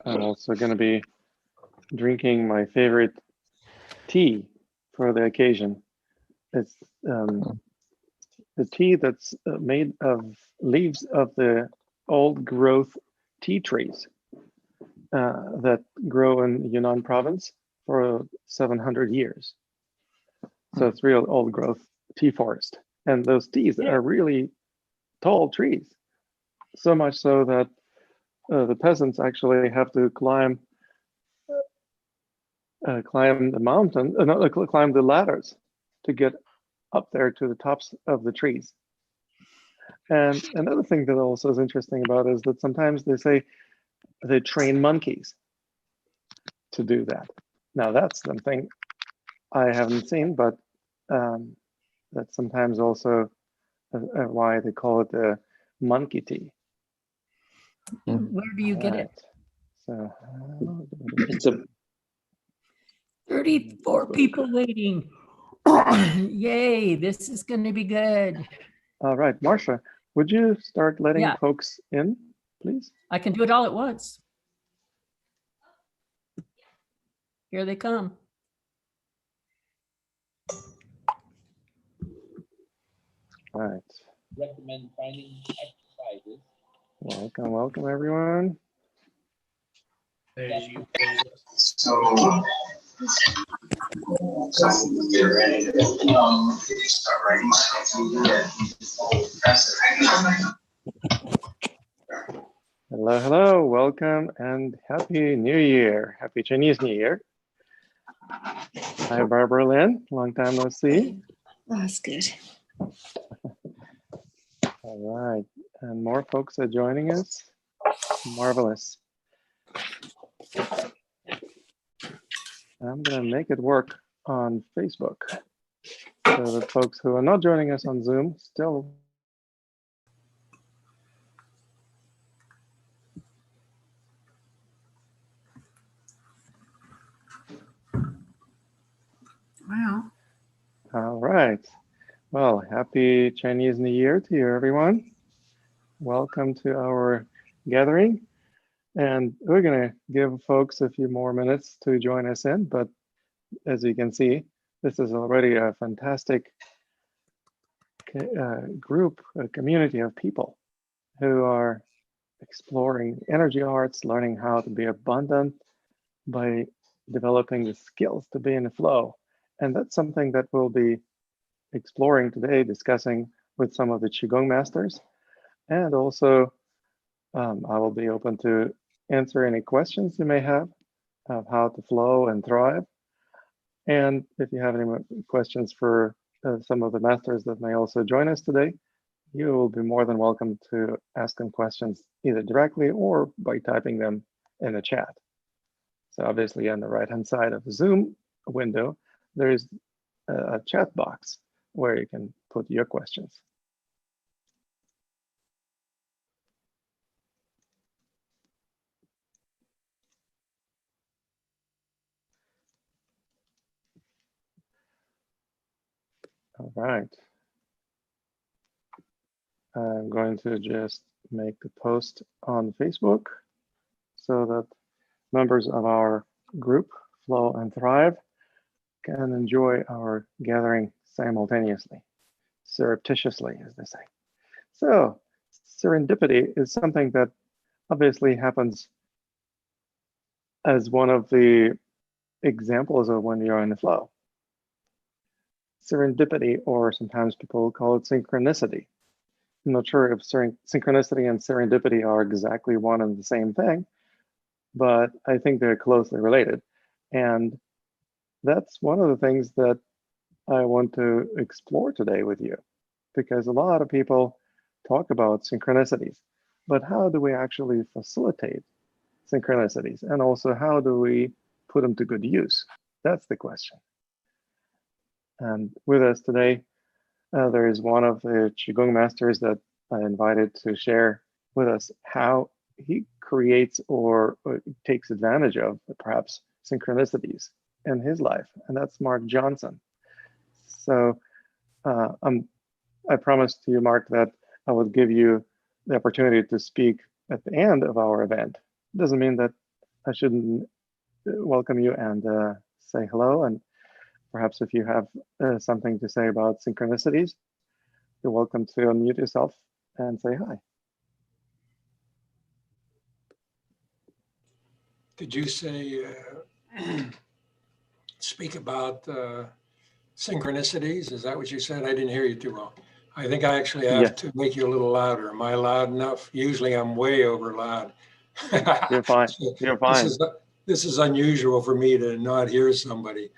I'm also going to be drinking my favorite tea for the occasion. It's the tea that's made of leaves of the old growth tea trees that grow in Yunnan province for 700 years. So it's real old growth tea forest. And those teas are really tall trees. So much so that the peasants actually have to climb the mountain, climb the ladders to get up there to the tops of the trees. And another thing that also is interesting about it is that sometimes they say they train monkeys to do that. Now that's something I haven't seen, but that's sometimes also why they call it the monkey tea. Where do you get it? So It's a 34 people waiting. Yay, this is going to be good. all right, Marcia, would you start letting Yeah. folks in, please? I can do it all at once. Here they come. All right. recommend finding exercises. Welcome, welcome, everyone. So, get ready to start writing. Hello, hello, welcome, and Happy New Year. Happy Chinese New Year. Hi, Barbara Lynn, long time no see. That's good. All right, and more folks are joining us. Marvelous. I'm gonna make it work on Facebook so that folks who are not joining us on Zoom still. Wow. All right. Well, happy Chinese New Year to you, everyone. Welcome to our gathering. And we're going to give folks a few more minutes to join us in. But as you can see, this is already a fantastic group, a community of people who are exploring energy arts, learning how to be abundant by developing the skills to be in the flow. And that's something that we'll be exploring today, discussing with some of the Qigong masters. And also, I will be open to answer any questions you may have of how to flow and thrive. And if you have any questions for some of the masters that may also join us today, you will be more than welcome to ask them questions either directly or by typing them in the chat. So obviously on the right-hand side of the Zoom window, there is a chat box where you can put your questions. All right. I'm going to just make the post on Facebook so that members of our group, Flow and Thrive, can enjoy our gathering simultaneously, surreptitiously, as they say. So serendipity is something that obviously happens as one of the examples of when you're in the flow. Serendipity, or sometimes people call it synchronicity. I'm not sure if synchronicity and serendipity are exactly one and the same thing, but I think they're closely related. And that's one of the things that I want to explore today with you, because a lot of people talk about synchronicities, but how do we actually facilitate synchronicities? And also, how do we put them to good use? That's the question. And with us today, there is one of the Qigong masters that I invited to share with us how he creates or takes advantage of perhaps synchronicities in his life, and that's Mark Johnson. So I promised to you, Mark, that I would give you the opportunity to speak at the end of our event. Doesn't mean that I shouldn't welcome you and say hello. And perhaps if you have something to say about synchronicities, you're welcome to unmute yourself and say hi. Did you say, speak about synchronicities? Is that what you said? I didn't hear you too well. I think I actually have Yes. to make you a little louder. Am I loud enough? Usually I'm way over loud. You're fine. So You're fine. This is unusual for me to not hear somebody.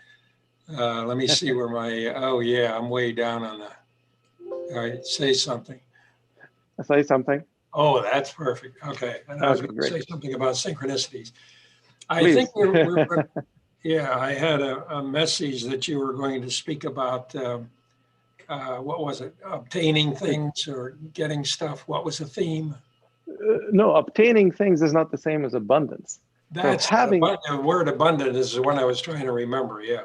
Let me see where my, oh yeah, I'm way down on the, all right, say something. Say something. Oh, that's perfect. Okay. And I was Okay, going to great. say something about synchronicities. I Please. think yeah, I had a message that you were going to speak about, what was it? Obtaining things or getting stuff. What was the theme? No, obtaining things is not the same as abundance. That's the word abundant is the one I was trying to remember. Yeah.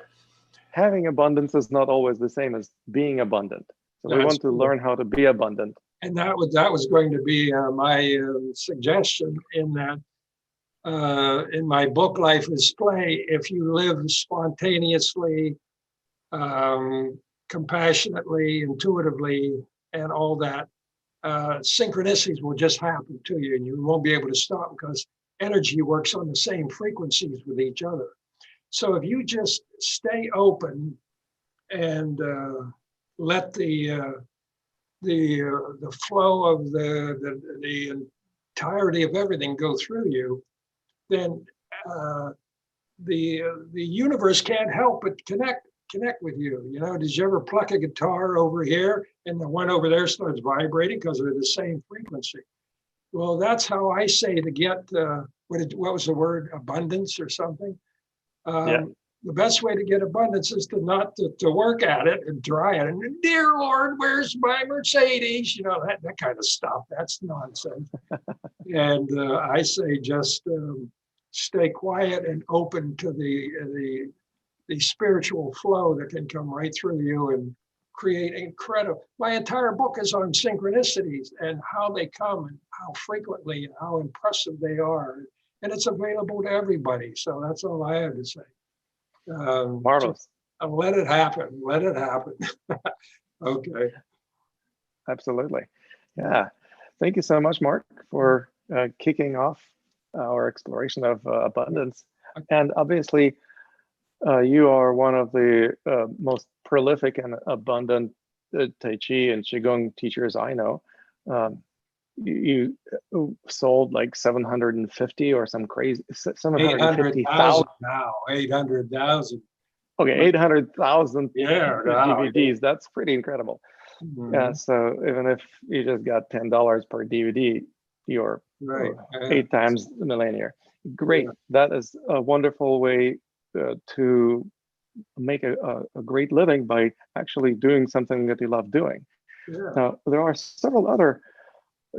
Having abundance is not always the same as being abundant. So we want to learn how to be abundant. And that was going to be my suggestion in that in my book, Life is Play, if you live spontaneously, compassionately, intuitively, and all that, synchronicities will just happen to you and you won't be able to stop because energy works on the same frequencies with each other. So if you just stay open and let the flow of the entirety of everything go through you, then the universe can't help but connect with you. You know, did you ever pluck a guitar over here and the one over there starts vibrating because they're the same frequency? Well, that's how I say to get what was the word, abundance or something. Yeah. The best way to get abundance is to work at it and try it. And dear Lord, where's my Mercedes? You know, that kind of stuff. That's nonsense. And I say just stay quiet and open to the spiritual flow that can come right through you and create incredible. My entire book is on synchronicities and how they come and how frequently and how impressive they are. And it's available to everybody. So that's all I have to say. Marvelous. Let it happen. Let it happen. Okay. Absolutely. Yeah. Thank you so much, Mark, for kicking off our exploration of abundance. And obviously, you are one of the most prolific and abundant Tai Chi and Qigong teachers I know. You sold like 750 or some crazy 750,000 now. 800,000. Okay, 800,000 Yeah, DVDs. That's pretty incredible. Mm-hmm. Yeah. So even if you just got $10 per DVD, you're right. 8 times the millionaire. Great. Yeah. That is a wonderful way to make a great living by actually doing something that you love doing. Yeah. Now, there are several other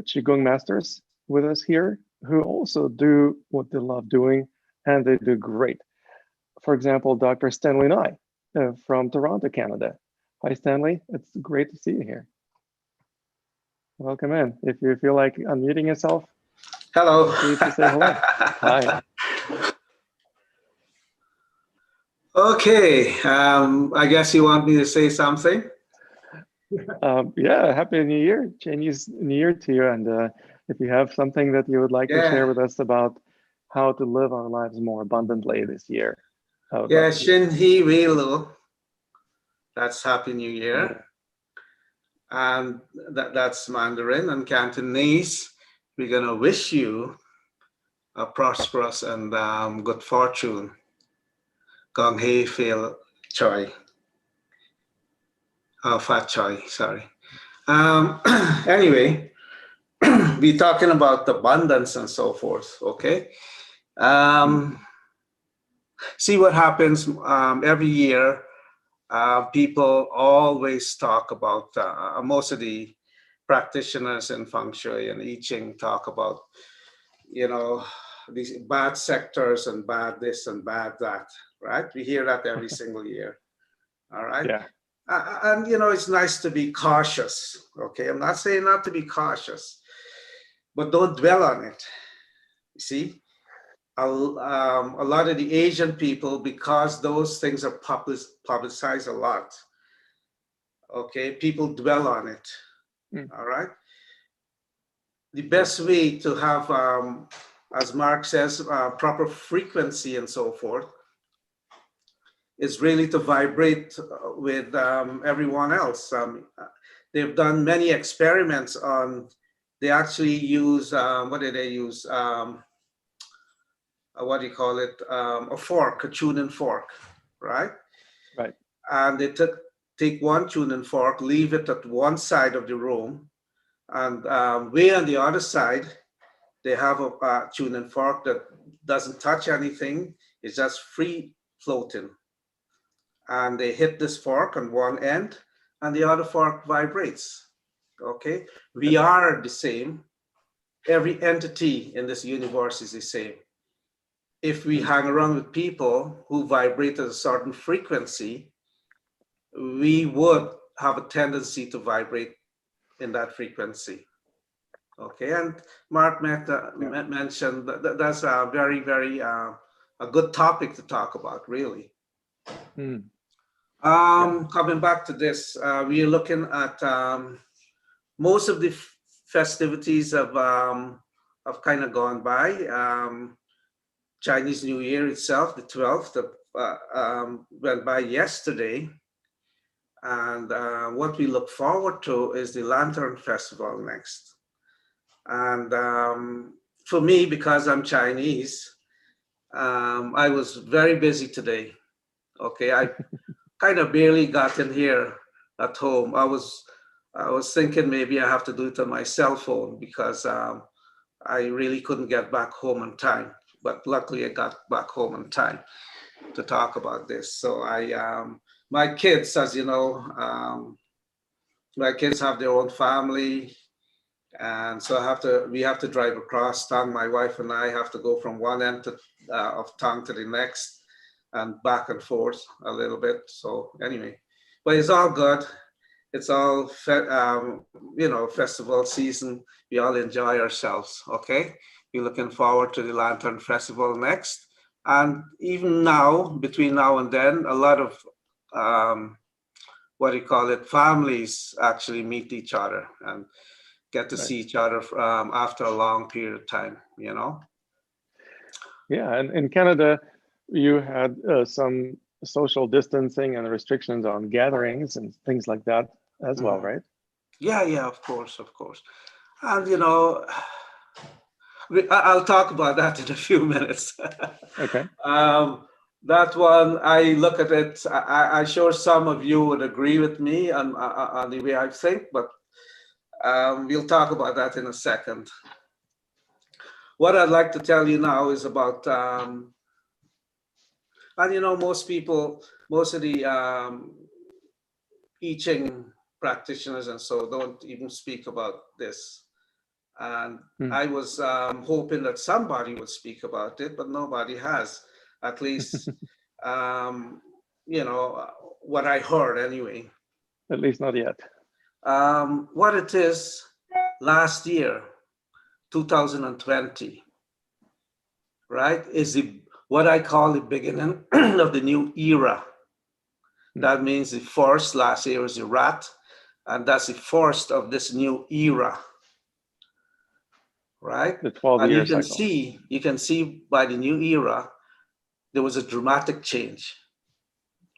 Qigong masters with us here who also do what they love doing, and they do great. For example, Dr. Stanley Nye from Toronto, Canada. Hi, Stanley. It's great to see you here. Welcome in. If you feel like unmuting yourself, Hello. please say hello. Hi. Okay. I guess you want me to say something? Yeah, happy New Year, Chinese New Year to you. And if you have something that you would like to share with us about how to live our lives more abundantly this year. Yeah, Shin Hee Wei Lu. That's Happy New Year. And that's Mandarin and Cantonese. We're going to wish you a prosperous and good fortune. Gong Hei Phil Choi. Fat Choi, sorry. Anyway, we're talking about abundance and so forth, okay? See what happens every year. People always talk about, most of the practitioners in Feng Shui and I Ching talk about, you know, these bad sectors and bad this and bad that, right? We hear that every single year, all right? Yeah. And, you know, it's nice to be cautious, okay? I'm not saying not to be cautious, but don't dwell on it. You see, a lot of the Asian people, because those things are publicized a lot, okay, people dwell on it. All right. The best way to have, as Mark says, proper frequency and so forth, is really to vibrate with everyone else. They've done many experiments on, they actually use, what did they use? What do you call it? A fork, a tuning fork, right? Right. And they take one tuning fork, leave it at one side of the room, and way on the other side, they have a tuning fork that doesn't touch anything. It's just free floating. And they hit this fork on one end, and the other fork vibrates. Okay, we are the same. Every entity in this universe is the same. If we hang around with people who vibrate at a certain frequency, we would have a tendency to vibrate in that frequency. Okay, and Mark mentioned that's a very, very a good topic to talk about, really. Coming back to this, we are looking at most of the festivities have kind of gone by. Chinese New Year itself, the 12th, went by yesterday. And what we look forward to is the Lantern Festival next. And for me, because I'm Chinese, I was very busy today. Okay, I kind of barely got in here at home. I was thinking maybe I have to do it on my cell phone because I really couldn't get back home on time. But luckily, I got back home on time to talk about this. So my kids, as you know, my kids have their own family, and so we have to drive across town. My wife and I have to go from one end of town to the next, and back and forth a little bit. So anyway, but it's all good. It's all you know, festival season. We all enjoy ourselves. Okay, we're looking forward to the Lantern Festival next, and even now, between now and then, a lot of what do you call it? Families actually meet each other and get to see each other after a long period of time. You know. Yeah, and in Canada, you had some social distancing and restrictions on gatherings and things like that as well, right? Yeah, of course. And you know, I'll talk about that in a few minutes. Okay. That one, I look at it, I'm sure some of you would agree with me on the way I think, but we'll talk about that in a second. What I'd like to tell you now is about, and you know, most of the I Ching practitioners and so don't even speak about this. And I was hoping that somebody would speak about it, but nobody has. At least, you know, what I heard anyway. At least not yet. What it is, last year, 2020, right, is what I call the beginning of the new era. That means the first, last year was the rat, and that's the first of this new era. Right? The 12-year cycle. You can see by the new era, there was a dramatic change,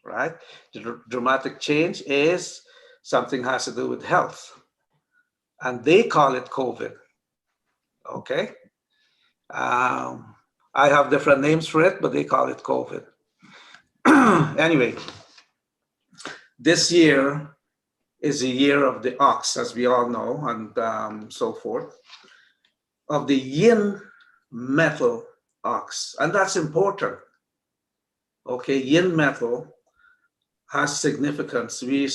right? The dramatic change is something has to do with health, and they call it COVID, okay? I have different names for it, but they call it COVID. Anyway, this year is the year of the ox, as we all know, and so forth, of the yin metal ox, and that's important. Okay, yin metal has significance. We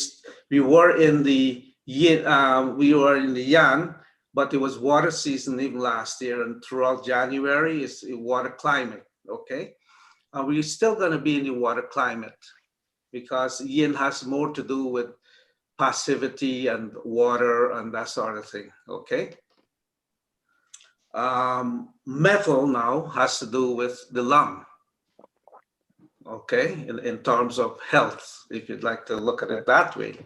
were in the yin, we were in the yang, but it was water season even last year, and throughout January is water climate. Okay, and we're still going to be in the water climate because yin has more to do with passivity and water and that sort of thing. Okay. Metal now has to do with the lung, okay, in terms of health, if you'd like to look at it that way.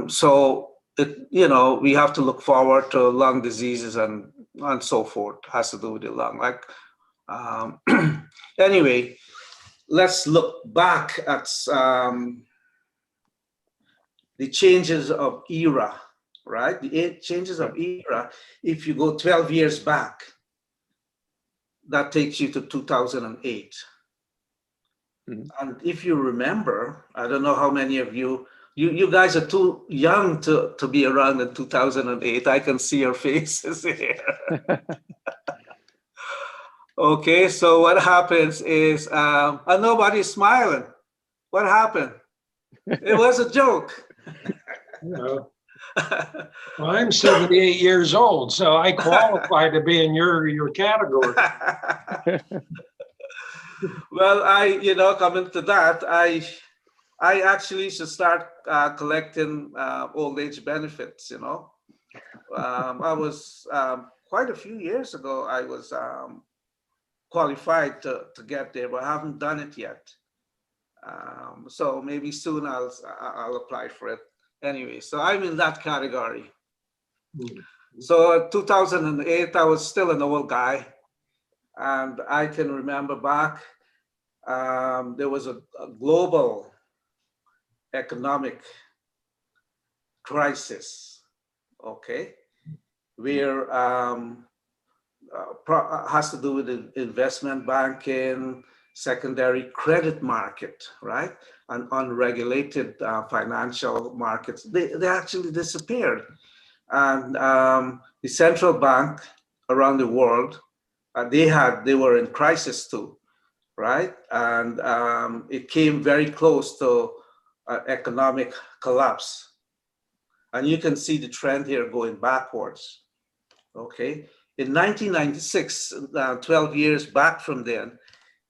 So we have to look forward to lung diseases and so forth. Has to do with the lung. Like, anyway, let's look back at the changes of era, right? The changes of era. If you go 12 years back, that takes you to 2008. Mhm. And if you remember, I don't know how many of you guys are too young to be around in 2008. I can see your faces here. Okay, so what happens is, and nobody's smiling. What happened? It was a joke. Well, I'm 78 years old, so I qualify to be in your category. Well, coming to that, I actually should start collecting old age benefits. I was quite a few years ago. I was qualified to get there, but I haven't done it yet. So maybe soon I'll apply for it. Anyway, so I'm in that category. So 2008, I was still an old guy, and I can remember back. There was a global economic crisis, okay, where has to do with the investment banking, secondary credit market, right? And unregulated financial markets. They actually disappeared. And the central bank around the world, they were in crisis too, right? And it came very close to economic collapse. And you can see the trend here going backwards, okay? In 1996, 12 years back from then,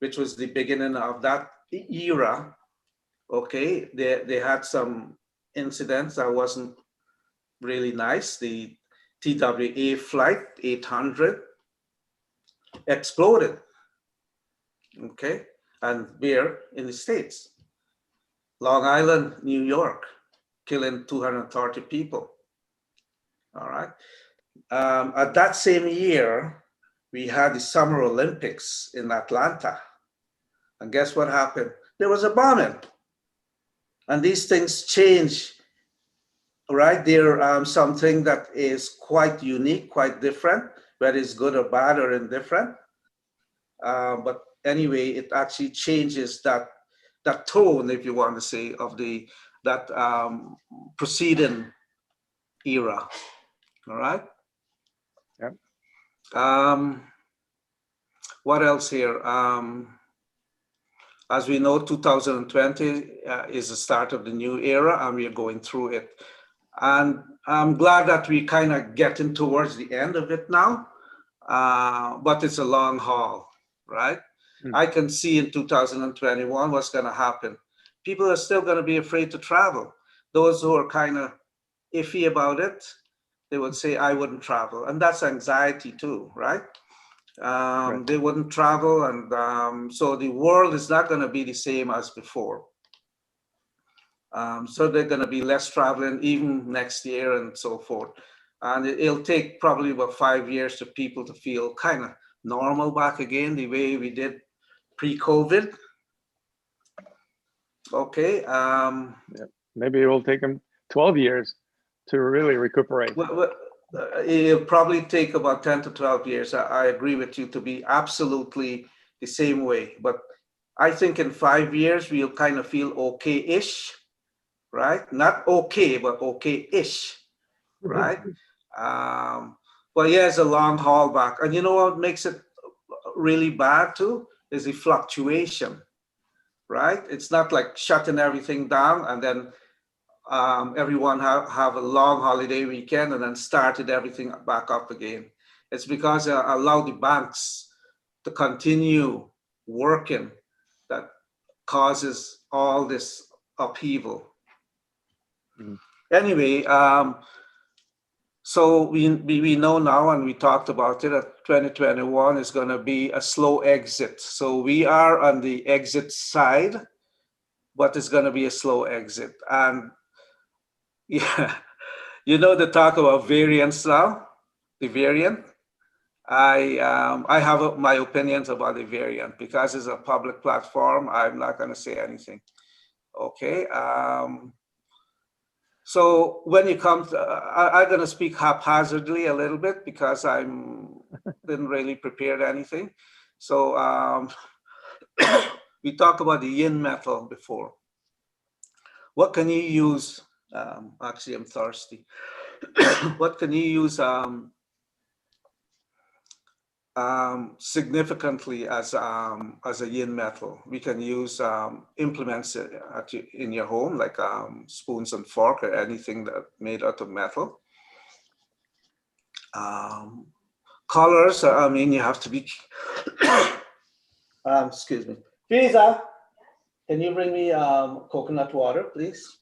which was the beginning of that era, okay, they had some incidents that wasn't really nice. The TWA flight 800 exploded, okay? And we're in the States. Long Island, New York, killing 230 people, all right? At that same year, we had the Summer Olympics in Atlanta. And guess what happened? There was a bombing. And these things change, right? They're something that is quite unique, quite different, whether it's good or bad or indifferent. But anyway, it actually changes that tone, if you want to say, of that preceding era. All right. Yep. What else here? As we know, 2020 is the start of the new era, and we are going through it. And I'm glad that we kind of getting towards the end of it now, but it's a long haul, right? I can see in 2021 what's going to happen. People are still going to be afraid to travel. Those who are kind of iffy about it, they would say, I wouldn't travel. And that's anxiety too, right? Right. They wouldn't travel. And so the world is not going to be the same as before. So they're going to be less traveling even next year and so forth. And it'll take probably about 5 years for people to feel kind of normal back again, the way we did pre-COVID. Okay. Yeah. Maybe it will take them 12 years to really recuperate. Well, it'll probably take about 10 to 12 years. I agree with you to be absolutely the same way. But I think in 5 years, we'll kind of feel okay-ish, right? Not okay, but okay-ish, right? But yeah, it's a long haul back. And you know what makes it really bad too? Is the fluctuation, right? It's not like shutting everything down and then everyone have a long holiday weekend and then started everything back up again. It's because allow the banks to continue working that causes all this upheaval. Anyway, So we know now, and we talked about it, that 2021 is going to be a slow exit. So we are on the exit side, but it's going to be a slow exit. And yeah, the talk about variance now, the variant. I have my opinions about the variant. Because it's a public platform, I'm not going to say anything. Okay. So when you come to, I'm going to speak haphazardly a little bit because I didn't really prepare anything. So we talked about the yin metal before. What can you use? Actually, I'm thirsty. What can you use significantly as a yin metal? We can use implements in your home, like spoons and fork or anything that made out of metal. Colors, I mean, you have to be. Excuse me, Fiza, can you bring me coconut water, please?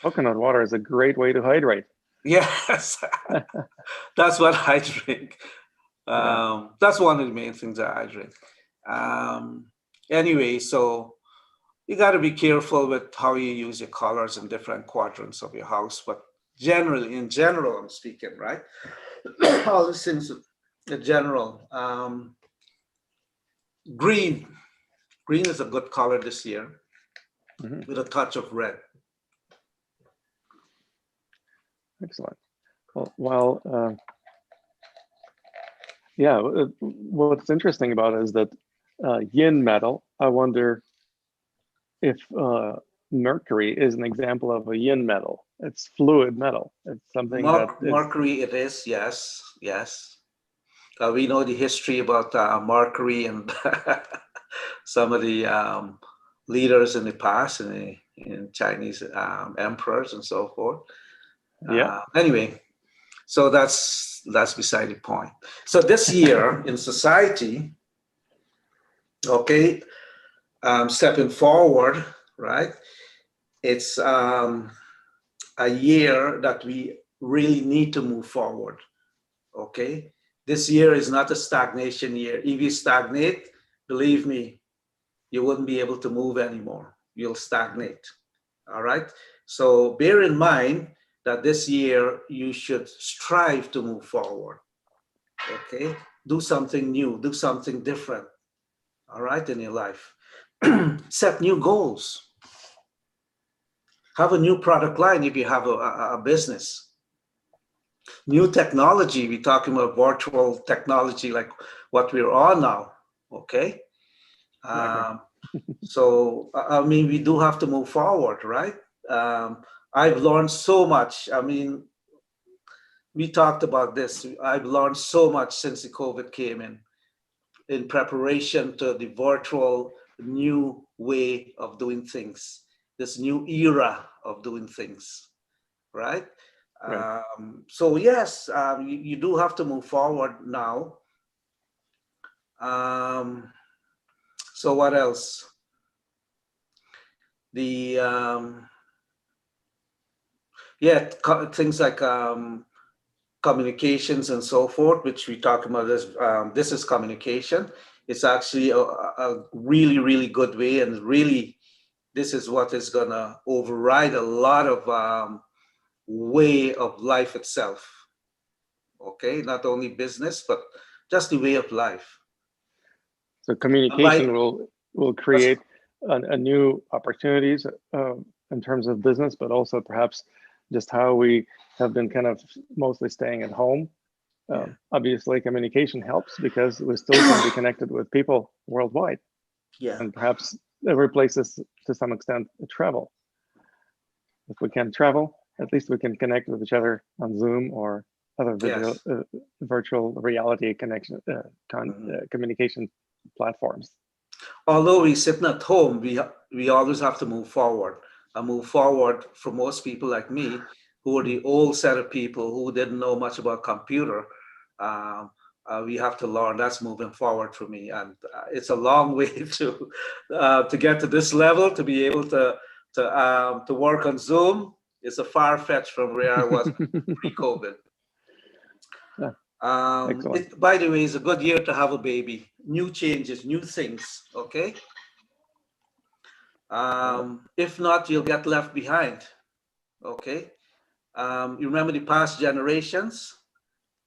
Coconut water is a great way to hydrate. Yes, that's what I drink. That's one of the main things that I drink. Anyway, so you got to be careful with how you use your colors in different quadrants of your house. But generally, in general, I'm speaking, right? All these things, in general. Green is a good color this year, with a touch of red. Excellent. Well, yeah, what's interesting about it is that yin metal, I wonder if mercury is an example of a yin metal. It's fluid metal. It's something Mercury it is, yes. We know the history about Mercury and some of the leaders in the past, in Chinese emperors and so forth. Anyway, so that's beside the point. So this year in society, okay, stepping forward, right? It's a year that we really need to move forward. Okay, this year is not a stagnation year. If you stagnate, believe me, you wouldn't be able to move anymore. You'll stagnate. All right. So bear in mind that this year you should strive to move forward. Okay, do something new, do something different. All right, in your life. Set new goals. Have a new product line if you have a business. New technology, we're talking about virtual technology like what we're on now, okay? So, I mean, we do have to move forward, right? I've learned so much. I mean, we talked about this. I've learned so much since the COVID came in preparation to the virtual new way of doing things, this new era of doing things, right? Right. So yes, you do have to move forward now. So what else? The things like communications and so forth, which we talk about this is communication. It's actually a really, really good way, and really this is what is gonna override a lot of way of life itself. Okay, not only business, but just the way of life. So communication will create a new opportunities in terms of business, but also perhaps just how we have been kind of mostly staying at home. Obviously, communication helps because we still can be connected with people worldwide. Yeah. And perhaps it replaces to some extent travel. If we can't travel, at least we can connect with each other on Zoom or other video, virtual reality connection, communication platforms. Although we're sitting at home, we always have to move forward. And move forward for most people like me, who are the old set of people who didn't know much about computer. We have to learn. That's moving forward for me, and it's a long way to get to this level, to be able to work on Zoom It's a far fetch from where I was pre-COVID. Excellent. By the way, it's a good year to have a baby. New changes, new things, okay? If not, you'll get left behind, okay? You remember the past generations,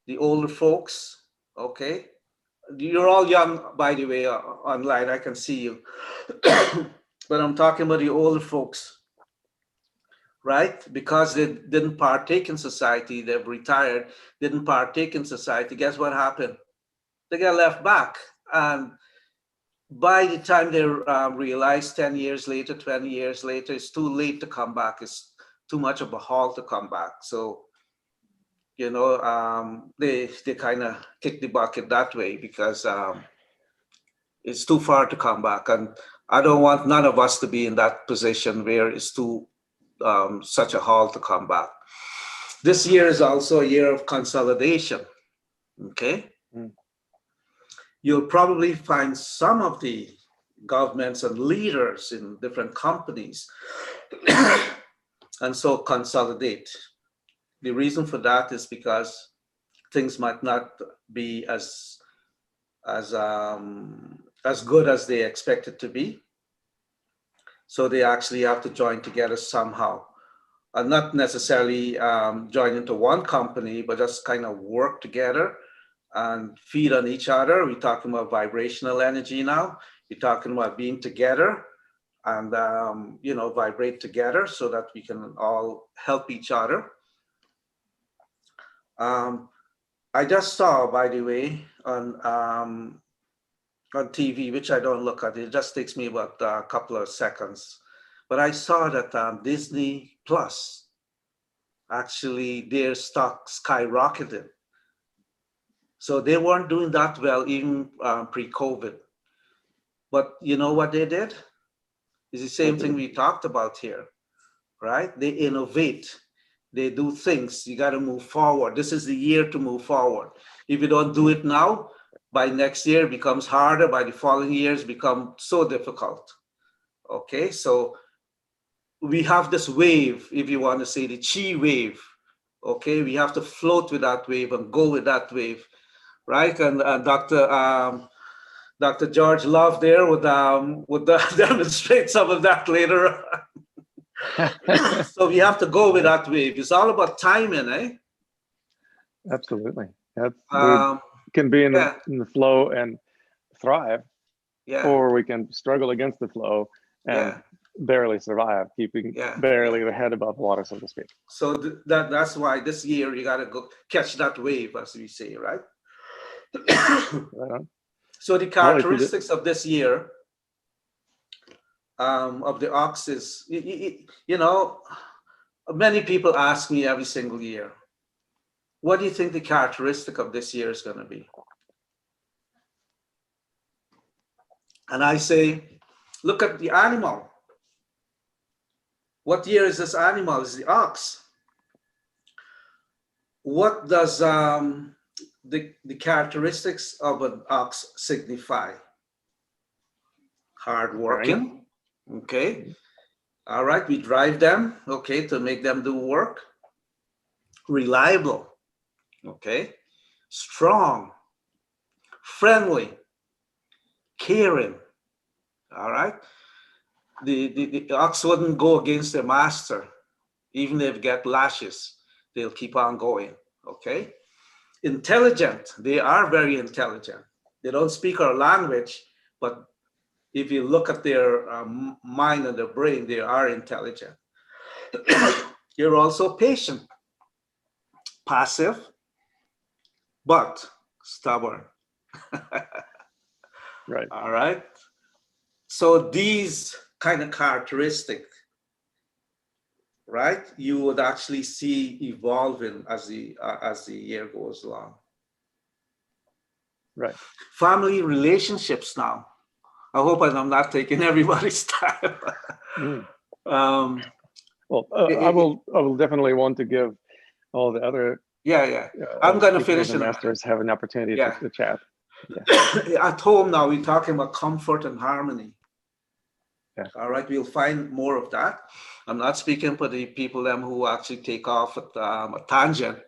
the older folks, okay? You're all young, by the way, online, I can see you. But I'm talking about the older folks, right? Because they didn't partake in society, they've retired, didn't partake in society. Guess what happened? They got left back. And by the time they realize 10 years later, 20 years later, it's too late to come back. It's too much of a haul to come back. So, you know, they kind of kick the bucket that way because it's too far to come back. And I don't want none of us to be in that position where it's too such a haul to come back. This year is also a year of consolidation, okay? You'll probably find some of the governments and leaders in different companies and so consolidate. The reason for that is because things might not be as good as they expect it to be. So they actually have to join together somehow. And not necessarily join into one company, but just kind of work together and feed on each other. We're talking about vibrational energy now. We're talking about being together and you know, vibrate together so that we can all help each other. I just saw, by the way, on TV, which I don't look at, it just takes me about a couple of seconds. But I saw that Disney Plus, actually their stock skyrocketed. So they weren't doing that well even pre-COVID. But you know what they did? It's the same thing we talked about here, right? They innovate, they do things. You got to move forward. This is the year to move forward. If you don't do it now, by next year it becomes harder. By the following years become so difficult. Okay, so we have this wave, if you want to say the chi wave. Okay, we have to float with that wave and go with that wave, right? And Dr. George Love there would demonstrate some of that later. So we have to go with that wave. It's all about timing, eh? Absolutely. We can be in the flow and thrive, or we can struggle against the flow and barely survive, keeping barely the head above water, so to speak. So that's why this year you got to go catch that wave, as we say, right? So the characteristics of this year of the ox is, you know, many people ask me every single year, what do you think the characteristic of this year is going to be? And I say, look at the animal. What year is this animal? It's the ox. What does the characteristics of an ox signify? Hardworking, okay. All right, we drive them, okay, to make them do work. Reliable, okay. Strong, friendly, caring, all right. The ox wouldn't go against their master, even if they get lashes, they'll keep on going, okay. Intelligent, they are very intelligent. They don't speak our language, but if you look at their mind and their brain, they are intelligent. You're also patient, passive, but stubborn. Right. All right. So these kind of characteristics, right, you would actually see evolving as the year goes along. Right. Family relationships now. I hope I'm not taking everybody's time. Well, I will definitely want to give all the other I'm going to finish it. Masters have an opportunity to chat. At home now, we're talking about comfort and harmony. Yeah. All right, we'll find more of that. I'm not speaking for the people them who actually take off at a tangent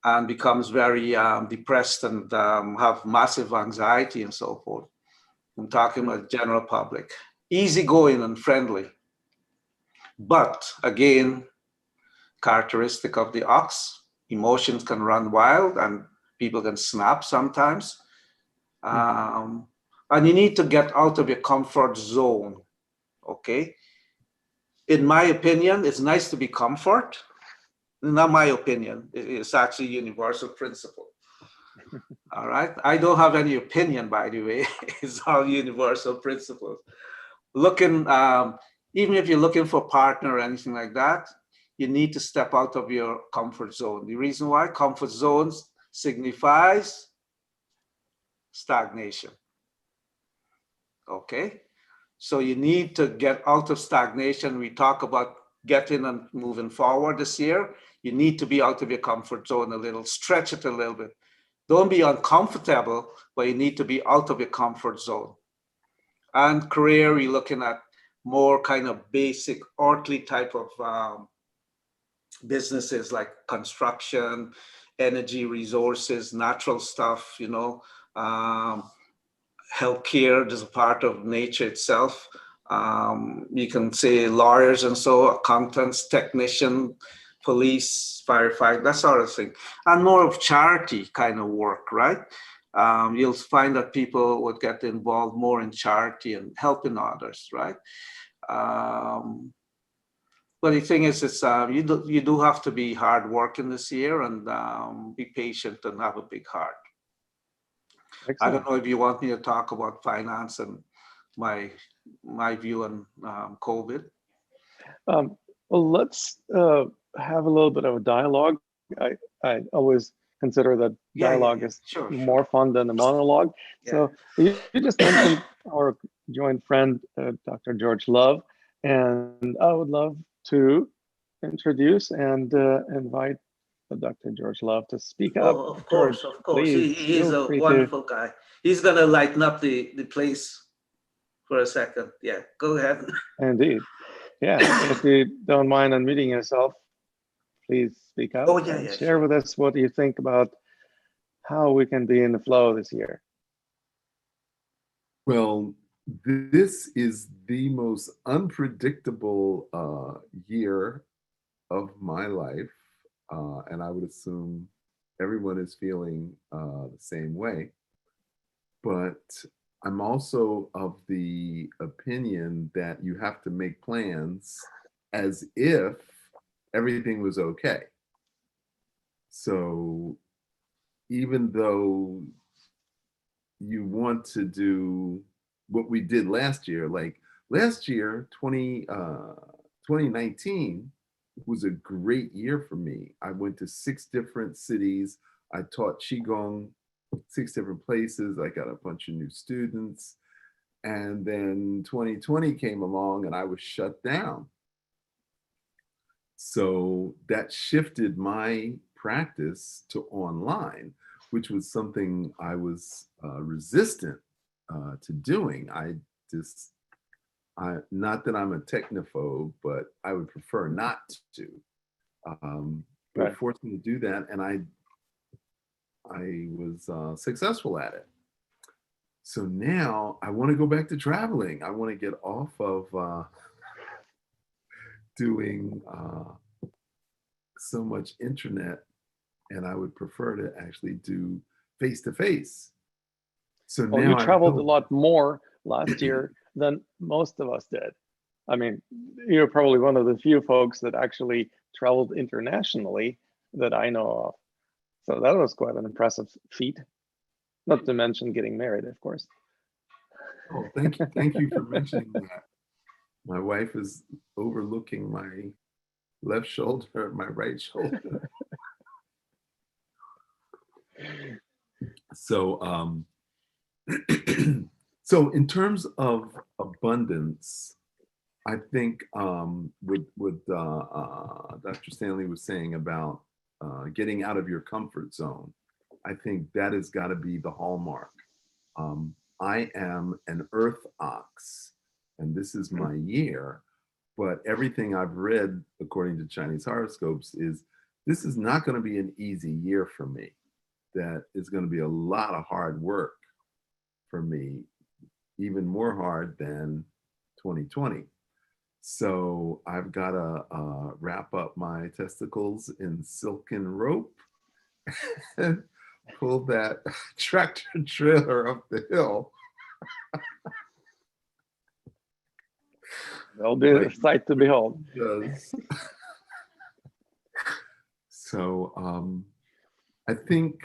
and becomes very depressed and have massive anxiety and so forth. I'm talking about general public, easygoing and friendly. But again, characteristic of the ox, emotions can run wild and people can snap sometimes. And you need to get out of your comfort zone, okay? In my opinion, it's nice to be comfort. Not my opinion, it's actually universal principle. All right, I don't have any opinion, by the way. It's all universal principles. Looking, even if you're looking for a partner or anything like that, you need to step out of your comfort zone. The reason why comfort zones signifies stagnation. Okay, so you need to get out of stagnation. We talk about getting and moving forward this year. You need to be out of your comfort zone a little, stretch it a little bit. Don't be uncomfortable, but you need to be out of your comfort zone. And career, we're looking at more kind of basic earthly type of businesses like construction, energy resources, natural stuff, you know, healthcare is a part of nature itself. You can say lawyers and so, accountants, technician, police, firefighter, that sort of thing. And more of charity kind of work, right? You'll find that people would get involved more in charity and helping others, right? But the thing is, it's you do have to be hardworking this year and be patient and have a big heart. Excellent. I don't know if you want me to talk about finance and my view on COVID. Well, let's have a little bit of a dialogue. I always consider that dialogue is Sure. more fun than a monologue. Yeah. So you just mentioned our joint friend, Dr. George Love, and I would love to introduce and invite Dr. George Love to speak up. Oh, of course, George, of course. please He is feel a free wonderful guy. He's gonna lighten up the place for a second. Yeah, go ahead. Indeed. Yeah, if you don't mind unmuting yourself, please speak up Oh, yeah, and yeah, share sure. with us what you think about how we can be in the flow this year. Well, this is the most unpredictable year of my life, and I would assume everyone is feeling the same way. But I'm also of the opinion that you have to make plans as if everything was okay. So even though you want to do what we did last year, like last year, 2019 was a great year for me. I went to 6 different cities. I taught Qigong 6 different places. I got a bunch of new students. And then 2020 came along and I was shut down. So that shifted my practice to online, which was something I was resistant to doing. Not that I'm a technophobe, but I would prefer not to. But Right. forced me to do that, and I was successful at it. So now I want to go back to traveling. I want to get off of doing so much internet, and I would prefer to actually do face-to-face. So Well, now you traveled know. a lot more last year than most of us did. I mean, you're probably one of the few folks that actually traveled internationally that I know of. So that was quite an impressive feat, not to mention getting married, of course. Oh, thank you. Thank you for mentioning that. My wife is overlooking my left shoulder, my right shoulder. So, so in terms of abundance, I think what Dr. Stanley was saying about getting out of your comfort zone, I think that has got to be the hallmark. I am an earth ox, and this is my year. But everything I've read, according to Chinese horoscopes, is this is not going to be an easy year for me. That is going to be a lot of hard work for me, even more hard than 2020. So I've got to wrap up my testicles in silken rope and pull that tractor trailer up the hill. It'll be a sight to behold. Does. So I think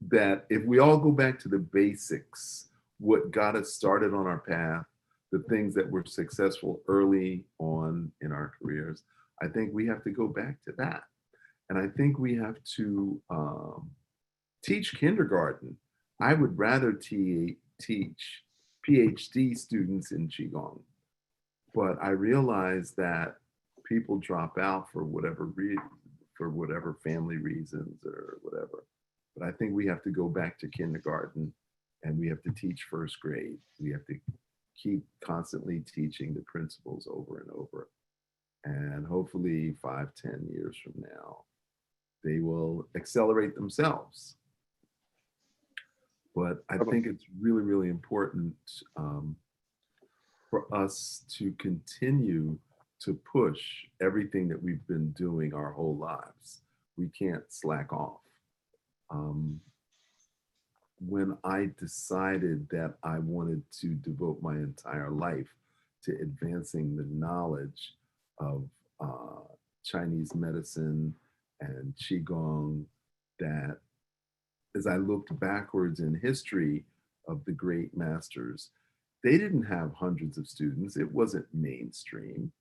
that if we all go back to the basics, what got us started on our path, the things that were successful early on in our careers, I think we have to go back to that. And I think we have to teach kindergarten. I would rather teach PhD students in Qigong, but I realize that people drop out for whatever family reasons or whatever. But I think we have to go back to kindergarten, and we have to teach first grade. We have to keep constantly teaching the principles over and over. And hopefully 5-10 years from now, they will accelerate themselves. But I think it's really, really important for us to continue to push everything that we've been doing our whole lives. We can't slack off. When I decided that I wanted to devote my entire life to advancing the knowledge of Chinese medicine and Qigong, that as I looked backwards in history of the great masters, they didn't have hundreds of students. It wasn't mainstream.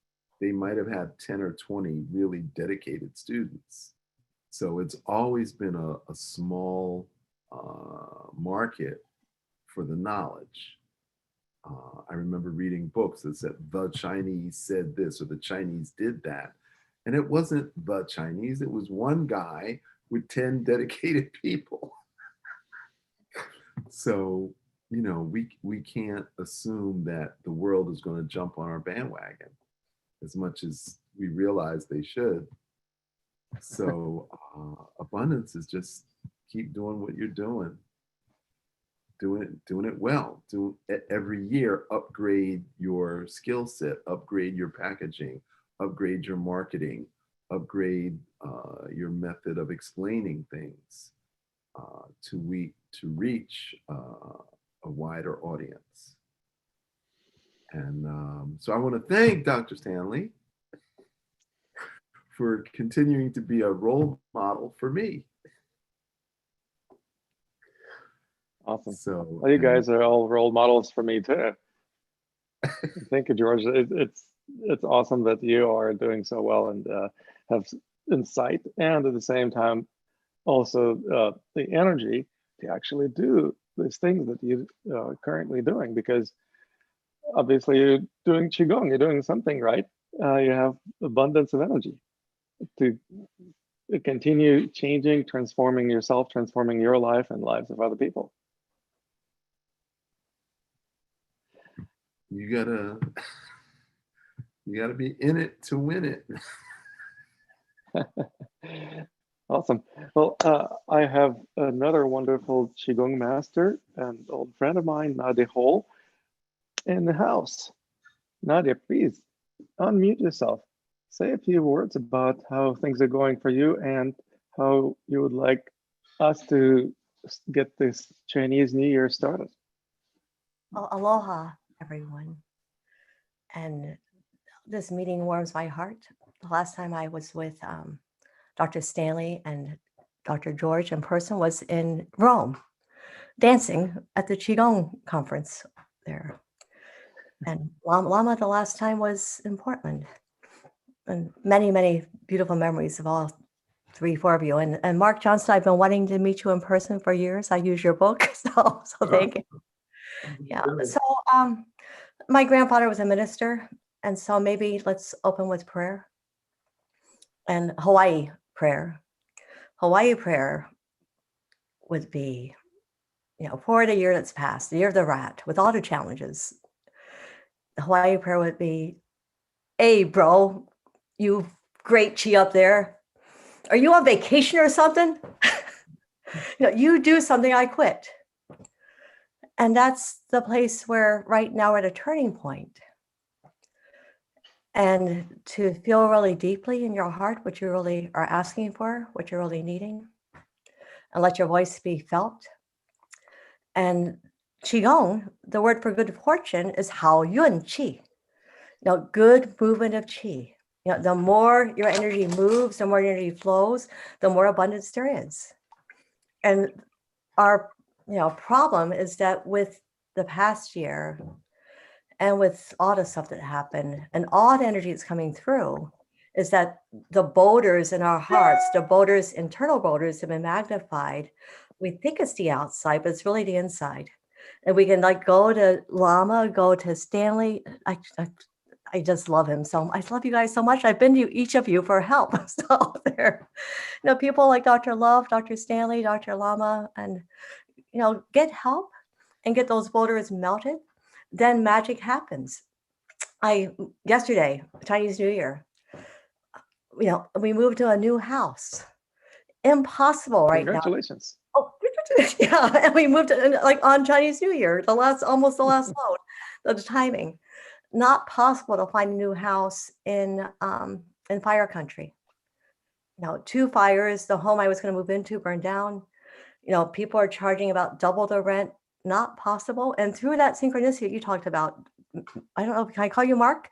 They might have had 10 or 20 really dedicated students. So it's always been a small market for the knowledge. I remember reading books that said the Chinese said this or the Chinese did that. And it wasn't the Chinese, it was one guy with 10 dedicated people. So, you know, we can't assume that the world is going to jump on our bandwagon as much as we realize they should. So abundance is just keep doing what you're doing. Doing it well. Do every year, upgrade your skill set, upgrade your packaging, upgrade your marketing, upgrade your method of explaining things to reach a wider audience. And so I want to thank Dr. Stanley for continuing to be a role model for me. Awesome. So well, you guys are all role models for me too. Thank you, George. It's awesome that you are doing so well and have insight, and at the same time also the energy to actually do these things that you are currently doing, because obviously you're doing Qigong, you're doing something right. You have abundance of energy to continue changing, transforming yourself, transforming your life and lives of other people. You gotta be in it to win it. Awesome. Well, I have another wonderful Qigong master and old friend of mine, Nadia Hole, in the house. Nadia, please unmute yourself. Say a few words about how things are going for you and how you would like us to get this Chinese New Year started. Well, aloha, everyone. And this meeting warms my heart. The last time I was with Dr. Stanley and Dr. George in person was in Rome, dancing at the Qigong conference there. And Lama the last time was in Portland. And many, many beautiful memories of all 3-4 of you. And Mark Johnson, I've been wanting to meet you in person for years. I use your book, so thank you. Yeah. So my grandfather was a minister, and so maybe let's open with prayer. And Hawaii prayer. Hawaii prayer would be, for the year that's passed, the year of the rat, with all the challenges. the Hawaii prayer would be, hey, bro, you great chi up there. Are you on vacation or something? You do something, I quit. And that's the place where right now we're at a turning point. And to feel really deeply in your heart what you really are asking for, what you're really needing, and let your voice be felt. And Qigong, the word for good fortune is Hao Yun Qi. Good movement of Qi. The more your energy moves, the more energy flows, the more abundance there is. And our problem is that with the past year and with all the stuff that happened and all the energy that's coming through, is that the boulders in our hearts, the boulders, internal boulders have been magnified. We think it's the outside, but it's really the inside. And we can go to Lama, go to Stanley. I just love him so much. I love you guys so much. I've been to each of you for help. So there, people like Dr. Love, Dr. Stanley, Dr. Lama, and get help and get those boulders melted. Then magic happens. Yesterday, Chinese New Year, we moved to a new house. Impossible right now. Congratulations. Oh, yeah, and we moved on Chinese New Year, almost the last load of the timing. Not possible to find a new house in fire country. 2 fires. The home I was going to move into burned down. People are charging about double the rent. Not possible. And through that synchronicity you talked about, I don't know, can I call you Mark?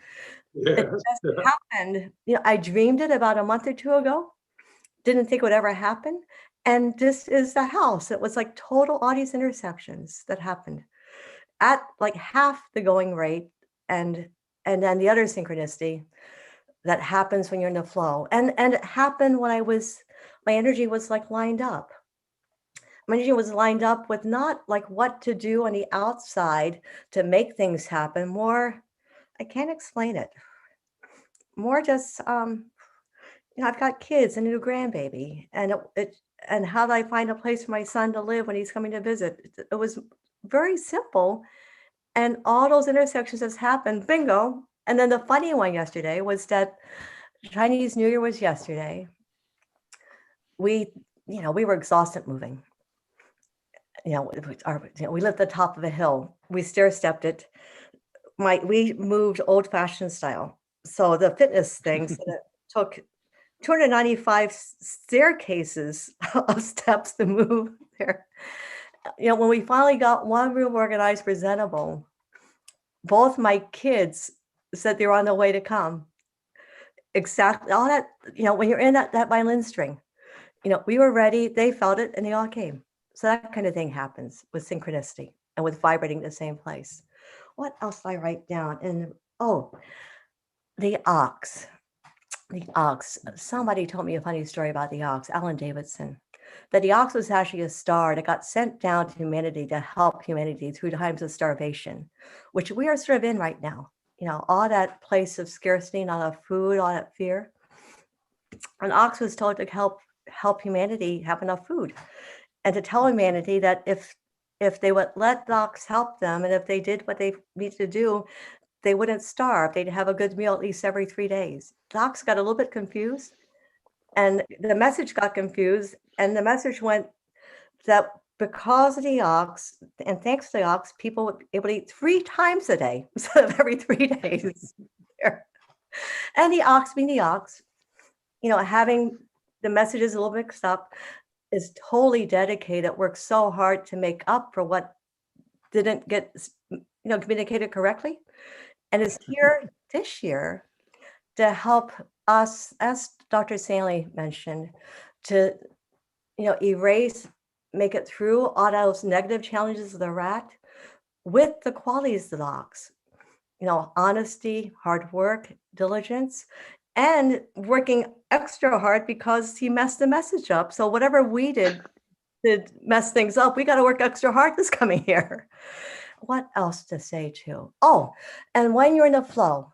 Yes. It just happened. I dreamed it about a month or 2 ago. Didn't think it would ever happen. And this is the house. It was total audience intersections that happened at half the going rate. And then the other synchronicity that happens when you're in the flow. And it happened when my energy was lined up. My energy was lined up with not what to do on the outside to make things happen. More, I can't explain it. More just, I've got kids and a new grandbaby, and how do I find a place for my son to live when he's coming to visit? It was very simple. And all those intersections has happened, bingo. And then the funny one yesterday was that Chinese New Year was yesterday. We were exhausted moving. We lived at the top of a hill. We stair stepped it. We moved old fashioned style. So the fitness things that took 295 staircases of steps to move there. When we finally got one room organized, presentable, both my kids said they were on their way to come. Exactly. All that, when you're in that violin string, we were ready, they felt it, and they all came. So that kind of thing happens with synchronicity and with vibrating the same place. What else did I write down? And the ox. The ox. Somebody told me a funny story about the ox, Alan Davidson, that the ox was actually a star that got sent down to humanity to help humanity through times of starvation, which we are sort of in right now. All that place of scarcity, not enough food, all that fear. An ox was told to help humanity have enough food, and to tell humanity that if they would let the ox help them, and if they did what they needed to do, they wouldn't starve. They'd have a good meal at least every 3 days. The ox got a little bit confused, and the message got confused, and the message went that because of the ox, and thanks to the ox, people would be able to eat 3 times a day instead of every 3 days. And the ox being the ox, having the messages a little mixed up, is totally dedicated, works so hard to make up for what didn't get communicated correctly, and is here this year to help us, as Dr. Stanley mentioned, to erase, make it through all those negative challenges of the rat with the qualities of the ox. Honesty, hard work, diligence, and working extra hard because he messed the message up. So whatever we did to mess things up, we got to work extra hard this coming year. What else to say too? Oh, and when you're in the flow,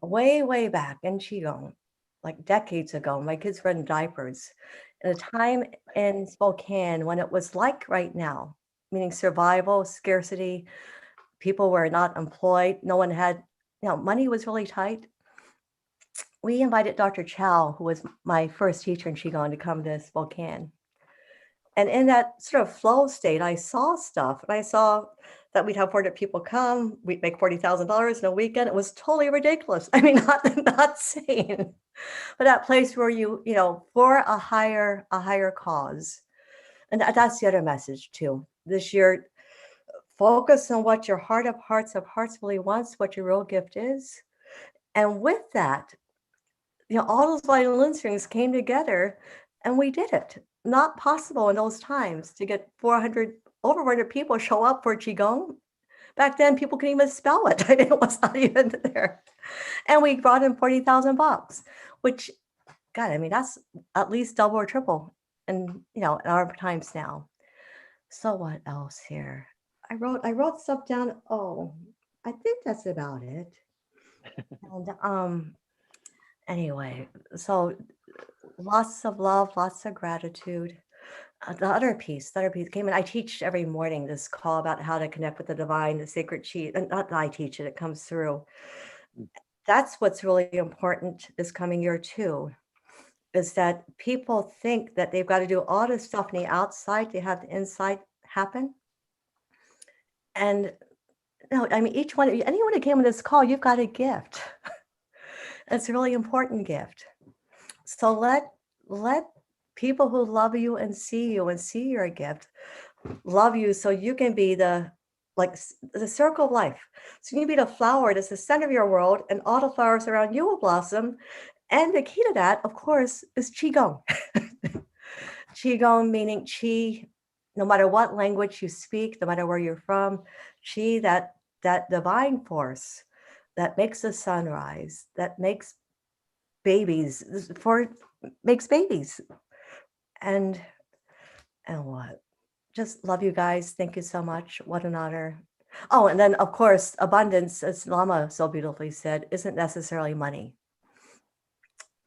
way back in Qigong, decades ago, my kids were in diapers. At a time in Spokane when it was like right now, meaning survival, scarcity, people were not employed. No one had, money was really tight. We invited Dr. Chow, who was my first teacher in Qigong, to come to Spokane. And in that sort of flow state, I saw stuff. And I saw that we'd have 400 people come. We'd make $40,000 in a weekend. It was totally ridiculous. I mean, not sane. But that place where for a higher cause. And that's the other message too. This year, focus on what your heart of hearts really wants, what your real gift is. And with that, all those violin strings came together and we did it. Not possible in those times to get over 400 people show up for Qigong. Back then, people couldn't even spell it. It was not even there. And we brought in $40,000, which, God, I mean, that's at least double or triple in our times now. So what else here? I wrote stuff down. Oh, I think that's about it. And anyway, so lots of love, lots of gratitude. The other piece came in. I teach every morning this call about how to connect with the divine, the sacred chi. And not that I teach it, it comes through. That's what's really important this coming year too, is that people think that they've got to do all this stuff on the outside to have the inside happen. And no, I mean, each one of you, anyone who came on this call, you've got a gift. It's a really important gift. So let people who love you and see your gift, love you so you can be the circle of life. So you can be the flower that's the center of your world, and all the flowers around you will blossom. And the key to that, of course, is Qigong. Qigong meaning Qi, no matter what language you speak, no matter where you're from, Qi, that divine force that makes the sun rise, that makes babies, and what? Just love you guys. Thank you so much. What an honor. Oh, and then of course, abundance, as Lama so beautifully said, isn't necessarily money.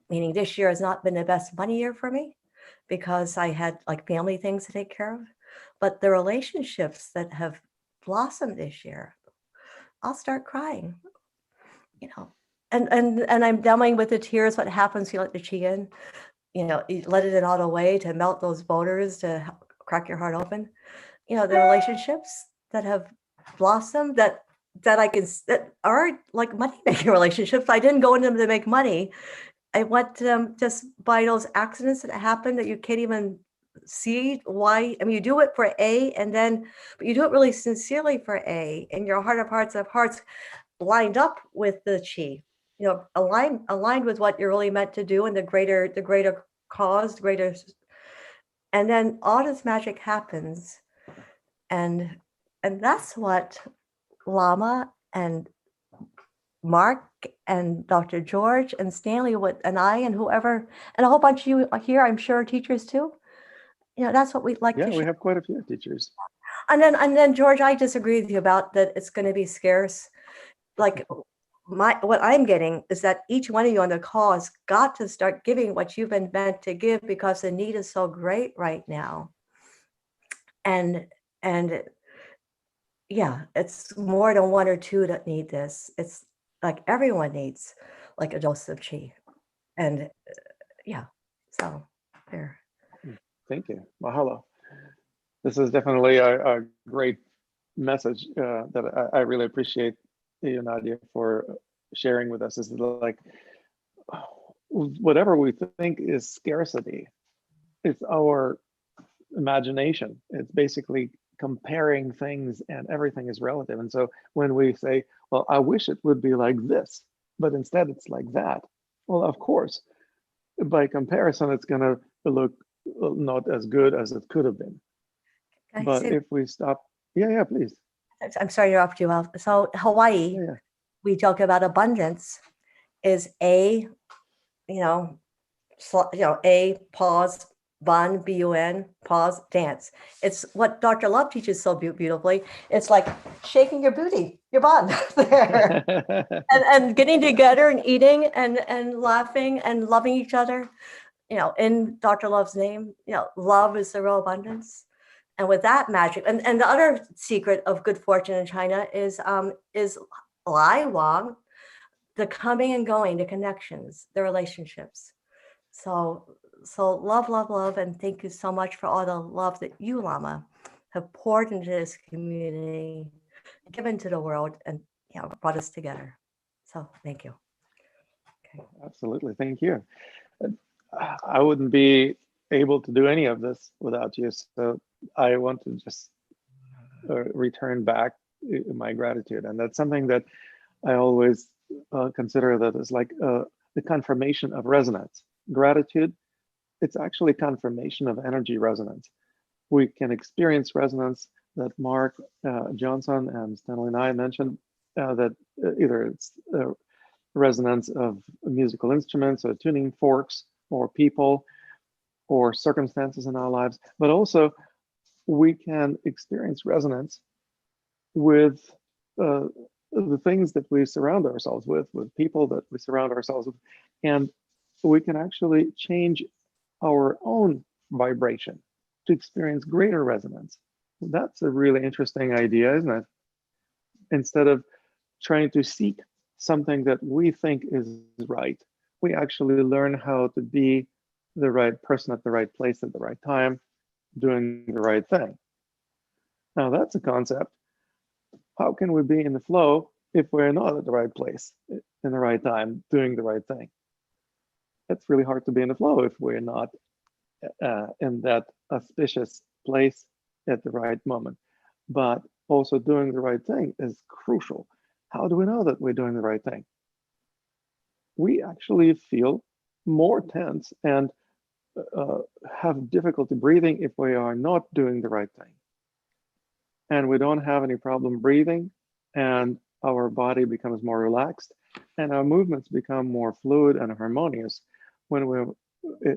Meaning this year has not been the best money year for me because I had family things to take care of, but the relationships that have blossomed this year, I'll start crying, and I'm dealing with the tears. What happens, you let the chi in, you let it in all the way to melt those boulders, to crack your heart open. The relationships that have blossomed that are like money making relationships. I didn't go into them to make money. I went to them just by those accidents that happen that you can't even see why. I mean, you do it for but you do it really sincerely for and your heart of hearts lined up with the chi, aligned with what you're really meant to do and the greater cause, and then all this magic happens. And that's what Lama and Mark and Dr. George and Stanley and I and whoever, and a whole bunch of you here, I'm sure, are teachers too. That's what we'd like to share. Yeah, we have quite a few teachers. And then George, I disagree with you about that. It's going to be scarce. What I'm getting is that each one of you on the call has got to start giving what you've been meant to give, because the need is so great right now. And yeah, it's more than one or two that need this. It's like everyone needs a dose of chi. And yeah, so there. Thank you. Mahalo. This is definitely a great message that I really appreciate you, Nadia, for sharing with us. Is whatever we think is scarcity, it's our imagination. It's basically comparing things, and everything is relative. And so when we say, well, I wish it would be like this, but instead it's like that, well, of course, by comparison, it's going to look not as good as it could have been. But if we stop, yeah, please. I'm sorry to interrupt you. So Hawaii, we joke about abundance is A, A, pause, bun, B-U-N, pause, dance. It's what Dr. Love teaches so beautifully. It's like shaking your booty, your bun there, and getting together and eating and laughing and loving each other. In Dr. Love's name, love is the real abundance. And with that magic, and the other secret of good fortune in China is Lai Wang, the coming and going, the connections, the relationships. So love, love, love, and thank you so much for all the love that you, Lama, have poured into this community, given to the world, and brought us together. So thank you. Okay. Absolutely. Thank you. I wouldn't be able to do any of this without you. So I want to just return back my gratitude. And that's something that I always consider that as like the confirmation of resonance. Gratitude, it's actually confirmation of energy resonance. We can experience resonance that Mark Johnson and Stanley and I mentioned, that either it's resonance of musical instruments or tuning forks or people or circumstances in our lives, but also we can experience resonance with the things that we surround ourselves with people that we surround ourselves with, and we can actually change our own vibration to experience greater resonance. That's a really interesting idea, isn't it? Instead of trying to seek something that we think is right, we actually learn how to be the right person at the right place at the right time, doing the right thing. Now that's a concept. How can we be in the flow if we're not at the right place in the right time, doing the right thing? It's really hard to be in the flow if we're not in that auspicious place at the right moment. But also doing the right thing is crucial. How do we know that we're doing the right thing? We actually feel more tense and have difficulty breathing if we are not doing the right thing. And we don't have any problem breathing, and our body becomes more relaxed, and our movements become more fluid and harmonious when we're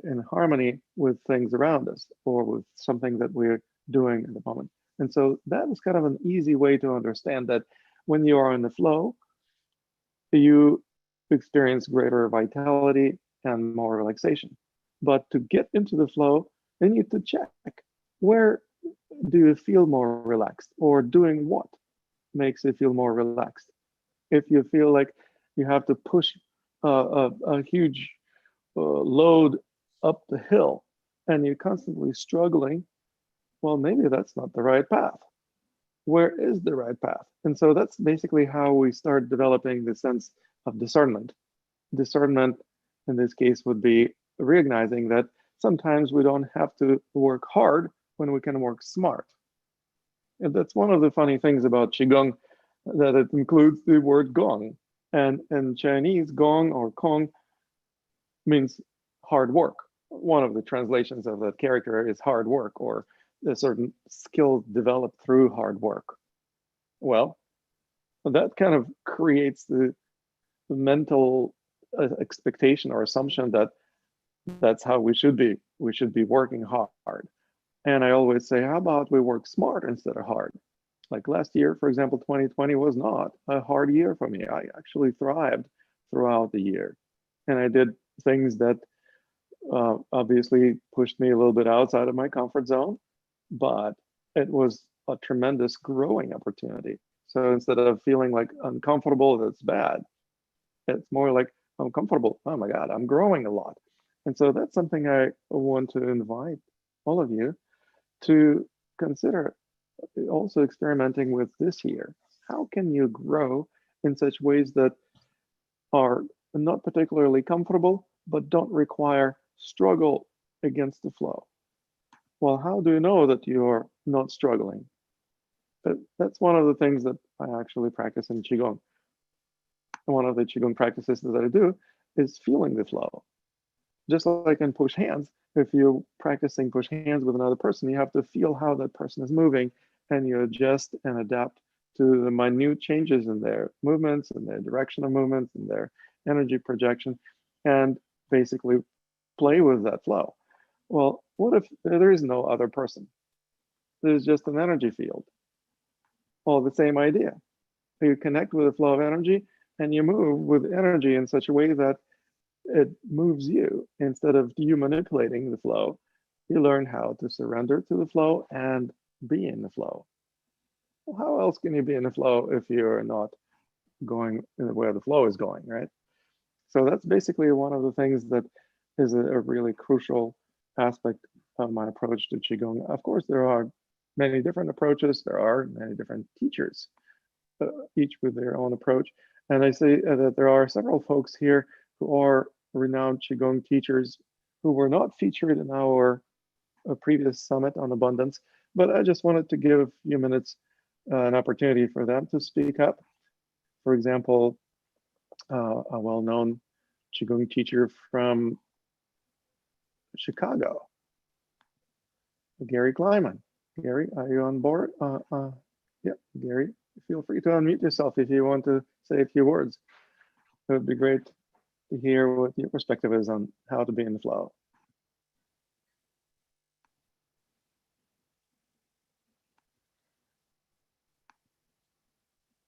in harmony with things around us or with something that we're doing at the moment. And so that is kind of an easy way to understand that when you are in the flow, you experience greater vitality and more relaxation. But to get into the flow, you need to check, where do you feel more relaxed, or doing what makes you feel more relaxed? If you feel like you have to push a huge load up the hill and you're constantly struggling, well, maybe that's not the right path. Where is the right path? And so that's basically how we start developing the sense of discernment. Discernment in this case would be recognizing that sometimes we don't have to work hard when we can work smart. And that's one of the funny things about Qigong, that it includes the word gong. And in Chinese, gong or kong means hard work. One of the translations of that character is hard work, or a certain skill developed through hard work. Well, that kind of creates the mental expectation or assumption that that's how we should be. We should be working hard. And I always say, how about we work smart instead of hard? Like last year, for example, 2020 was not a hard year for me. I actually thrived throughout the year. And I did things that obviously pushed me a little bit outside of my comfort zone, but it was a tremendous growing opportunity. So instead of feeling like uncomfortable, that's bad, it's more like I'm comfortable. Oh my God, I'm growing a lot. And so that's something I want to invite all of you to consider also experimenting with this year. How can you grow in such ways that are not particularly comfortable, but don't require struggle against the flow? Well, how do you know that you're not struggling? That's one of the things that I actually practice in Qigong. One of the Qigong practices that I do is feeling the flow. Just like in push hands, if you're practicing push hands with another person, you have to feel how that person is moving, and you adjust and adapt to the minute changes in their movements and their direction of movements and their energy projection, and basically play with that flow. Well, what if there is no other person? There's just an energy field. Well, the same idea. You connect with the flow of energy and you move with energy in such a way that it moves you. Instead of you manipulating the flow, you learn how to surrender to the flow and be in the flow. Well, how else can you be in the flow if you're not going where the flow is going, right? So that's basically one of the things that is a really crucial aspect of my approach to Qigong. Of course, there are many different approaches. There are many different teachers, each with their own approach. And I say that there are several folks here who are renowned Qigong teachers who were not featured in our previous summit on abundance, but I just wanted to give a few minutes an opportunity for them to speak up. For example, a well-known Qigong teacher from Chicago, Gary Kleiman. Gary, are you on board? Yeah, Gary, feel free to unmute yourself if you want to say a few words. It would be great to hear what your perspective is on how to be in the flow.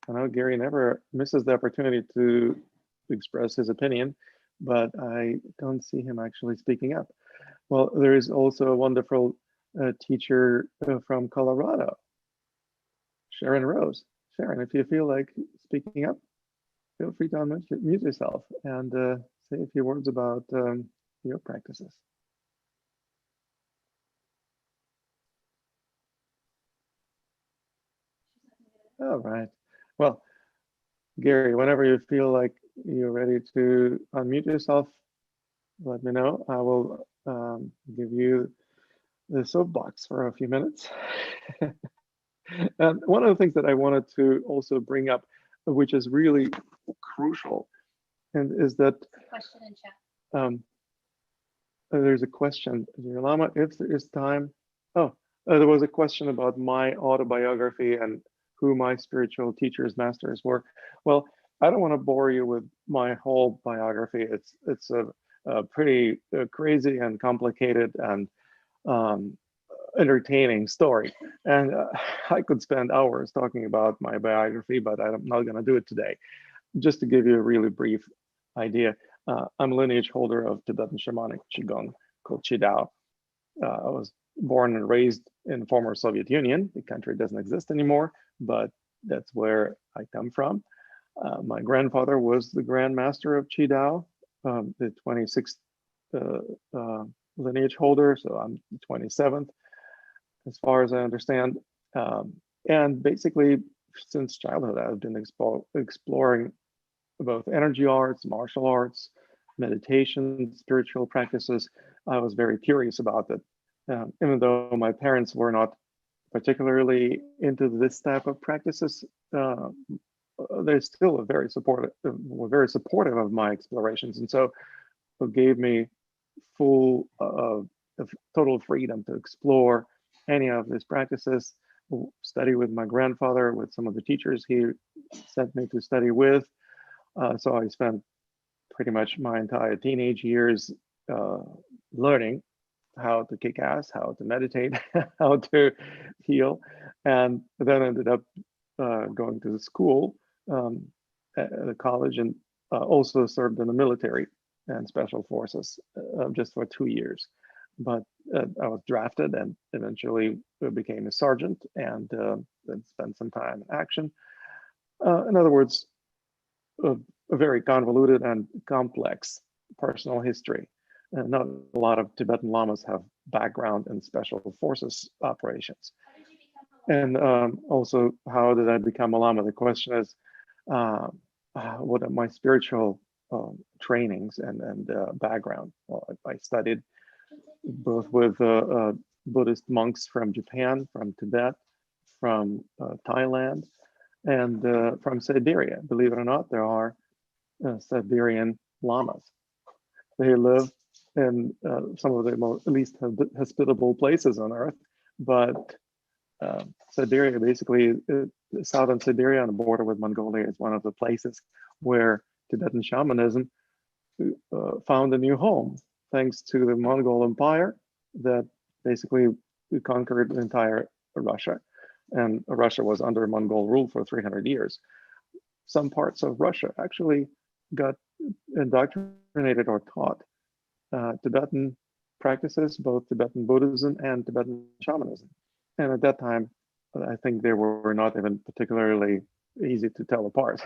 I know Gary never misses the opportunity to express his opinion, but I don't see him actually speaking up. Well, there is also a wonderful teacher from Colorado, Sharon Rose. Sharon, if you feel like speaking up, feel free to unmute yourself and say a few words about your practices. All right. Well, Gary, whenever you feel like you're ready to unmute yourself, let me know. I will give you the soapbox for a few minutes. And one of the things that I wanted to also bring up, which is really crucial, and is that Question in chat. There's a question, Dear Lama, if there is time. Oh, there was a question about my autobiography and who my spiritual teachers, masters were. Well, I don't want to bore you with my whole biography. It's a pretty crazy and complicated and entertaining story. And I could spend hours talking about my biography, but I'm not going to do it today. Just to give you a really brief idea, I'm a lineage holder of Tibetan shamanic Qigong called Qidao. I was born and raised in the former Soviet Union. The country doesn't exist anymore, but that's where I come from. My grandfather was the Grand Master of Qidao, the 26th lineage holder, so I'm the 27th, as far as I understand. And basically, since childhood, I've been exploring both energy arts, martial arts, meditation, spiritual practices. I was very curious about it. Even though my parents were not particularly into this type of practices, they're still were very supportive of my explorations. And so it gave me full total freedom to explore any of these practices, study with my grandfather, with some of the teachers he sent me to study with. So I spent pretty much my entire teenage years learning how to kick ass, how to meditate, how to heal, and then ended up going to the school, at the college, and also served in the military and special forces just for 2 years. But I was drafted and eventually became a sergeant, and then spent some time in action. In other words, a very convoluted and complex personal history. Not a lot of Tibetan lamas have background in special forces operations. And also, how did I become a lama? The question is, what are my spiritual trainings and background? Well, I studied both with Buddhist monks from Japan, from Tibet, from Thailand, and from Siberia. Believe it or not, there are Siberian lamas. They live in some of the least hospitable places on earth, but Siberia, basically, southern Siberia on the border with Mongolia, is one of the places where Tibetan shamanism found a new home, thanks to the Mongol Empire that basically conquered the entire Russia. And Russia was under Mongol rule for 300 years. Some parts of Russia actually got indoctrinated or taught Tibetan practices, both Tibetan Buddhism and Tibetan shamanism. And at that time, I think they were not even particularly easy to tell apart.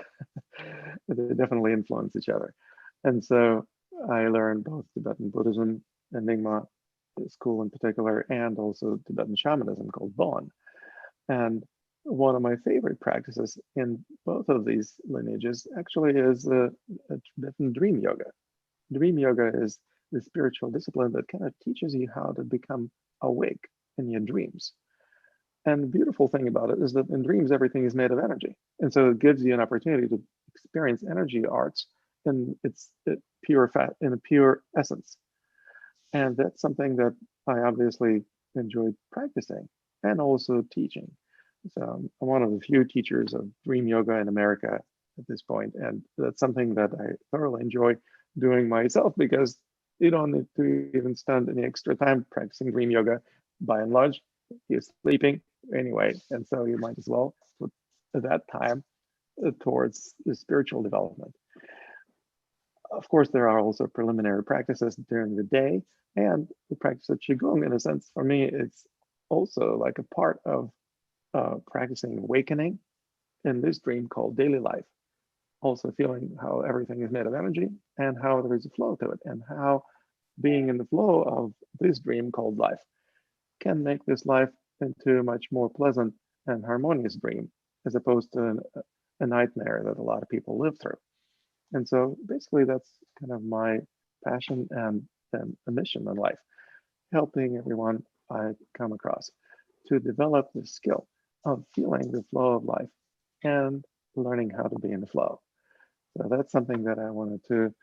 They definitely influence each other. And so I learned both Tibetan Buddhism, Nyingma school in particular, and also Tibetan shamanism called Bon. And one of my favorite practices in both of these lineages actually is a Tibetan dream yoga. Dream yoga is the spiritual discipline that kind of teaches you how to become awake in your dreams. And the beautiful thing about it is that in dreams, everything is made of energy. And so it gives you an opportunity to experience energy arts in its pure in a pure essence. And that's something that I obviously enjoyed practicing and also teaching. So I'm one of the few teachers of dream yoga in America at this point. And that's something that I thoroughly enjoy doing myself because you don't need to even spend any extra time practicing dream yoga. By and large, you're sleeping anyway. And so you might as well put that time towards the spiritual development. Of course, there are also preliminary practices during the day, and the practice of Qigong, in a sense, for me, it's also like a part of practicing awakening in this dream called daily life. Also feeling how everything is made of energy and how there is a flow to it, and how being in the flow of this dream called life can make this life into a much more pleasant and harmonious dream, as opposed to a nightmare that a lot of people live through. And so basically that's kind of my passion and a mission in life, helping everyone I come across to develop the skill of feeling the flow of life and learning how to be in the flow. So that's something that I wanted to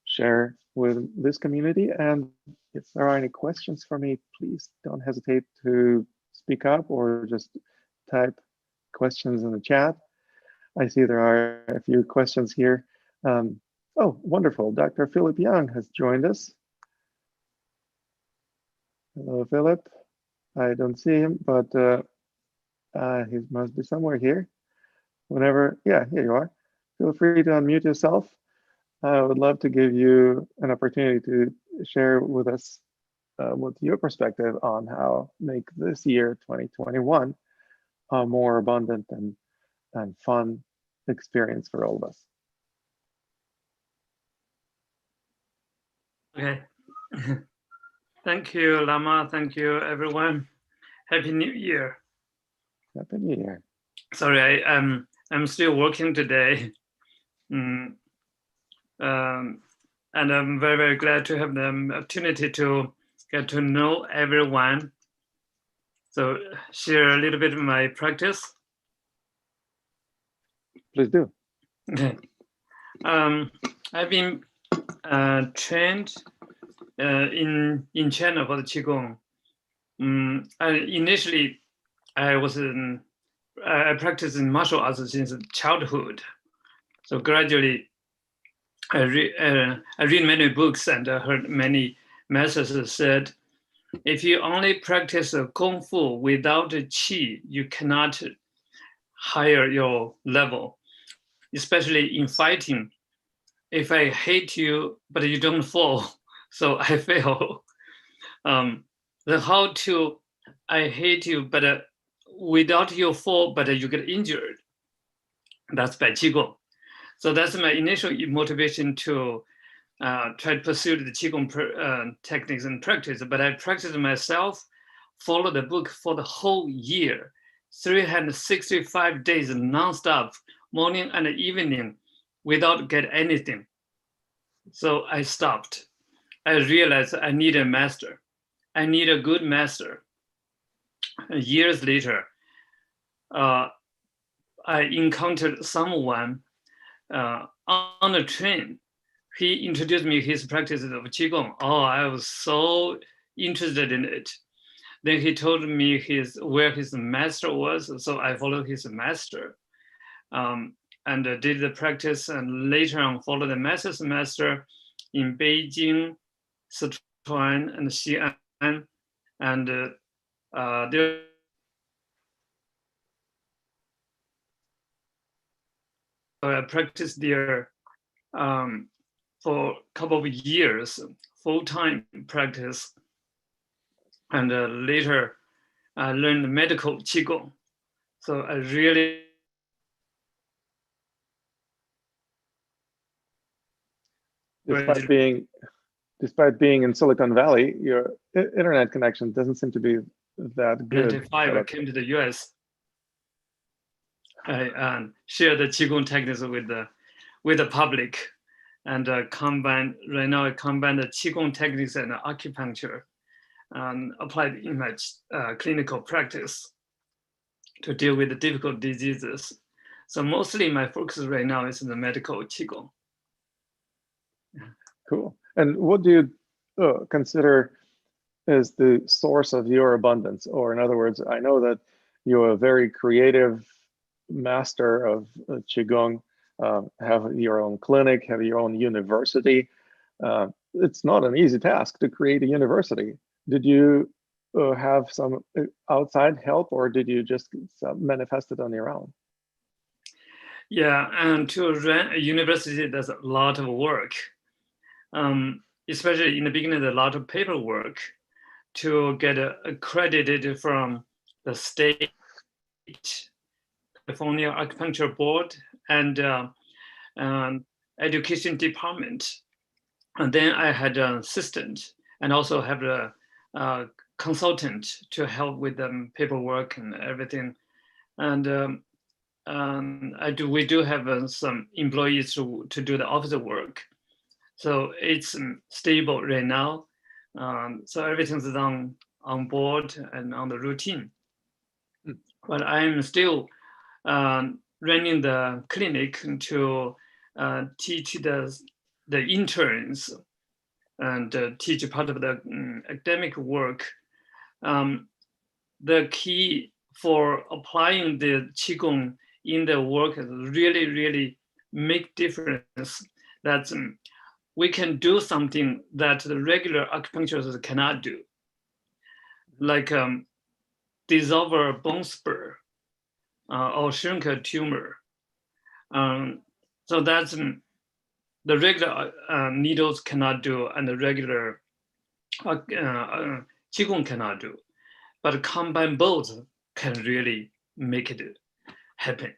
share with this community. And if there are any questions for me, please don't hesitate to speak up or just type questions in the chat. I see there are a few questions here. Oh, wonderful. Dr. Philip Young has joined us. Hello, Philip. I don't see him, but he must be somewhere here. Whenever, yeah, here you are. Feel free to unmute yourself. I would love to give you an opportunity to share with us what's your perspective on how make this year, 2021, a more abundant and fun experience for all of us. Okay. Thank you, Lama. Thank you, everyone. Happy New Year. Happy New Year. Sorry, I'm still working today. And I'm very, very glad to have the opportunity to get to know everyone. So share a little bit of my practice. Please do. Okay. I've been trained in China for the Qigong. Initially, I practiced in martial arts since childhood. So gradually, I read many books and I heard many masters said, if you only practice Kung Fu without Qi, you cannot higher your level, especially in fighting. If I hate you, but you don't fall, so I fail. The how to, I hate you, but without your fall, but you get injured. That's by Qigong. So that's my initial motivation to try to pursue the Qigong techniques and practice. But I practiced myself, follow the book for the whole year, 365 days nonstop, morning and evening, without get anything. So I stopped. I realized I need a master. I need a good master. Years later, I encountered someone on a train. He introduced me his practices of Qigong. Oh, I was so interested in it. Then he told me where his master was, so I followed his master and did the practice, and later on followed the master's master in Beijing, Sichuan, and Xi'an, and there I practiced there for a couple of years, full-time practice. And later, I learned medical Qigong. So I really despite being in Silicon Valley, your internet connection doesn't seem to be that good. 95, I came to the US. I share the Qigong techniques with the public, and right now I combine the Qigong techniques and acupuncture applied in my clinical practice to deal with the difficult diseases. So mostly my focus right now is in the medical Qigong. Cool. And what do you consider is the source of your abundance? Or in other words, I know that you're a very creative master of Qigong, have your own clinic, have your own university. It's not an easy task to create a university. Did you have some outside help, or did you just manifest it on your own? Yeah, and to run a university, there's a lot of work. Especially in the beginning, there's a lot of paperwork to get accredited from the state, California Acupuncture Board, and education department. And then I had an assistant and also have a consultant to help with the paperwork and everything. And we do have some employees to do the office work. So it's stable right now. So everything's on board and on the routine. But I'm still running the clinic to teach the interns and teach part of the academic work. The key for applying the Qigong in the work is really, really make difference. That we can do something that the regular acupuncturists cannot do, like dissolve a bone spur or shrink a tumor. So that's the regular needles cannot do, and the regular Qigong cannot do. But combine both can really make it happen.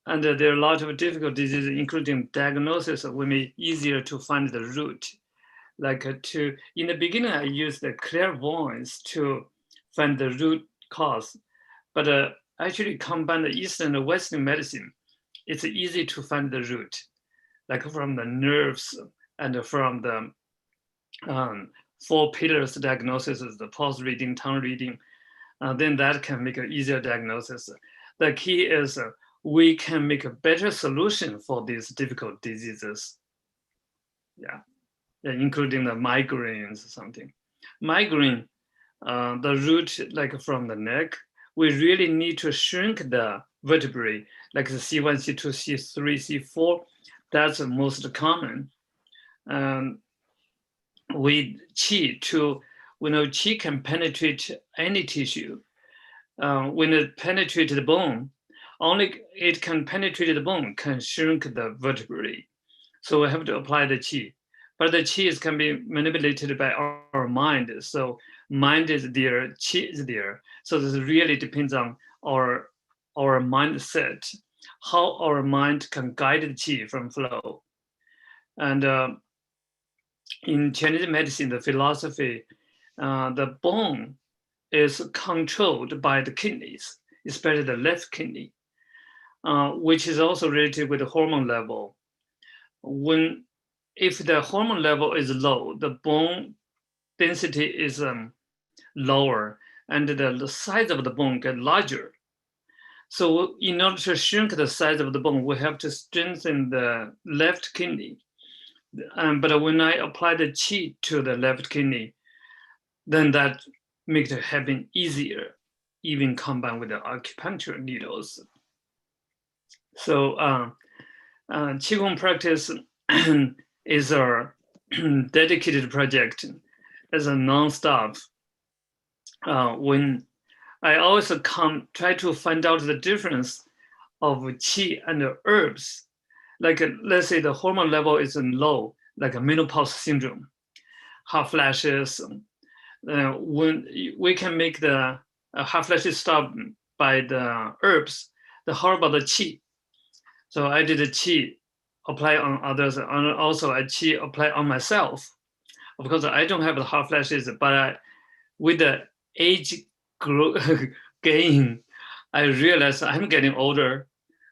And there are a lot of difficult diseases, including diagnosis, will be easier to find the root. Like in the beginning, I used the clairvoyance to find the root cause, but actually combine the Eastern and Western medicine, it's easy to find the root, like from the nerves and from the 4 pillars diagnosis, the pulse reading, tongue reading, then that can make an easier diagnosis. The key is we can make a better solution for these difficult diseases. Yeah, including the migraines or something. Migraine, the root, like from the neck, we really need to shrink the vertebrae, like the C1, C2, C3, C4. That's the most common. With Qi Qi can penetrate any tissue. When it penetrates the bone, only it can penetrate the bone, can shrink the vertebrae. So we have to apply the Qi. But the Qi can be manipulated by our mind. So mind is there, Qi is there. So this really depends on our mindset, how our mind can guide the Qi from flow. And in Chinese medicine, the philosophy, the bone is controlled by the kidneys, especially the left kidney, which is also related with the hormone level. If the hormone level is low, the bone density is lower, and the size of the bone gets larger. So in order to shrink the size of the bone, we have to strengthen the left kidney. But when I apply the Qi to the left kidney, then that makes it happen easier, even combined with the acupuncture needles. So Qigong practice is a dedicated project, as a non-stop. When I also try to find out the difference of Qi and the herbs. Like let's say the hormone level is low, like a menopause syndrome, hot flashes, when we can make the half-flash stop by the herbs, how about the qi? So I did a qi apply on others, and also I qi apply on myself. Of course, I don't have the hot flashes, but with the age gain, I realize I'm getting older.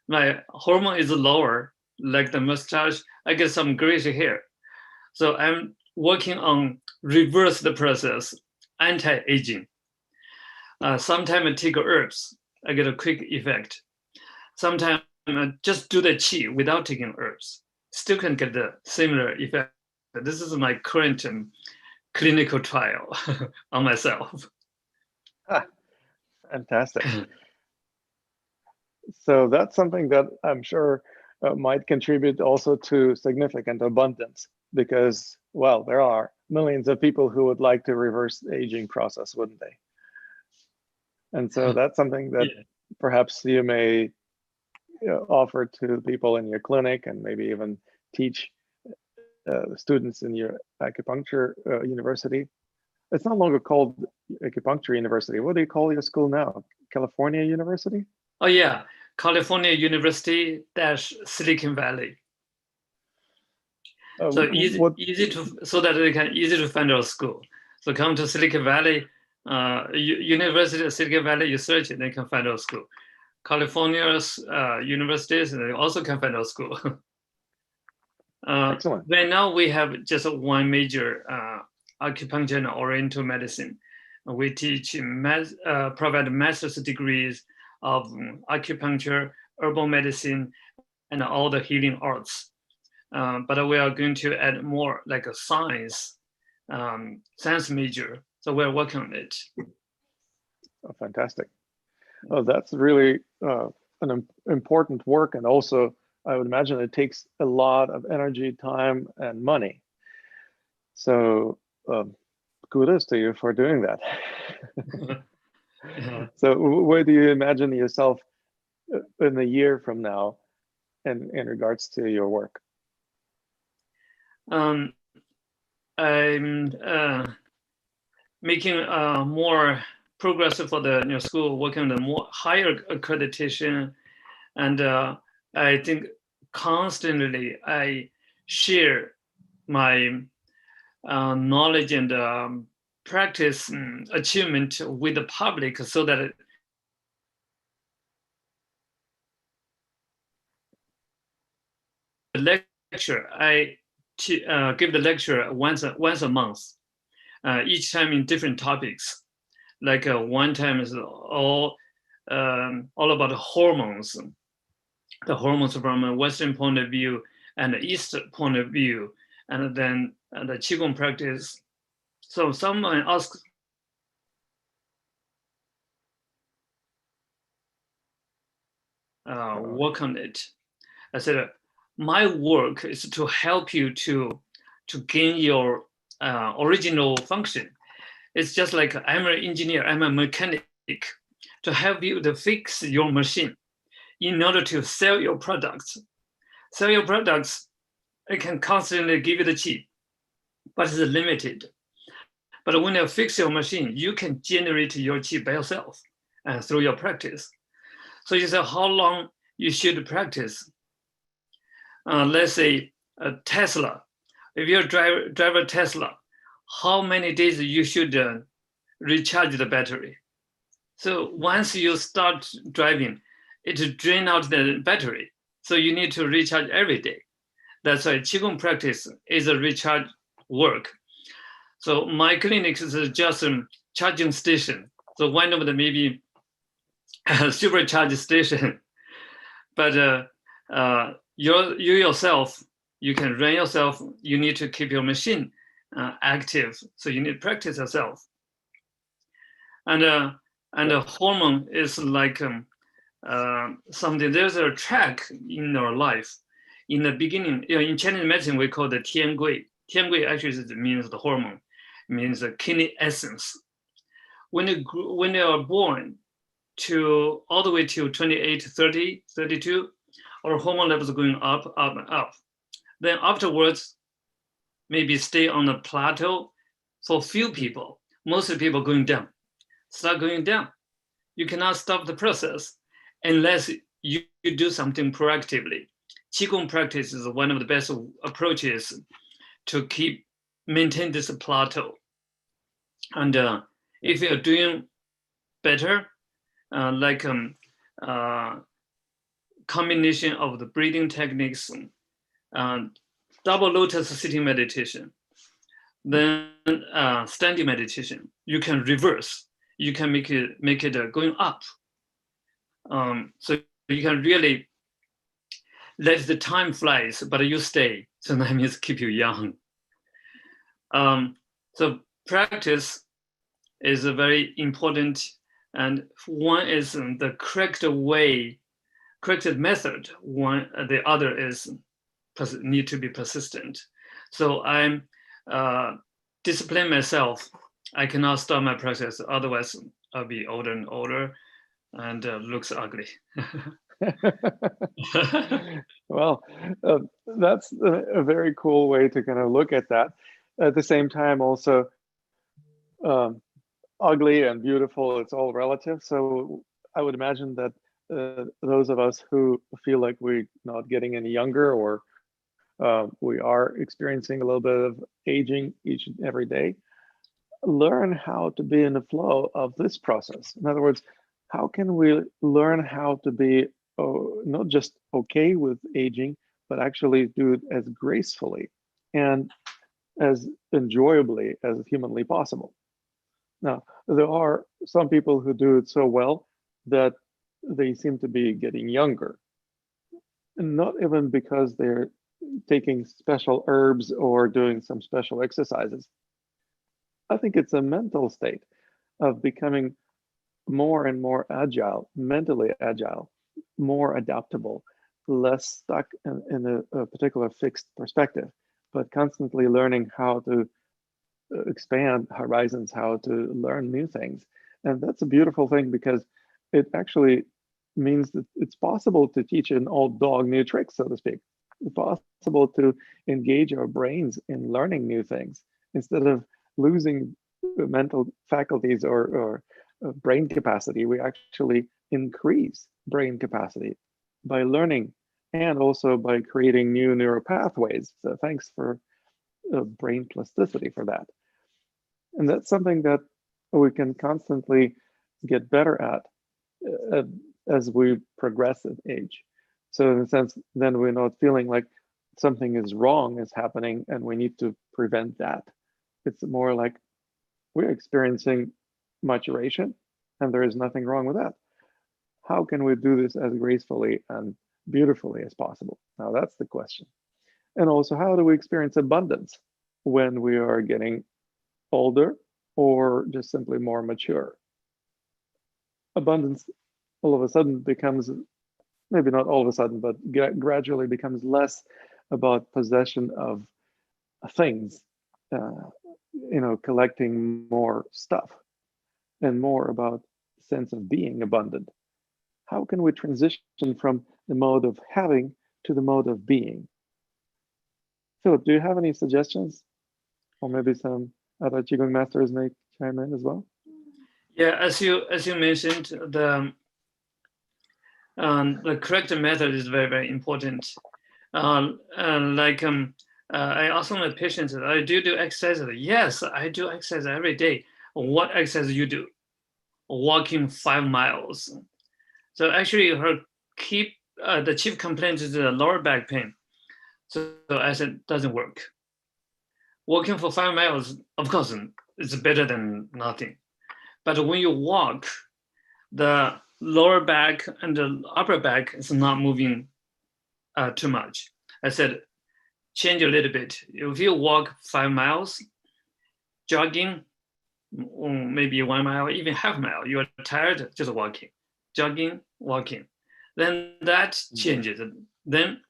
My hormone is lower, like the mustache. I get some grayish hair. So I'm working on reverse the process, anti-aging. Sometimes I take herbs, I get a quick effect. Sometimes I just do the qi without taking herbs, still can get the similar effect. This is my current clinical trial on myself. Fantastic. So that's something that I'm sure might contribute also to significant abundance, because, well, there are millions of people who would like to reverse the aging process, wouldn't they? And so that's something that perhaps you may offer to people in your clinic, and maybe even teach students in your acupuncture university. It's no longer called acupuncture university. What do you call your school now? California University? Oh yeah, California University - Silicon Valley. So easy to, so that they can easy to find our school. So come to Silicon Valley, University of Silicon Valley, you search it, they can find our school. California's universities, they also can find our school. Excellent. Right now we have just one major acupuncture and oriental medicine. We teach, provide master's degrees of acupuncture, herbal medicine, and all the healing arts. But we are going to add more like a science major. So we're working on it. Oh, fantastic. Oh, that's really an important work. And also, I would imagine it takes a lot of energy, time, and money. So kudos to you for doing that. So where do you imagine yourself in a year from now in regards to your work? I'm making more progress for the school, working on the more higher accreditation. And I think constantly I share my knowledge and practice achievement with the public, so that the lecture, I give the lecture once a month, each time in different topics. Like one time is all about hormones, the hormones from a Western point of view and the Eastern point of view, and then the Qigong practice. So someone asked, work on it. I said, my work is to help you to gain your original function. It's just like I'm an engineer, I'm a mechanic, to help you to fix your machine in order to sell your products. Sell your products, it can constantly give you the qi, but it's limited. But when you fix your machine, you can generate your qi by yourself and through your practice. So you say how long you should practice. Let's say a Tesla. If you drive a Tesla, how many days you should recharge the battery? So once you start driving, it drains out the battery. So you need to recharge every day. That's why Qigong practice is a recharge work. So my clinic is just a charging station. So one of the maybe supercharge station, but you yourself, you can run yourself. You need to keep your machine active. So you need to practice yourself. And a hormone is like something. There's a track in our life. In the beginning, in Chinese medicine, we call it Tian Gui. Tian Gui actually means the hormone. It means the kidney essence. When you are born to all the way to 28, 30, 32, our hormone levels are going up, up, and up. Then afterwards, maybe stay on a plateau. For few people, most people going down, start going down. You cannot stop the process unless you do something proactively. Qigong practice is one of the best approaches to maintain this plateau. And if you're doing better, like combination of the breathing techniques, double lotus sitting meditation, then standing meditation, you can reverse. You can make it going up. So you can really let the time flies, but you stay. So that means keep you young. So practice is a very important, and one is the correct way, correct method. One, the other is need to be persistent. So I'm discipline myself. I cannot stop my practice, otherwise I'll be older and older and looks ugly. Well, that's a very cool way to kind of look at that. At the same time, also, ugly and beautiful, it's all relative. So I would imagine that those of us who feel like we're not getting any younger, or we are experiencing a little bit of aging each and every day, learn how to be in the flow of this process. In other words, how can we learn how to be not just okay with aging, but actually do it as gracefully and as enjoyably as humanly possible? Now, there are some people who do it so well that they seem to be getting younger, and not even because they're taking special herbs or doing some special exercises. I think it's a mental state of becoming more and more agile, mentally agile, more adaptable, less stuck in a particular fixed perspective, but constantly learning how to expand horizons, how to learn new things. And that's a beautiful thing, because it actually means that it's possible to teach an old dog new tricks, so to speak. It's possible to engage our brains in learning new things instead of losing mental faculties or brain capacity. We actually increase brain capacity by learning, and also by creating new neural pathways. So thanks for brain plasticity for that. And that's something that we can constantly get better at as we progress in age. So in a sense, then we're not feeling like something is wrong is happening and we need to prevent that. It's more like we're experiencing maturation and there is nothing wrong with that. How can we do this as gracefully and beautifully as possible? Now that's the question. And also, how do we experience abundance when we are getting older or just simply more mature? Abundance all of a sudden becomes, maybe not all of a sudden, but gradually becomes less about possession of things, collecting more stuff, and more about sense of being abundant. How can we transition from the mode of having to the mode of being? Philip, do you have any suggestions? Or maybe some other Qigong masters may chime in as well? Yeah, as you mentioned, the correct method is very, very important. I ask my patients, I do exercise. Yes, I do exercise every day. What exercise you do? Walking 5 miles. So actually, the chief complaint is the lower back pain. So I said, doesn't work. Walking for 5 miles, of course, it's better than nothing. But when you walk, the lower back and the upper back is not moving too much. I said, change a little bit. If you walk 5 miles, jogging, maybe 1 mile, even half mile, you are tired, just walking, jogging, walking. Then that changes. Then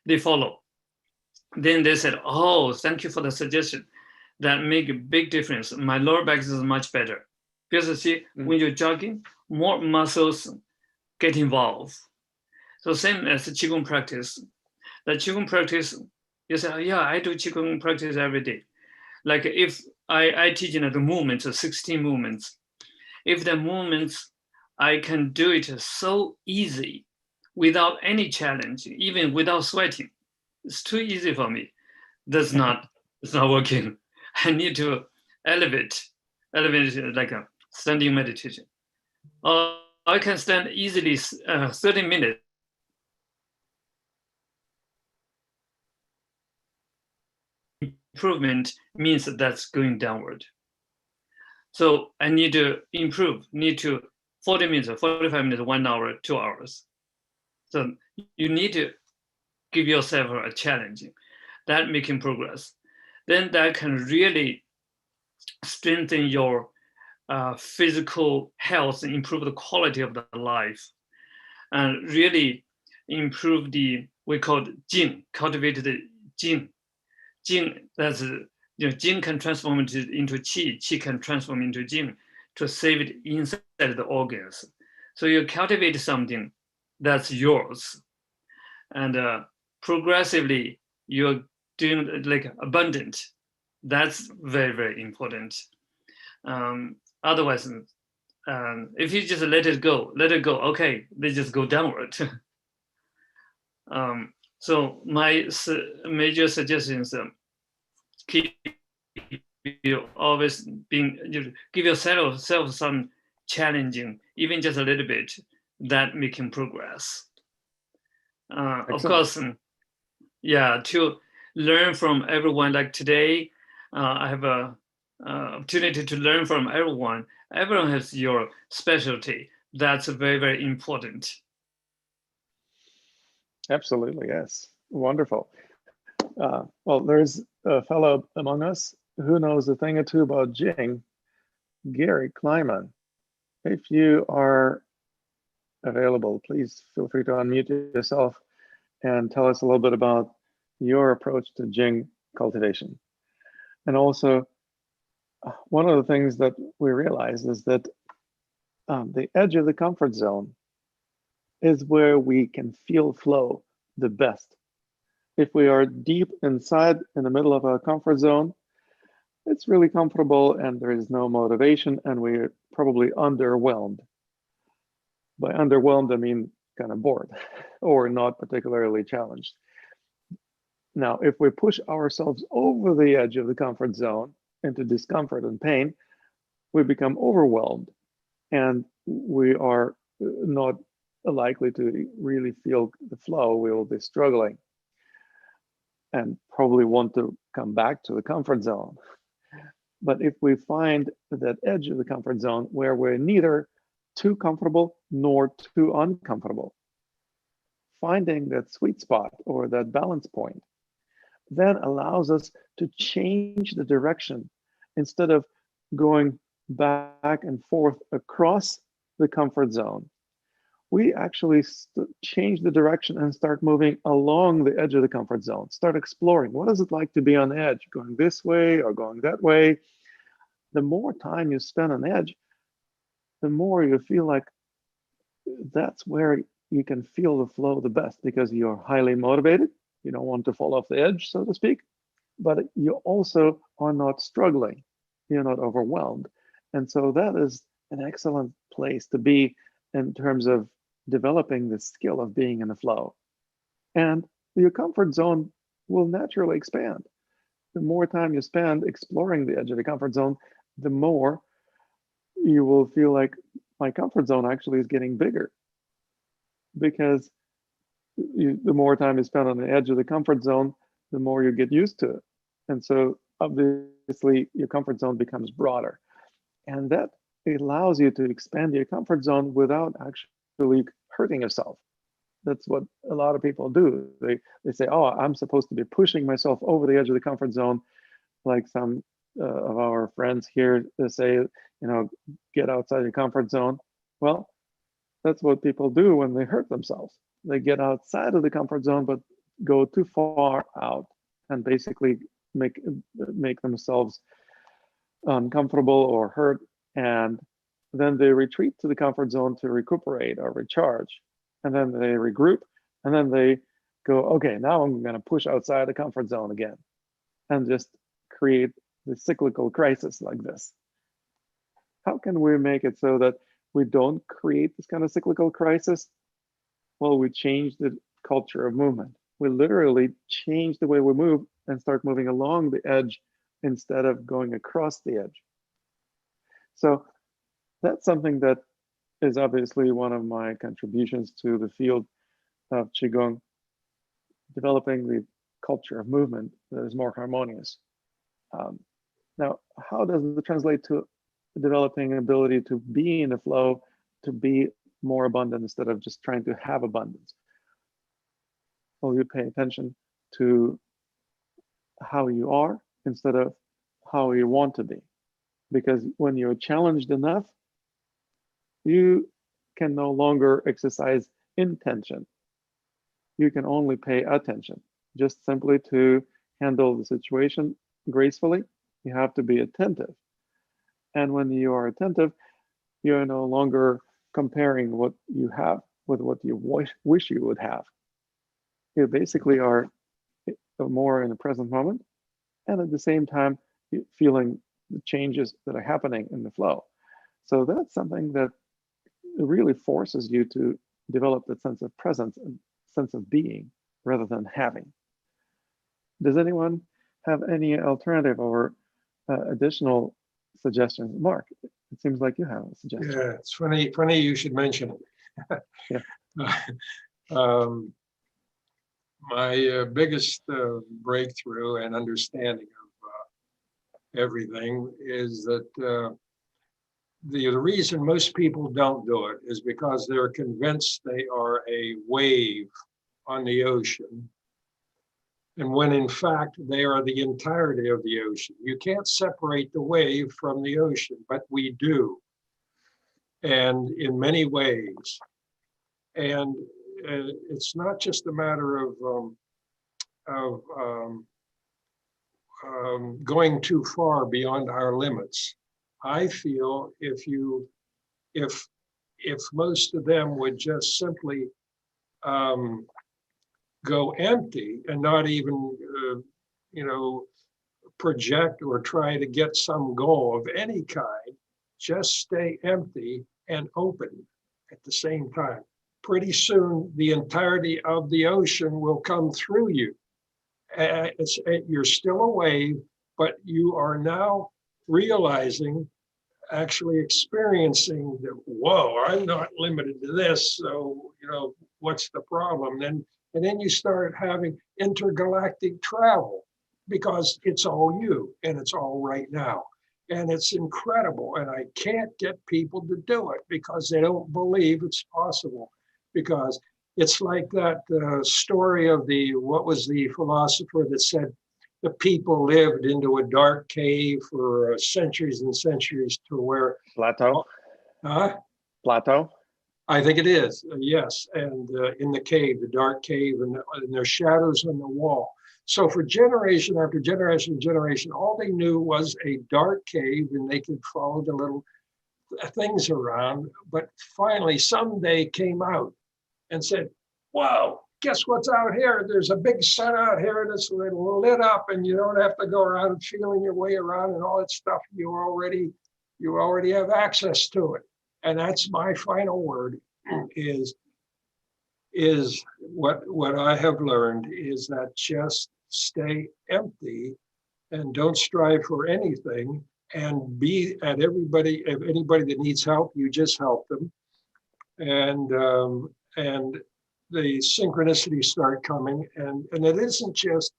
they follow. Then they said, oh, thank you for the suggestion. That make a big difference. My lower back is much better. Because see, when you're jogging, more muscles get involved. So same as the Qigong practice. The Qigong practice, you say, yeah, I do Qigong practice every day. Like if I teach the movements, 16 movements. If the movements, I can do it so easy without any challenge, even without sweating. It's too easy for me. It's not working. I need to elevate like a standing meditation. Or I can stand easily 30 minutes. Improvement means that's going downward. So I need to improve, need to 40 minutes, 45 minutes, 1 hour, 2 hours. So you need to give yourself a challenge. That making progress. Then that can really strengthen your physical health and improve the quality of the life. And really improve the, we call it Jing, cultivate the Jing. Jing, that's, Jing can transform into Qi, Qi can transform into Jing to save it inside the organs. So you cultivate something that's yours. And progressively, you're doing like abundant. That's very, very important. Otherwise, if you just let it go, okay, they just go downward. So my major suggestions, keep you always give yourself some challenging, even just a little bit, that making progress. Of course, yeah, to learn from everyone. Like today, I have a opportunity to learn from everyone. Everyone has your specialty. That's very, very important. Absolutely, yes. Wonderful. Well, there's a fellow among us who knows a thing or two about Jing, Gary Kleiman. If you are available, please feel free to unmute yourself and tell us a little bit about your approach to Jing cultivation. And also, one of the things that we realize is that the edge of the comfort zone is where we can feel flow the best. If we are deep inside in the middle of our comfort zone, it's really comfortable and there is no motivation and we're probably underwhelmed. By underwhelmed, I mean kind of bored or not particularly challenged. Now, if we push ourselves over the edge of the comfort zone into discomfort and pain, we become overwhelmed and we are not likely to really feel the flow. We will be struggling and probably want to come back to the comfort zone. But if we find that edge of the comfort zone where we're neither too comfortable nor too uncomfortable, finding that sweet spot or that balance point then allows us to change the direction. Instead of going back and forth across the comfort zone, we actually change the direction and start moving along the edge of the comfort zone. Start exploring. What is it like to be on the edge, going this way or going that way? The more time you spend on edge, the more you feel like that's where you can feel the flow the best because you're highly motivated. You don't want to fall off the edge, so to speak, but you also are not struggling. You're not overwhelmed. And so that is an excellent place to be in terms of developing the skill of being in the flow. And your comfort zone will naturally expand. The more time you spend exploring the edge of the comfort zone, the more you will feel like my comfort zone actually is getting bigger, because the more time you spend on the edge of the comfort zone, the more you get used to it. And so obviously your comfort zone becomes broader. And that allows you to expand your comfort zone without actually hurting yourself. That's what a lot of people do. They say, oh, I'm supposed to be pushing myself over the edge of the comfort zone. Like some of our friends here, they say, get outside your comfort zone. Well, that's what people do when they hurt themselves. They get outside of the comfort zone, but go too far out and basically make themselves uncomfortable or hurt. And then they retreat to the comfort zone to recuperate or recharge. And then they regroup. And then they go, okay, now I'm going to push outside the comfort zone again and just create the cyclical crisis like this. How can we make it so that we don't create this kind of cyclical crisis? Well, we change the culture of movement. We literally change the way we move and start moving along the edge instead of going across the edge. So that's something that is obviously one of my contributions to the field of Qigong, developing the culture of movement that is more harmonious. Now, how does it translate to developing an ability to be in the flow, to be more abundant instead of just trying to have abundance? Well, you pay attention to how you are instead of how you want to be. Because when you're challenged enough, you can no longer exercise intention. You can only pay attention, just simply to handle the situation gracefully. You have to be attentive. And when you are attentive, you're no longer comparing what you have with what you wish you would have. You basically are more in the present moment, and at the same time, feeling the changes that are happening in the flow. So that's something that really forces you to develop that sense of presence and sense of being rather than having. Does anyone have any alternative or additional suggestions? Mark, it seems like you have a suggestion. Yeah, it's funny you should mention it. Yeah. My biggest breakthrough and understanding of everything is that the reason most people don't do it is because they're convinced they are a wave on the ocean, and when in fact they are the entirety of the ocean. You can't separate the wave from the ocean, but we do, and in many ways. And it's not just a matter of going too far beyond our limits. I feel if most of them would just simply go empty and not even project or try to get some goal of any kind, just stay empty and open at the same time. Pretty soon, the entirety of the ocean will come through you. You're still a wave, but you are now realizing, actually experiencing that, whoa, I'm not limited to this, so, what's the problem? And then you start having intergalactic travel because it's all you and it's all right now. And it's incredible. And I can't get people to do it because they don't believe it's possible. Because it's like that story of what was the philosopher that said the people lived into a dark cave for centuries and centuries to where... Plato? Plato? I think it is, yes. And in the cave, the dark cave, and there's shadows on the wall. So for generation after generation and generation, all they knew was a dark cave, and they could follow the little things around. But finally, someday came out and said, wow, guess what's out here? There's a big sun out here that's lit up, and you don't have to go around feeling your way around and all that stuff. You already have access to it. And that's my final word is what I have learned is that just stay empty and don't strive for anything, and be at everybody, if anybody that needs help, you just help them. And the synchronicities start coming, and it isn't just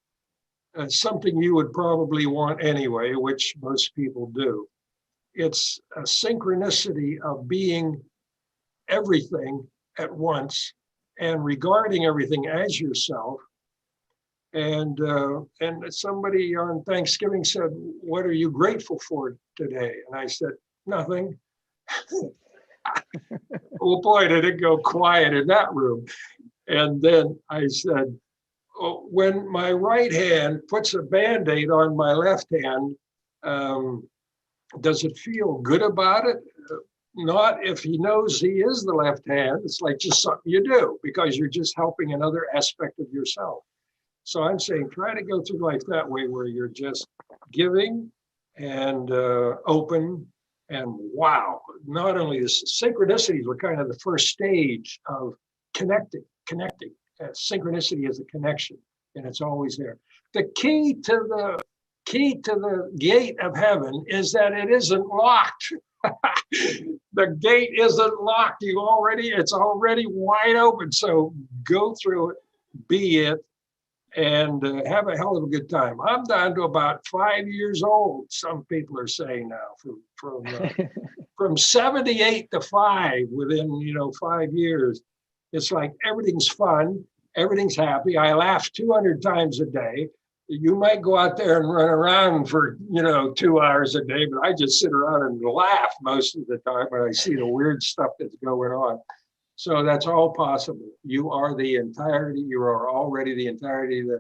something you would probably want anyway, which most people do. It's a synchronicity of being everything at once and regarding everything as yourself. And somebody on Thanksgiving said, "What are you grateful for today?" And I said, "Nothing." Well, boy, did it go quiet in that room. And then I said, oh, when my right hand puts a Band-Aid on my left hand, does it feel good about it? Not if he knows he is the left hand. It's like just something you do because you're just helping another aspect of yourself. So I'm saying try to go through life that way, where you're just giving and open. And wow, not only the synchronicities were kind of the first stage of connecting. Synchronicity is a connection, and it's always there. The key to the gate of heaven is that it isn't locked. The gate isn't locked. It's already wide open. So go through it, be it, and have a hell of a good time. I'm down to about 5 years old. Some people are saying now from 78 to 5 within 5 years. It's like everything's fun, everything's happy. I laugh 200 times a day. You might go out there and run around for 2 hours a day, but I just sit around and laugh most of the time when I see the weird stuff that's going on. So that's all possible. You are the entirety. You are already the entirety of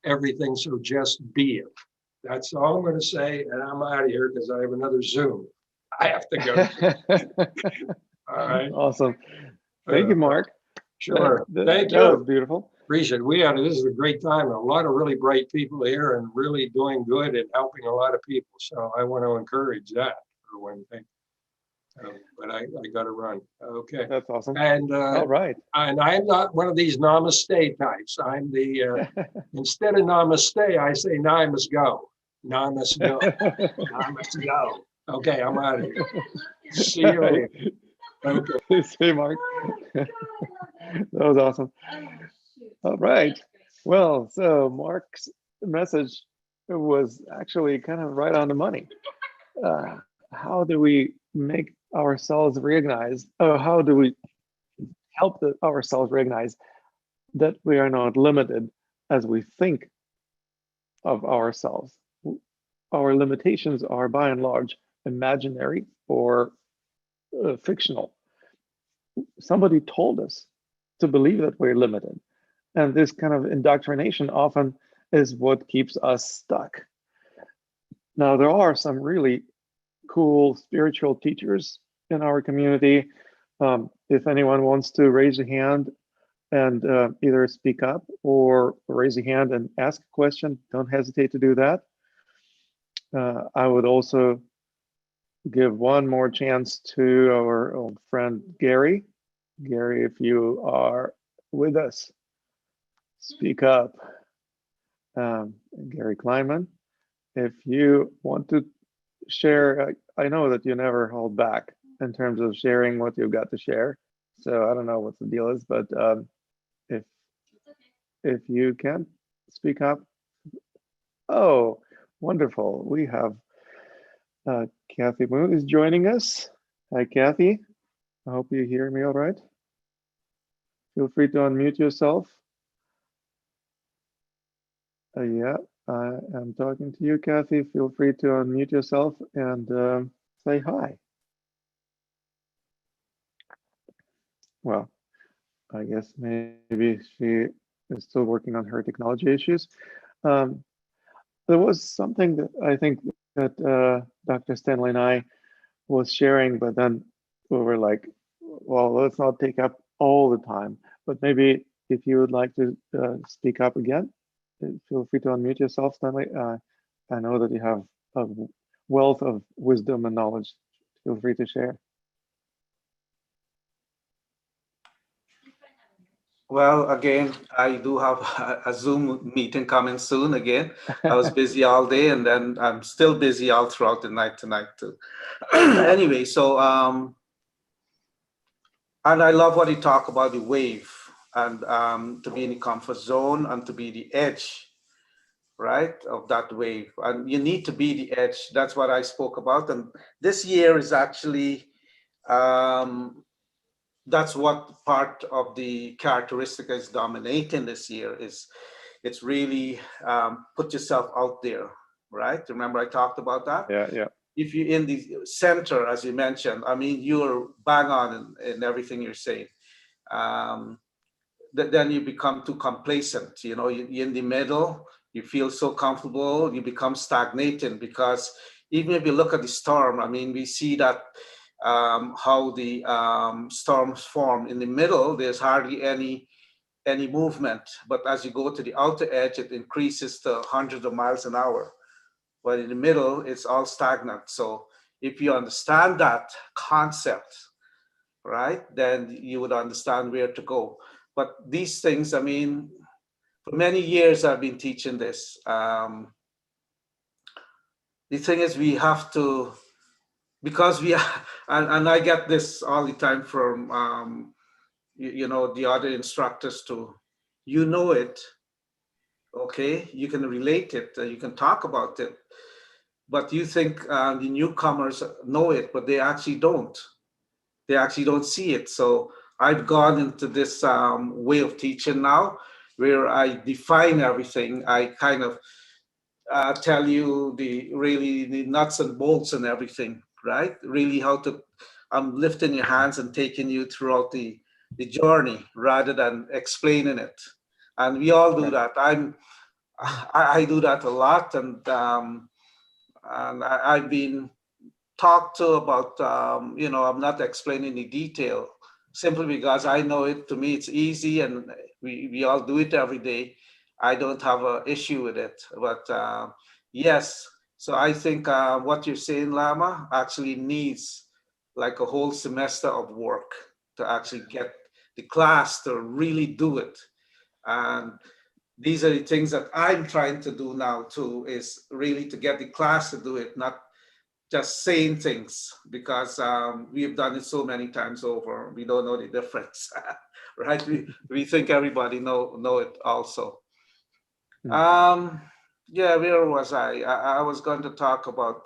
everything. So just be it. That's all I'm going to say. And I'm out of here because I have another Zoom. I have to go. All right. Awesome. Thank you, Mark. Sure. Thank you. That was beautiful. Appreciate it. This is a great time. A lot of really bright people here and really doing good and helping a lot of people. So I want to encourage that for one thing. But I got to run. Okay. That's awesome. And all right. And I'm not one of these namaste types. I'm the instead of namaste, I say now I must go. Now I must go. Now I must go. Okay, I'm out of here. See you later. Okay. See you, Mark. That was awesome. All right. Well, so Mark's message was actually kind of right on the money. How do we make ourselves recognize, how do we help ourselves recognize that we are not limited as we think of ourselves? Our limitations are by and large imaginary or fictional. Somebody told us to believe that we're limited. And this kind of indoctrination often is what keeps us stuck. Now, there are some really cool spiritual teachers in our community. If anyone wants to raise a hand and either speak up or raise a hand and ask a question, don't hesitate to do that. I would also give one more chance to our old friend Gary. Gary, if you are with us, speak up. Gary Kleinman, if you want to share, I know that you never hold back in terms of sharing what you've got to share. So I don't know what the deal is, but if you can speak up. Oh, wonderful. We have Kathy Moon is joining us. Hi, Kathy. I hope you hear me all right. Feel free to unmute yourself. Yeah, I am talking to you, Kathy. Feel free to unmute yourself and say hi. Well, I guess maybe she is still working on her technology issues. There was something that I think that Dr. Stanley and I was sharing, but then we were like, well, let's not take up all the time. But maybe if you would like to speak up again, feel free to unmute yourself, Stanley. I know that you have a wealth of wisdom and knowledge. Feel free to share. Well, again, I do have a Zoom meeting coming soon again. I was busy all day and then I'm still busy all throughout the night tonight too. Anyway, so, and I love what you talk about the wave and to be in the comfort zone and to be the edge, right, of that wave. And you need to be the edge. That's what I spoke about. And this year is actually, that's what part of the characteristic is dominating this year is it's really put yourself out there, right? Remember I talked about that? Yeah. If you're in the center, as you mentioned, I mean, you're bang on in everything you're saying. Then you become too complacent. You know, you're in the middle, you feel so comfortable, you become stagnating because even if you look at the storm, I mean, we see that how the storms form in the middle, there's hardly any movement. But as you go to the outer edge, it increases to hundreds of miles an hour. but in the middle, it's all stagnant. So if you understand that concept, right, then you would understand where to go. But these things, I mean, for many years I've been teaching this. The thing is, we have to, because we are, and I get this all the time from, you know, the other instructors too. You know it, okay? You can relate it, you can talk about it, but you think the newcomers know it, but they actually don't. They actually don't see it. So I've gone into this way of teaching now, where I define everything. I kind of tell you the nuts and bolts and everything, right? Really how to, I'm lifting your hands and taking you throughout the journey rather than explaining it. And we all do that. I do that a lot, and I've been talked to about, you know, I'm not explaining the detail simply because I know it. To me, it's easy, and we all do it every day. I don't have an issue with it. But yes, so I think what you're saying, Lama, actually needs like a whole semester of work to actually get the class to really do it. And these are the things that I'm trying to do now too, is really to get the class to do it, not just saying things, because we've done it so many times over. We don't know the difference, right? We think everybody know it also. Yeah, where was I? I was going to talk about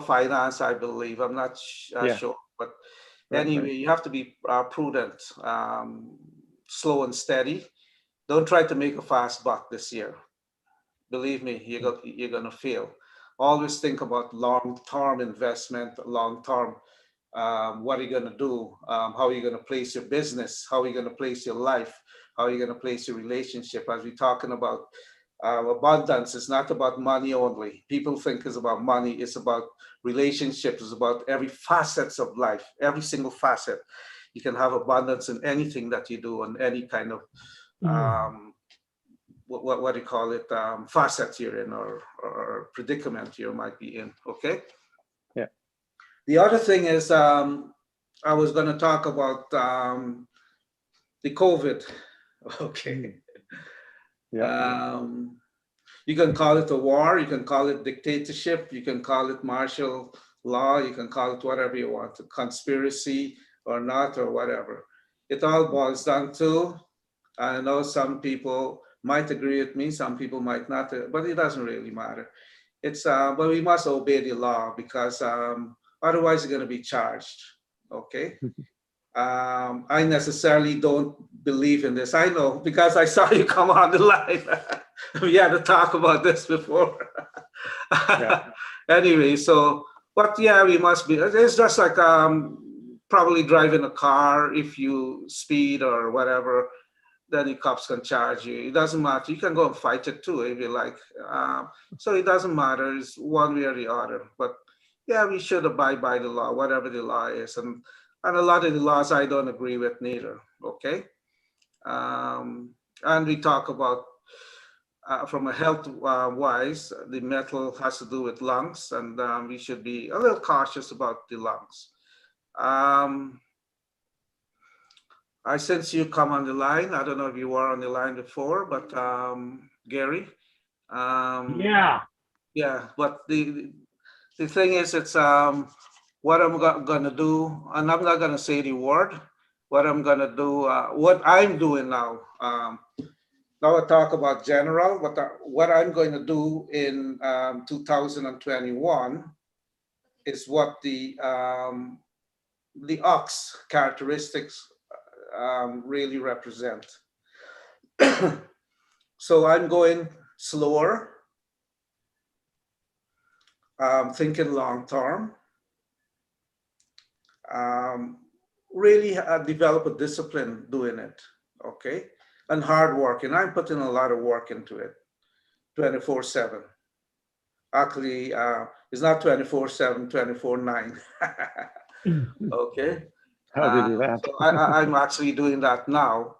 finance, I believe. I'm not sure, but anyway, you have to be prudent, slow and steady. Don't try to make a fast buck this year. Believe me, you're gonna fail. Always think about long-term investment, long-term. What are you gonna do? How are you gonna place your business? How are you gonna place your life? How are you gonna place your relationship? As we're talking about abundance, it's not about money only. People think it's about money. It's about relationships. It's about every facets of life, every single facet. You can have abundance in anything that you do, on any kind of what do you call it, facet you're in, or predicament you might be in, okay? Yeah. The other thing is, I was going to talk about the COVID, okay? Yeah. You can call it a war, you can call it dictatorship, you can call it martial law, you can call it whatever you want, a conspiracy or not, or whatever. It all boils down to, I know some people might agree with me, some people might not, but it doesn't really matter. It's but we must obey the law, because otherwise you're going to be charged. Okay. I necessarily don't believe in this. I know, because I saw you come on the line. We had to talk about this before. Anyway, so, but yeah, we must be. It's just like probably driving a car. If you speed or whatever, then the cops can charge you. It doesn't matter. You can go and fight it too if you like. So it doesn't matter. It's one way or the other. But yeah, we should abide by the law, whatever the law is. And a lot of the laws I don't agree with neither. Okay. And we talk about from a health wise, the metal has to do with lungs, and we should be a little cautious about the lungs. I sense you come on the line. I don't know if you were on the line before, but Gary. Yeah. Yeah, but the thing is, it's what I'm gonna do, and I'm not gonna say the word. What I'm gonna do, what I'm doing now. Now I talk about general. What I'm going to do in 2021 is what the ox characteristics really represent. So I'm going slower, thinking long term, really develop a discipline doing it, okay? And hard work, and I'm putting a lot of work into it, 24/7. Actually, it's not 24/7, 24/9. Okay. How do you do that? So I'm actually doing that now.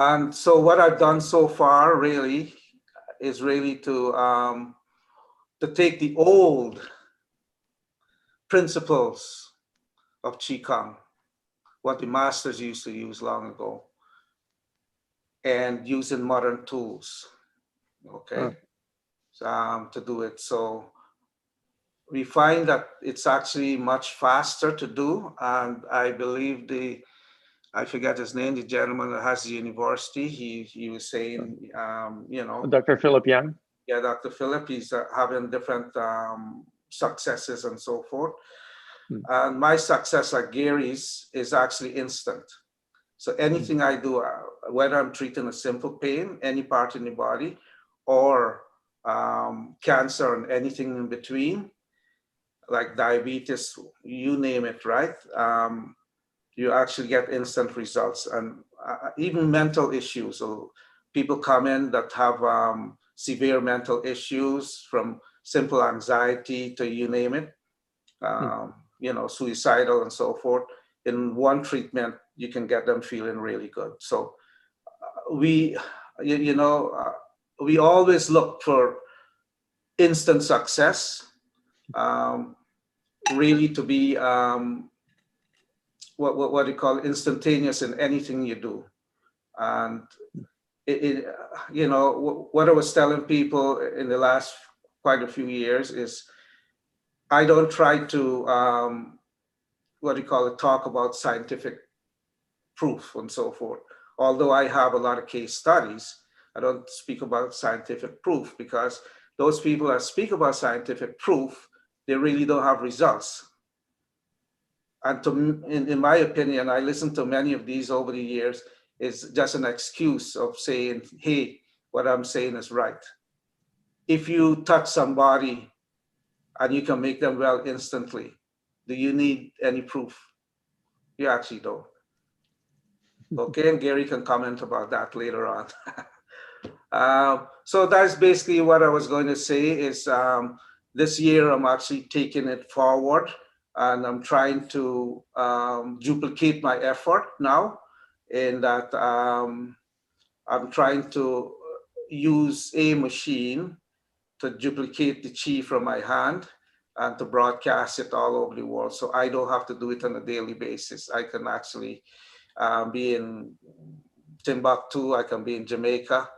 And so what I've done so far really is really to take the old principles of Qigong, what the masters used to use long ago, and using modern tools, okay, to do it. So we find that it's actually much faster to do. And I believe I forget his name, the gentleman that has the university, he was saying, you know. Dr. Philip Young. Yeah, Dr. Philip, he's having different successes and so forth. And my success like Gary's is actually instant. So anything I do, whether I'm treating a simple pain, any part in the body, or cancer and anything in between, like diabetes, you name it, right? You actually get instant results. And even mental issues. So people come in that have severe mental issues, from simple anxiety to you name it, you know, suicidal and so forth. In one treatment, you can get them feeling really good. So we always look for instant success, really to be what do you call it, instantaneous in anything you do. And you know, what I was telling people in the last quite a few years is I don't try to what do you call it, talk about scientific proof and so forth. Although I have a lot of case studies, I don't speak about scientific proof, because those people that speak about scientific proof, they really don't have results. And in my opinion, I listened to many of these over the years, is just an excuse of saying, hey, what I'm saying is right. If you touch somebody and you can make them well instantly, do you need any proof? You actually don't. Okay, and Gary can comment about that later on. So that's basically what I was going to say is this year I'm actually taking it forward, and I'm trying to duplicate my effort now, in that I'm trying to use a machine to duplicate the chi from my hand and to broadcast it all over the world. So I don't have to do it on a daily basis. I can actually be in Timbuktu, I can be in Jamaica,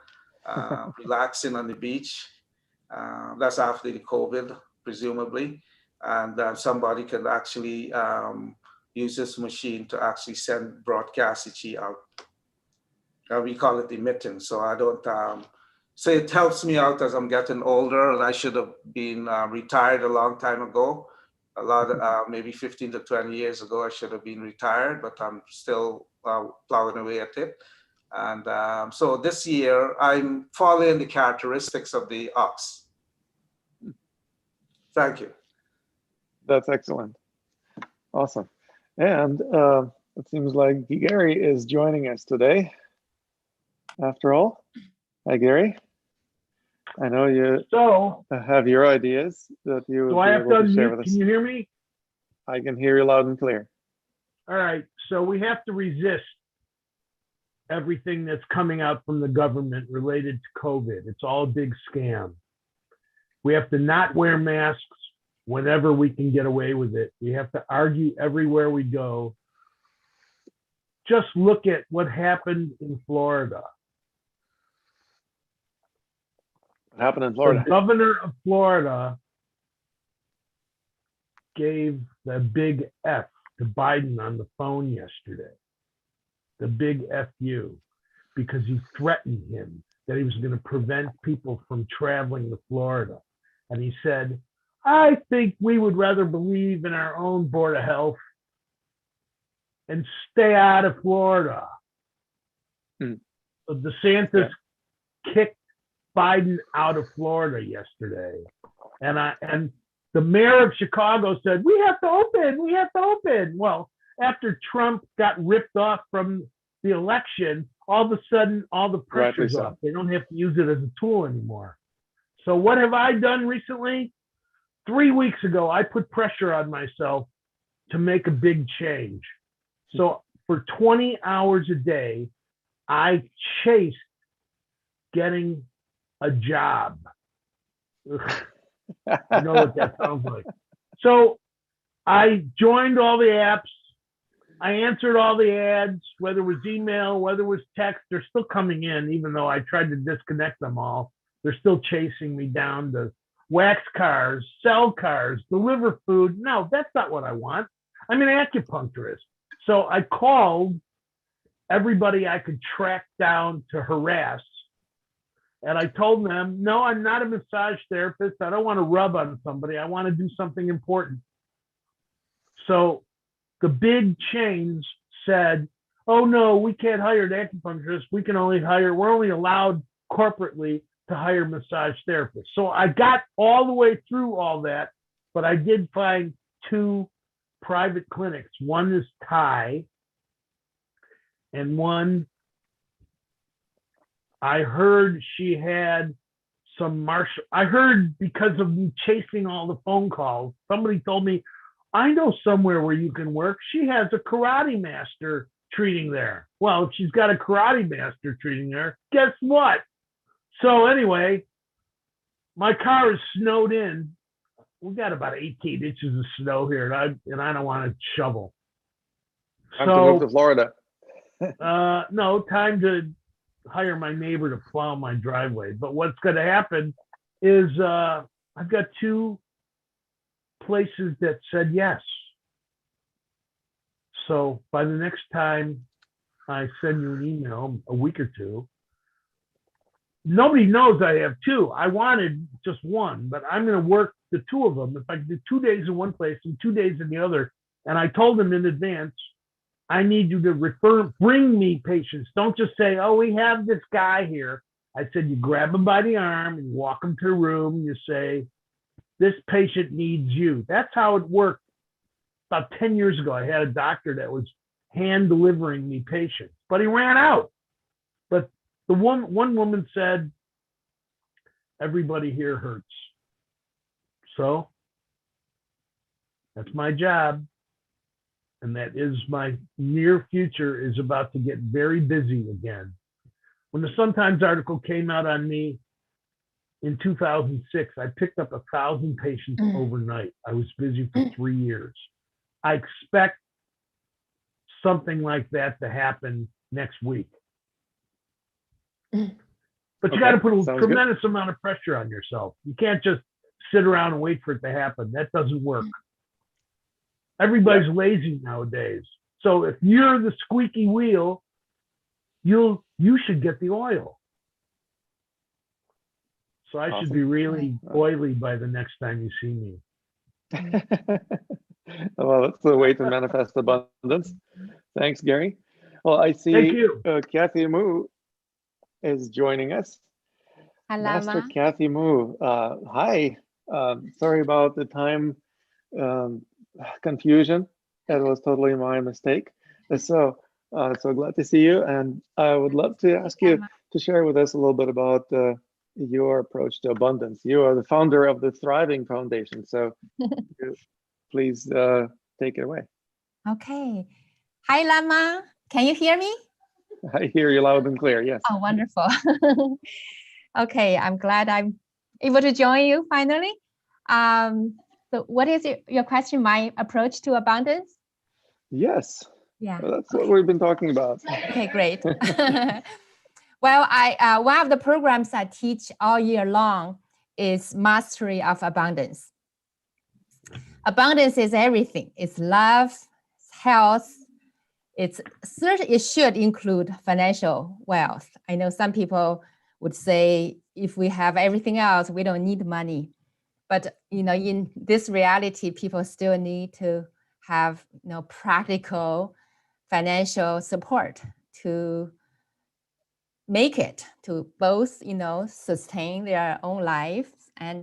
relaxing on the beach. That's after the COVID, presumably. And somebody can actually use this machine to actually send broadcast the chi out. We call it emitting. So I don't, so it helps me out as I'm getting older, and I should have been retired a long time ago. A lot of, maybe 15 to 20 years ago, I should have been retired, but I'm still plowing away at it. And so this year, I'm following the characteristics of the ox. Thank you. That's excellent. Awesome. And it seems like Gary is joining us today. After all, hi, Gary. I know you have your ideas that you Do will I be have able to to share unmute? with us. Can you hear me? I can hear you loud and clear. All right. So we have to resist everything that's coming out from the government related to COVID. It's all a big scam. We have to not wear masks whenever we can get away with it. We have to argue everywhere we go. Just look at what happened in Florida. What happened in Florida? The governor of Florida gave the big F to Biden on the phone yesterday. The big FU, because he threatened him that he was going to prevent people from traveling to Florida. And he said, I think we would rather believe in our own Board of Health and stay out of Florida. So DeSantis kicked Biden out of Florida yesterday. And the mayor of Chicago said, we have to open. Well, after Trump got ripped off from the election, all of a sudden, all the pressure's off. They don't have to use it as a tool anymore. So what have I done recently? 3 weeks ago, I put pressure on myself to make a big change. So for 20 hours a day, I chased getting a job. Ugh, I know what that sounds like. So I joined all the apps. I answered all the ads, whether it was email, whether it was text. They're still coming in, even though I tried to disconnect them all. They're still chasing me down to wax cars, sell cars, deliver food. No, that's not what I want. I'm an acupuncturist. So I called everybody I could track down to harass. And I told them, no, I'm not a massage therapist. I don't want to rub on somebody. I want to do something important. So the big chains said, oh no, we can't hire acupuncturists. We're only allowed corporately to hire massage therapists. So I got all the way through all that, but I did find 2 private clinics. One is Thai, and one, I heard she had some martial. I heard because of me chasing all the phone calls, somebody told me, I know somewhere where you can work. She has a karate master treating there. Well, if she's got a karate master treating there, guess what? So anyway, my car is snowed in. We got about 18 inches of snow here, and I don't want to shovel. Time to move to Florida. No, time to hire my neighbor to plow my driveway. But what's going to happen is I've got 2 places that said yes. So by the next time I send you an email, a week or 2, nobody knows I have 2. I wanted just 1, but I'm going to work the 2 of them. If I do 2 days in one place and 2 days in the other, and I told them in advance, I need you to bring me patients. Don't just say, oh, we have this guy here. I said, you grab him by the arm and walk him to the room. And you say, this patient needs you. That's how it worked. About 10 years ago, I had a doctor that was hand delivering me patients, but he ran out. But the one woman said, everybody here hurts. So that's my job. And that is my near future is about to get very busy again. When the Sun-Times article came out on me in 2006, I picked up 1,000 patients overnight. I was busy for 3 years. I expect something like that to happen next week. But you got to put a tremendous amount of pressure on yourself. You can't just sit around and wait for it to happen. That doesn't work. Everybody's lazy nowadays. So if you're the squeaky wheel, you should get the oil. So I should be really oily by the next time you see me. Well, that's the way to manifest abundance. Thanks, Gary. Well, I see Kathy Moo is joining us. Hi, Master Lama. Kathy Moo. Hi. Sorry about the time confusion. That was totally my mistake. So glad to see you. And I would love to ask you to share with us a little bit about your approach to abundance. You are the founder of the Thriving Foundation. So please take it away. Okay. Hi, Lama. Can you hear me? I hear you loud and clear. Yes. Oh, wonderful. Okay. I'm glad I'm able to join you finally. So what is your question? My approach to abundance? Yes. Yeah. Well, that's what we've been talking about. Okay, great. Well, one of the programs I teach all year long is Mastery of Abundance. Abundance is everything. It's love, it's health. It should include financial wealth. I know some people would say if we have everything else, we don't need money. But in this reality, people still need to have practical financial support to make it, to both sustain their own lives and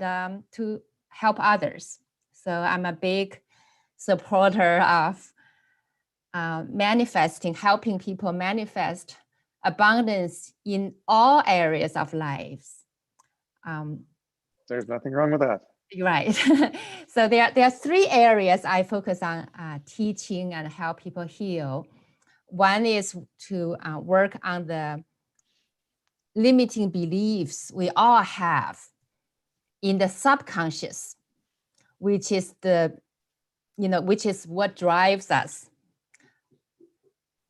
to help others. So I'm a big supporter of helping people manifest abundance in all areas of lives. There's nothing wrong with that. Right. So there are 3 areas I focus on teaching and help people heal. One is to work on the limiting beliefs we all have in the subconscious, which is which is what drives us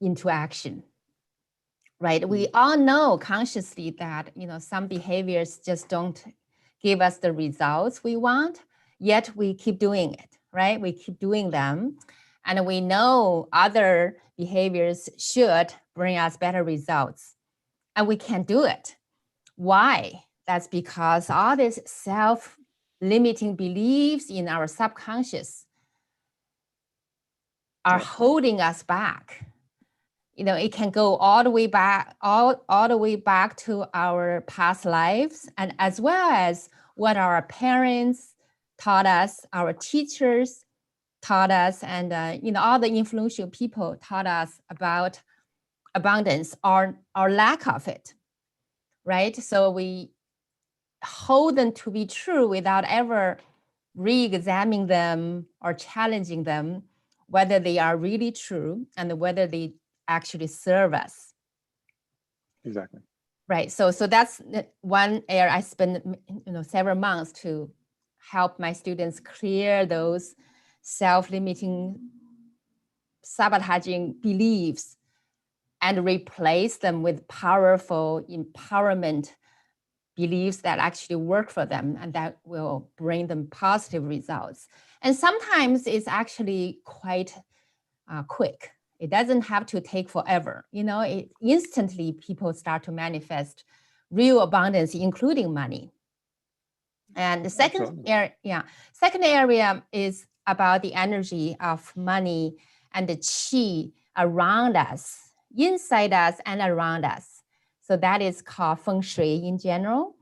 into action, right? We all know consciously that, some behaviors just don't give us the results we want, yet we keep doing it, right? We keep doing them. And we know other behaviors should bring us better results, and we can't do it. Why? That's because all these self-limiting beliefs in our subconscious are holding us back. It can go all the way back, all the way back to our past lives, and as well as what our parents taught us, our teachers taught us, and all the influential people taught us about abundance or lack of it, right? So we hold them to be true without ever re-examining them or challenging them, whether they are really true and whether they actually serve us. Exactly. Right. So that's one area I spend several months to help my students clear those self-limiting, sabotaging beliefs and replace them with powerful empowerment beliefs that actually work for them and that will bring them positive results. And sometimes it's actually quite quick. It doesn't have to take forever. Instantly people start to manifest real abundance, including money. And the second area is about the energy of money and the qi around us, inside us and around us. So that is called Feng Shui in general.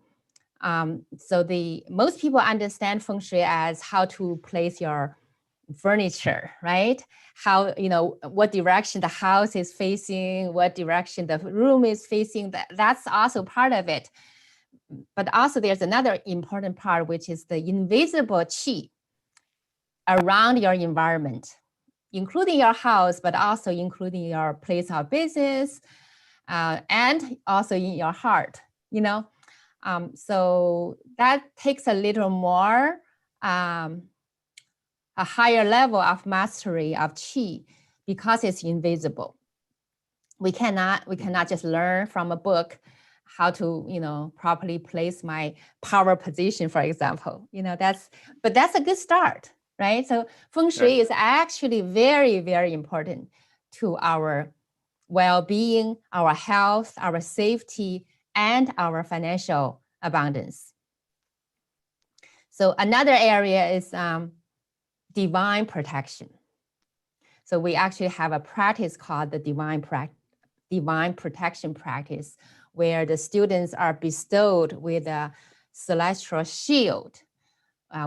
So most people understand Feng Shui as how to place your furniture, right? How, what direction the house is facing, what direction the room is facing, that's also part of it. But also there's another important part, which is the invisible qi around your environment, including your house, but also including your place of business, and also in your heart, so that takes a little more, a higher level of mastery of qi because it's invisible. We cannot just learn from a book how to, properly place my power position, for example. But that's a good start, right? So Feng Shui is actually very, very important to our well-being, our health, our safety, and our financial abundance. So another area is divine protection. So we actually have a practice called the divine protection practice, where the students are bestowed with a celestial shield,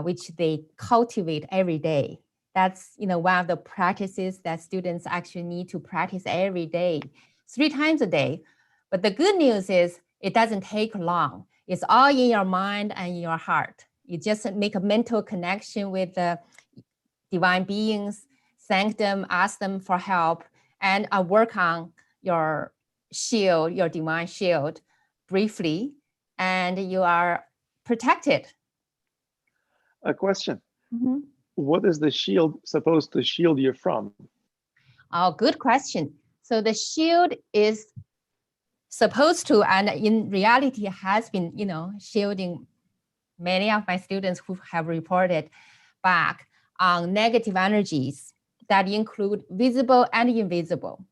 which they cultivate every day. That's one of the practices that students actually need to practice every day, 3 times a day. But the good news is it doesn't take long. It's all in your mind and in your heart. You just make a mental connection with the divine beings, thank them, ask them for help, and work on your shield, your divine shield, briefly, and you are protected. A question. Mm-hmm. What is the shield supposed to shield you from? Oh, good question. So the shield is supposed to, and in reality has been, shielding many of my students who have reported back on negative energies that include visible and invisible,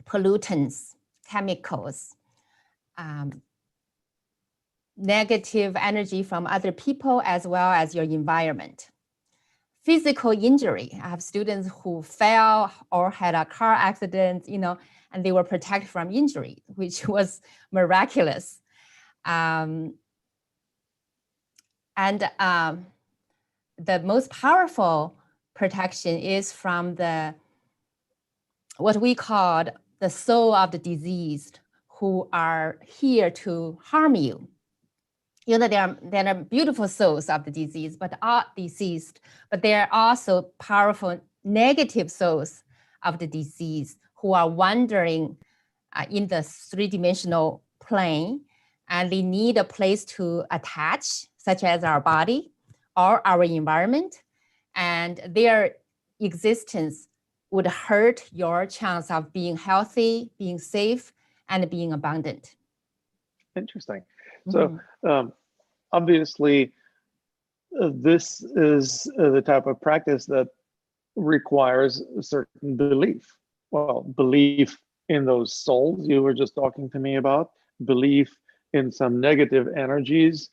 pollutants, chemicals, negative energy from other people, as well as your environment. Physical injury. I have students who fell or had a car accident, and they were protected from injury, which was miraculous. And the most powerful protection is from what we call the soul of the diseased, who are here to harm you. There are beautiful souls of the disease, but are deceased, but there are also powerful negative souls of the disease who are wandering in the three-dimensional plane, and they need a place to attach, such as our body or our environment, and their existence would hurt your chance of being healthy, being safe, and being abundant. Interesting. So obviously, this is the type of practice that requires a certain belief. Well, belief in those souls you were just talking to me about, belief in some negative energies,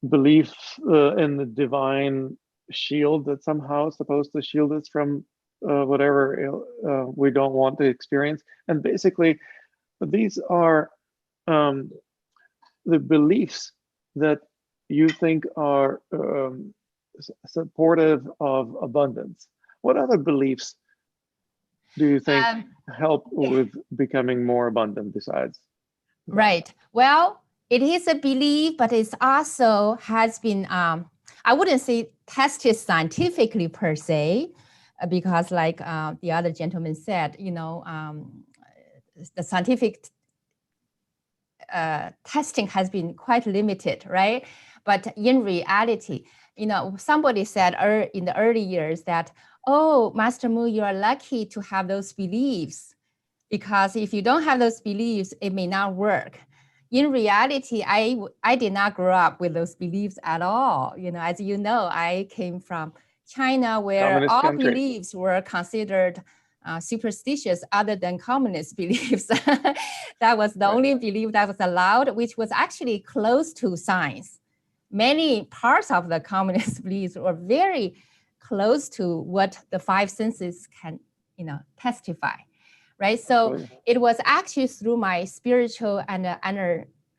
belief in the divine shield that somehow is supposed to shield us from whatever we don't want to experience. And basically, these are the beliefs that you think are supportive of abundance. What other beliefs do you think help with becoming more abundant besides? Right. Well, it is a belief, but it's also has been, I wouldn't say tested scientifically per se, because like the other gentleman said, you know, the scientific testing has been quite limited, right? But in reality, you know, somebody said in the early years that, oh, Master Mu, you are lucky to have those beliefs, because if you don't have those beliefs, it may not work. In reality, I did not grow up with those beliefs at all. You know, as you know, I came from China, where Communist all country. beliefs were considered superstitious other than communist beliefs. That was the only belief that was allowed, which was actually close to science. Many parts of the communist beliefs were very close to what the five senses can, you know, testify, right? So it was actually through my spiritual and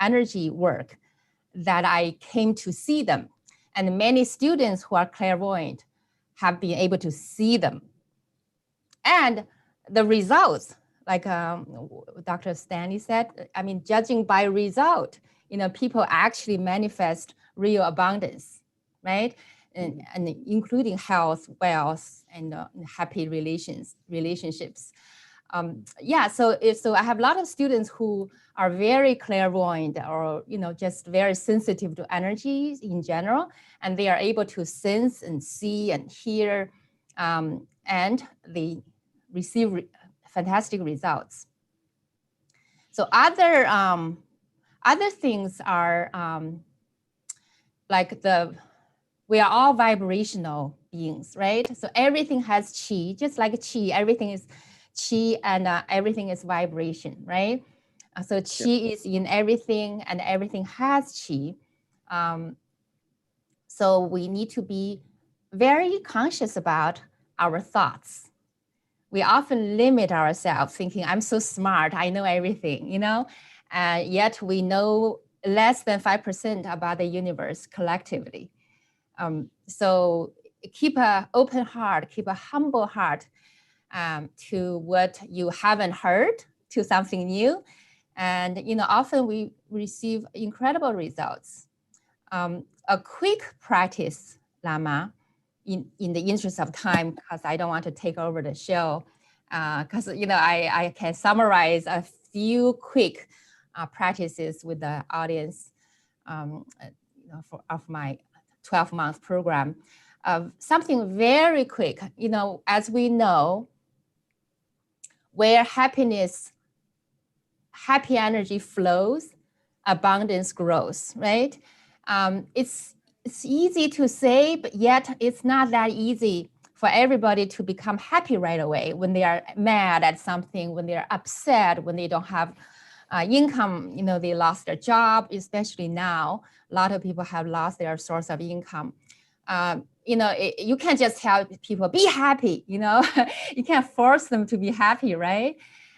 energy work that I came to see them. And many students who are clairvoyant have been able to see them. And the results, like Dr. Stanley said, I mean, judging by result, you know, people actually manifest real abundance, right? And including health, wealth, and happy relationships. Yeah, so I have a lot of students who are very clairvoyant, or, you know, just very sensitive to energies in general, and they are able to sense and see and hear, and they receive fantastic results. So other things are like we are all vibrational beings, right? So everything has qi, just like qi, everything is qi, and everything is vibration, right? So qi is in everything, and everything has qi. So we need to be very conscious about our thoughts. We often limit ourselves thinking, I'm so smart, I know everything, you know, yet we know less than 5% about the universe collectively. So keep an open heart, keep a humble heart to what you haven't heard, to something new. And, you know, often we receive incredible results. A quick practice, Lama, in the interest of time, because I don't want to take over the show, because, you know, I can summarize a few quick practices with the audience you know, of my 12-month program. Something very quick, you know, as we know, where happy energy flows, abundance grows, right? It's easy to say, but yet it's not that easy for everybody to become happy right away when they are mad at something, when they're upset, when they don't have income, you know, they lost their job, especially now. A lot of people have lost their source of income. You know, you can't just tell people, be happy, you know, you can't force them to be happy, right?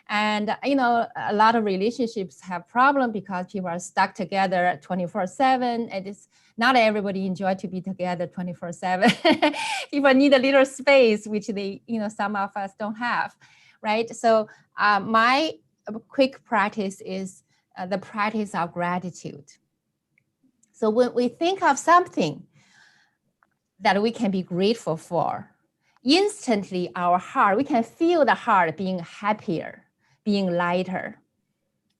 And, you know, a lot of relationships have problems because people are stuck together 24/7. And it's not everybody enjoy to be together 24/7. People need a little space, which they, you know, some of us don't have, right? So my quick practice is the practice of gratitude. So when we think of something that we can be grateful for, instantly our heart, we can feel the heart being happier, being lighter,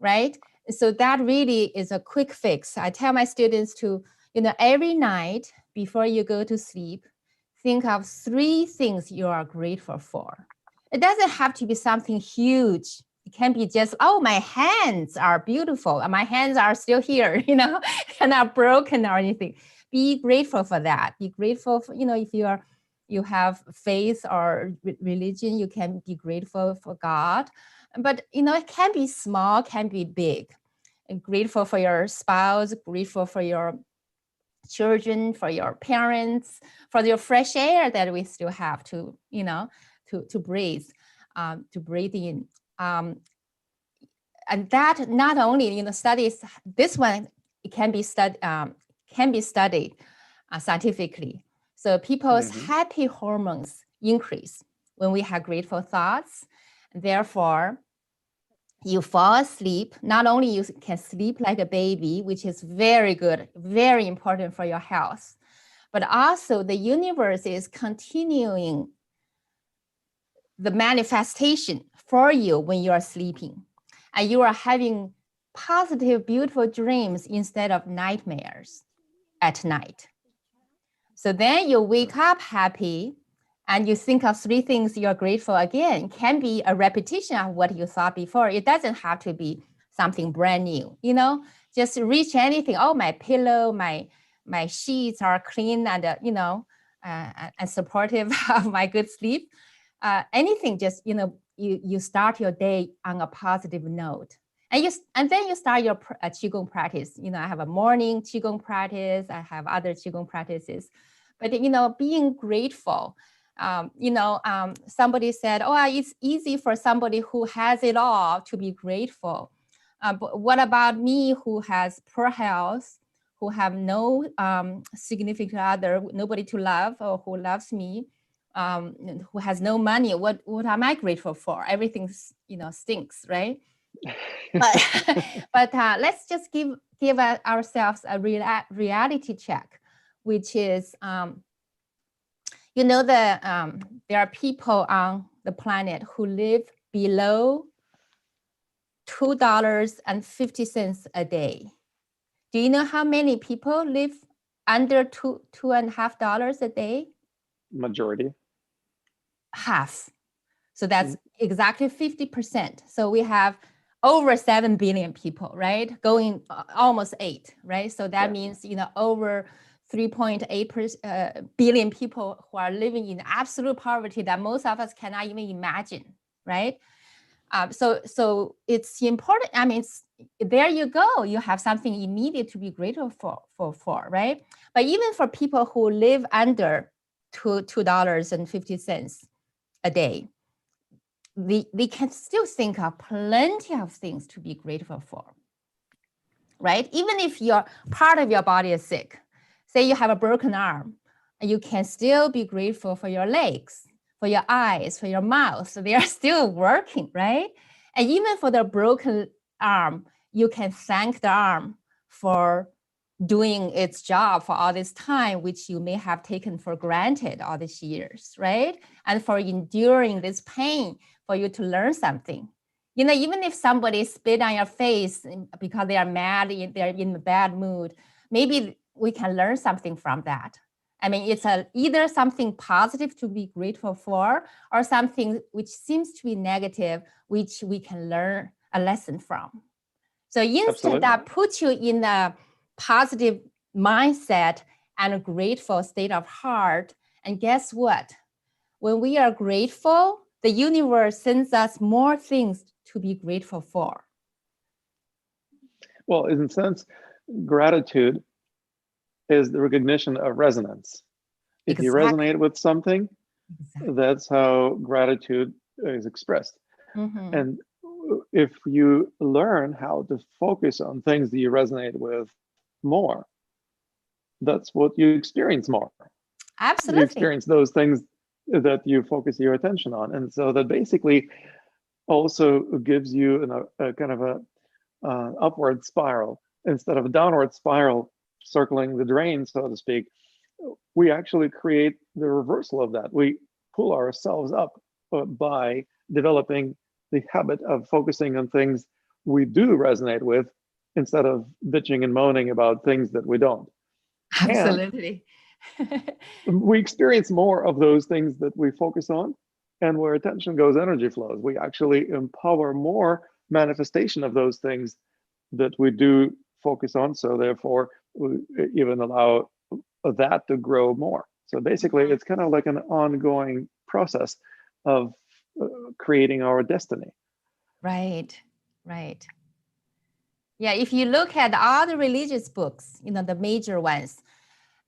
right? So that really is a quick fix. I tell my students to, every night before you go to sleep, think of 3 things you are grateful for. It doesn't have to be something huge. It can be just, oh, my hands are beautiful and my hands are still here, and not broken or anything. Be grateful for that. Be grateful for, if you have faith or religion, you can be grateful for God. But, it can be small, can be big. And grateful for your spouse, grateful for your children, for your parents, for your fresh air that we still have to, to breathe, to breathe in. And that not only, studies, this one it can be studied scientifically. So people's happy hormones increase when we have grateful thoughts. Therefore, you fall asleep. Not only you can sleep like a baby, which is very good, very important for your health, but also the universe is continuing the manifestation for you when you are sleeping. And you are having positive, beautiful dreams instead of nightmares at night. So then you wake up happy and you think of 3 things you're grateful again. It can be a repetition of what you thought before. It doesn't have to be something brand new, just reach anything. Oh, my pillow, my sheets are clean and, and supportive of my good sleep. Anything, just, you start your day on a positive note. And then you start your Qigong practice. I have a morning Qigong practice. I have other Qigong practices. But, being grateful. Somebody said, oh, it's easy for somebody who has it all to be grateful. But what about me who has poor health, who have no significant other, nobody to love or who loves me, who has no money? What am I grateful for? Everything, stinks, right? But let's just give ourselves a reality check, which is, there are people on the planet who live below $2.50 a day. Do you know how many people live under $2.50 a day? Majority. Half. So that's exactly 50%. So we have over 7 billion people, right? Going almost 8, right? So that means, over 3.8 billion people who are living in absolute poverty that most of us cannot even imagine, right? So it's important. I mean, there you go. You have something immediate to be grateful for, right? But even for people who live under $2.50 a day, they can still think of plenty of things to be grateful for, right? Even if your part of your body is sick, say you have a broken arm, you can still be grateful for your legs, for your eyes, for your mouth. So they are still working, right? And even for the broken arm, you can thank the arm for doing its job for all this time, which you may have taken for granted all these years, right? And for enduring this pain for you to learn something. Even if somebody spit on your face because they are mad, they're in a bad mood, maybe we can learn something from that. I mean, it's either something positive to be grateful for or something which seems to be negative, which we can learn a lesson from. So instant that puts you in a positive mindset and a grateful state of heart. And guess what? When we are grateful, the universe sends us more things to be grateful for. Well, in a sense, gratitude is the recognition of resonance. If you resonate with something, that's how gratitude is expressed. And if you learn how to focus on things that you resonate with more, that's what you experience more. Absolutely. You experience those things that you focus your attention on. And so that basically also gives you a kind of a upward spiral instead of a downward spiral circling the drain, so to speak. We actually create the reversal of that. We pull ourselves up by developing the habit of focusing on things we do resonate with instead of bitching and moaning about things that we don't. Absolutely. We experience more of those things that we focus on, and where attention goes, energy flows. We actually empower more manifestation of those things that we do focus on. So therefore, we even allow that to grow more. So basically, it's kind of like an ongoing process of creating our destiny. Right, right. Yeah, if you look at all the religious books, the major ones,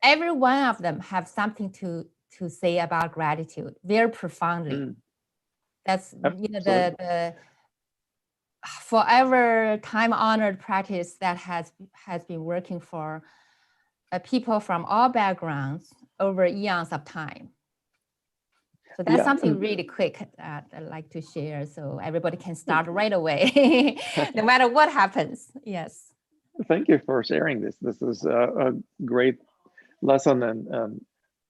every one of them have something to say about gratitude very profoundly. That's the forever time-honored practice that has been working for people from all backgrounds over eons of time. So that's something really quick that I'd like to share, so everybody can start right away, no matter what happens. Yes. Thank you for sharing this. This is a great lesson in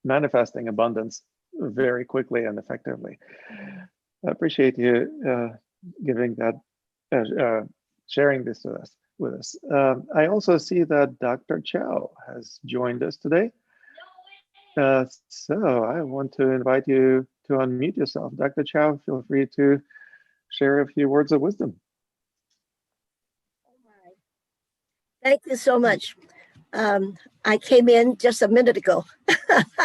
manifesting abundance very quickly and effectively. I appreciate you giving that, sharing this with us. I also see that Dr. Chow has joined us today. So I want to invite you to unmute yourself. Dr. Chow, feel free to share a few words of wisdom. Thank you so much. I came in just a minute ago.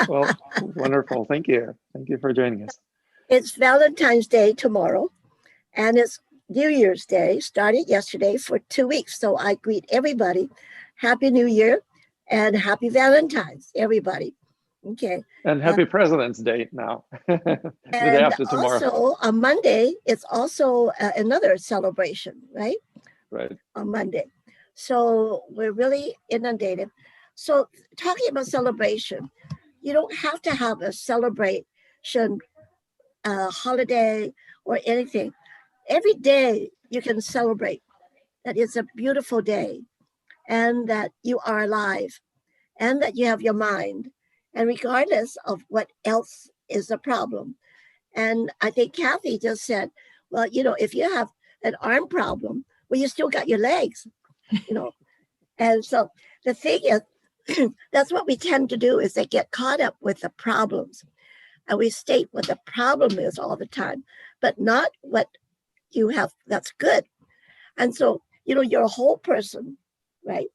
Well, wonderful. Thank you. Thank you for joining us. It's Valentine's Day tomorrow, and it's New Year's Day, started yesterday for 2 weeks. So I greet everybody. Happy New Year and happy Valentine's, everybody. Okay. And happy President's Day now. The day And after tomorrow. also on Monday, it's also another celebration, right? Right. On Monday. So we're really inundated. So talking about celebration, you don't have to have a celebration, holiday or anything. Every day you can celebrate that it's a beautiful day and that you are alive and that you have your mind, and regardless of what else is the problem. And I think Kathy just said, well, if you have an arm problem, well, you still got your legs, And so the thing is, that's what we tend to do, is they get caught up with the problems. And we state what the problem is all the time, but not what you have that's good. And so, you're a whole person, right?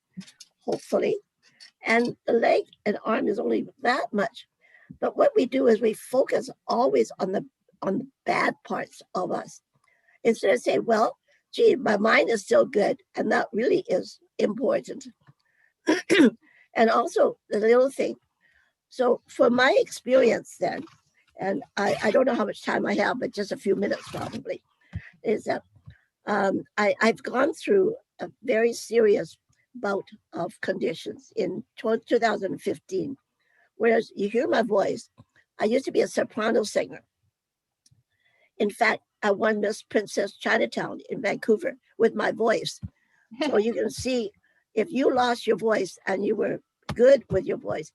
Hopefully. And the leg and arm is only that much. But what we do is we focus always on the bad parts of us. Instead of saying, well, gee, my mind is still good. And that really is important. And also the little thing. So for my experience then, and I don't know how much time I have, but just a few minutes probably, is that I've gone through a very serious bout of conditions in 2015. Whereas you hear my voice, I used to be a soprano singer. In fact, I won Miss Princess Chinatown in Vancouver with my voice. So you can see, if you lost your voice and you were good with your voice,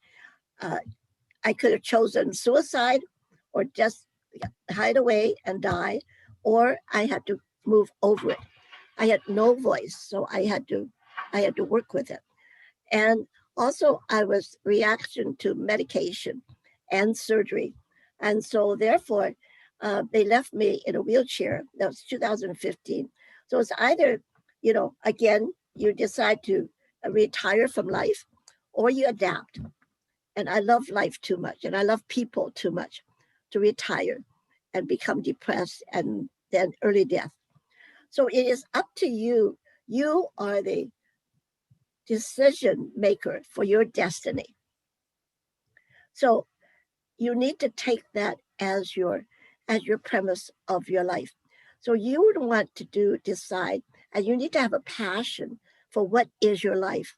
I could have chosen suicide or just hide away and die, or I had to move over it. I had no voice, so I had to work with it. And also I was reaction to medication and surgery. And so therefore, they left me in a wheelchair. That was 2015. So it's either, again, you decide to retire from life or you adapt. And I love life too much and I love people too much to retire and become depressed and then early death. So it is up to you. You are the decision maker for your destiny. So you need to take that as your premise of your life. So you would want to decide, and you need to have a passion for what is your life.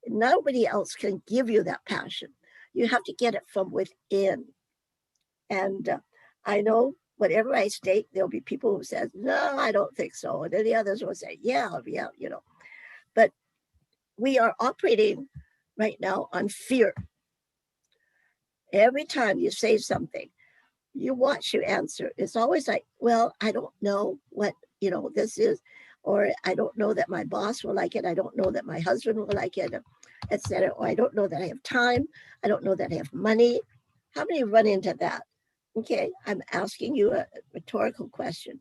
Nobody else can give you that passion. You have to get it from within. And I know whatever I state, there'll be people who says, no, I don't think so. And then the others will say, yeah. But we are operating right now on fear. Every time you say something, you watch your answer. It's always like, well, I don't know what, this is, or I don't know that my boss will like it. I don't know that my husband will like it, etc. Or I don't know that I have time. I don't know that I have money. How many run into that? Okay, I'm asking you a rhetorical question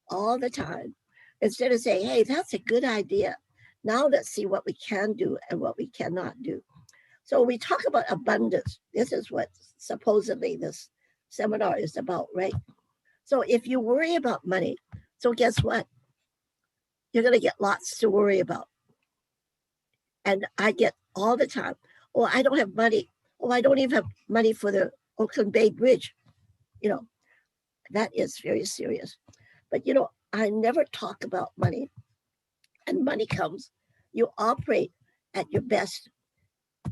all the time. Instead of saying, hey, that's a good idea. Now let's see what we can do and what we cannot do. So we talk about abundance. This is what supposedly this seminar is about, right? So if you worry about money, so guess what? You're going to get lots to worry about. And I get all the time, oh, I don't have money. Oh, I don't even have money for the Oakland Bay Bridge. That is very serious. But, I never talk about money. And money comes, you operate at your best,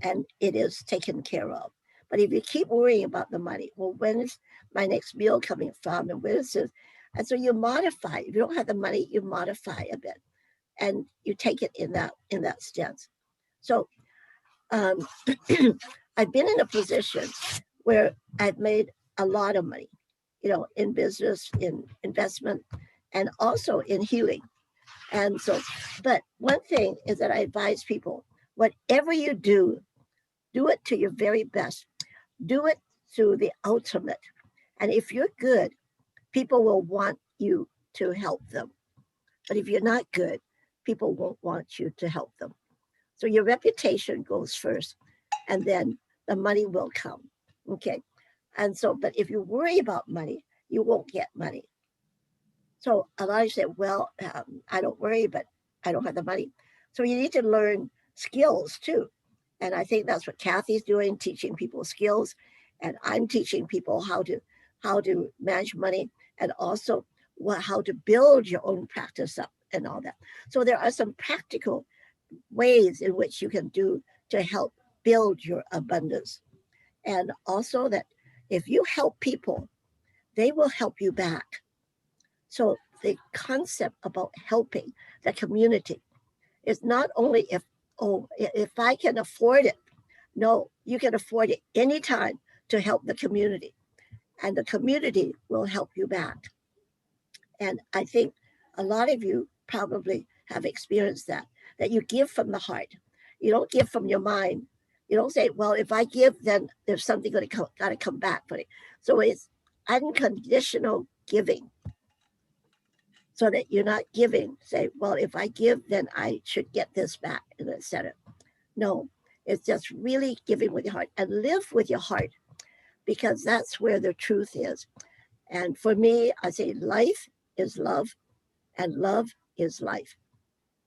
and it is taken care of. But if you keep worrying about the money, well, when is my next meal coming from, and where is this? And so you modify. If you don't have the money, you modify a bit, and you take it in that stance. So I've been in a position where I've made a lot of money, in business, in investment, and also in healing. And so, but one thing is that I advise people, whatever you do it to your very best. Do it to the ultimate. And if you're good, people will want you to help them. But if you're not good, people won't want you to help them. So your reputation goes first, and then the money will come. Okay. And so, but if you worry about money, you won't get money. So a lot of you say, well, I don't worry, but I don't have the money. So you need to learn skills too. And I think that's what Kathy's doing, teaching people skills. And I'm teaching people how to manage money, and also how to build your own practice up and all that. So there are some practical ways in which you can do to help build your abundance. And also that if you help people, they will help you back. So the concept about helping the community is not only if I can afford it. No, you can afford it anytime to help the community, and the community will help you back. And I think a lot of you probably have experienced that you give from the heart. You don't give from your mind. You don't say, well, if I give, then there's something got to come back for it. So it's unconditional giving, so that you're not giving, say, well, if I give, then I should get this back, and etc. No, it's just really giving with your heart, and live with your heart, because that's where the truth is. And for me, I say life is love, and love is life.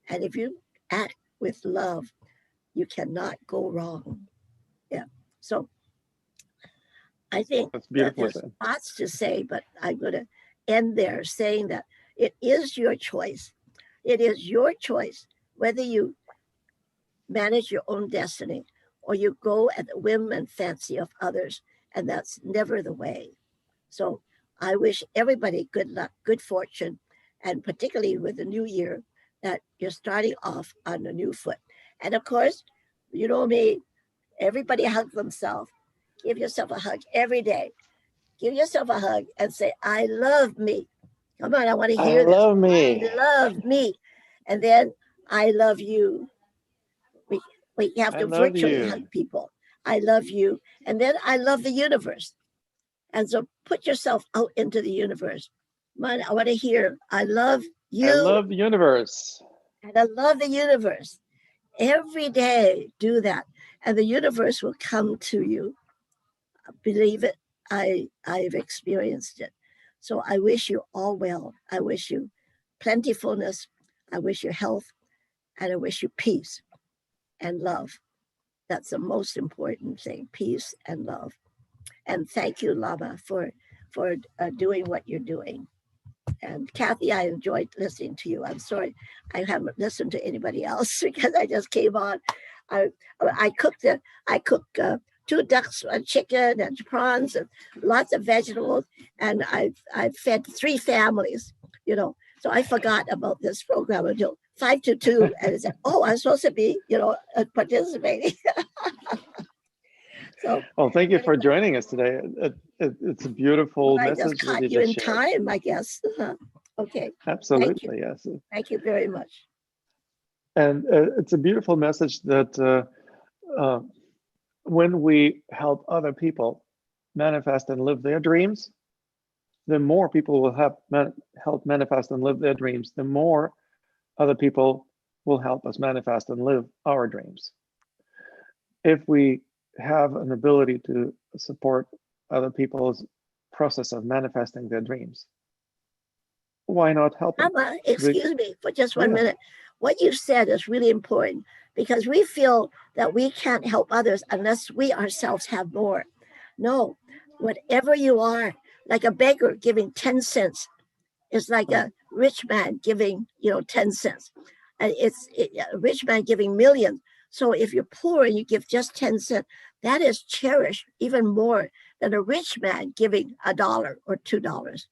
And if you act with love, you cannot go wrong. Yeah. So I think That's that beautifully there's said. lots to say, but I'm going to end there saying that it is your choice. It is your choice whether you manage your own destiny or you go at the whim and fancy of others. And that's never the way. So I wish everybody good luck, good fortune, and particularly with the new year, that you're starting off on a new foot. And of course, you know me, everybody hug themselves. Give yourself a hug every day. Give yourself a hug and say, I love me. Come on, I want to I hear this. love me. I love me. And then I love you. We have I to love virtually you. hug people. I love you. And then I love the universe. And so put yourself out into the universe. Man, I want to hear, I love you. I love the universe. And I love the universe. Every day, do that. And the universe will come to you. Believe it. I've experienced it. So I wish you all well. I wish you plentifulness. I wish you health. And I wish you peace and love. That's the most important thing, peace and love. And thank you, Lama, for doing what you're doing. And Kathy, I enjoyed listening to you. I'm sorry I haven't listened to anybody else because I just came on. I cooked 2 ducks, a chicken, and prawns, and lots of vegetables, and I've fed 3 families. So I forgot about this program until 5 to 2, and I said, oh, I'm supposed to be participating. So Well, thank you for anyway, joining us today. It's a beautiful I just message that caught you you in just shared. time, I guess. Okay, Absolutely, yes. thank you very much. And it's a beautiful message that when we help other people manifest and live their dreams, the more people will help manifest and live their dreams, the more other people will help us manifest and live our dreams. If we have an ability to support other people's process of manifesting their dreams, why not help them? Excuse me for just 1 Yeah. minute. What you said is really important because we feel that we can't help others unless we ourselves have more. No, whatever you are, like a beggar giving 10 cents is like a rich man giving, 10 cents. And a rich man giving millions. So if you're poor and you give just 10 cents, that is cherished even more than a rich man giving $1 or $2.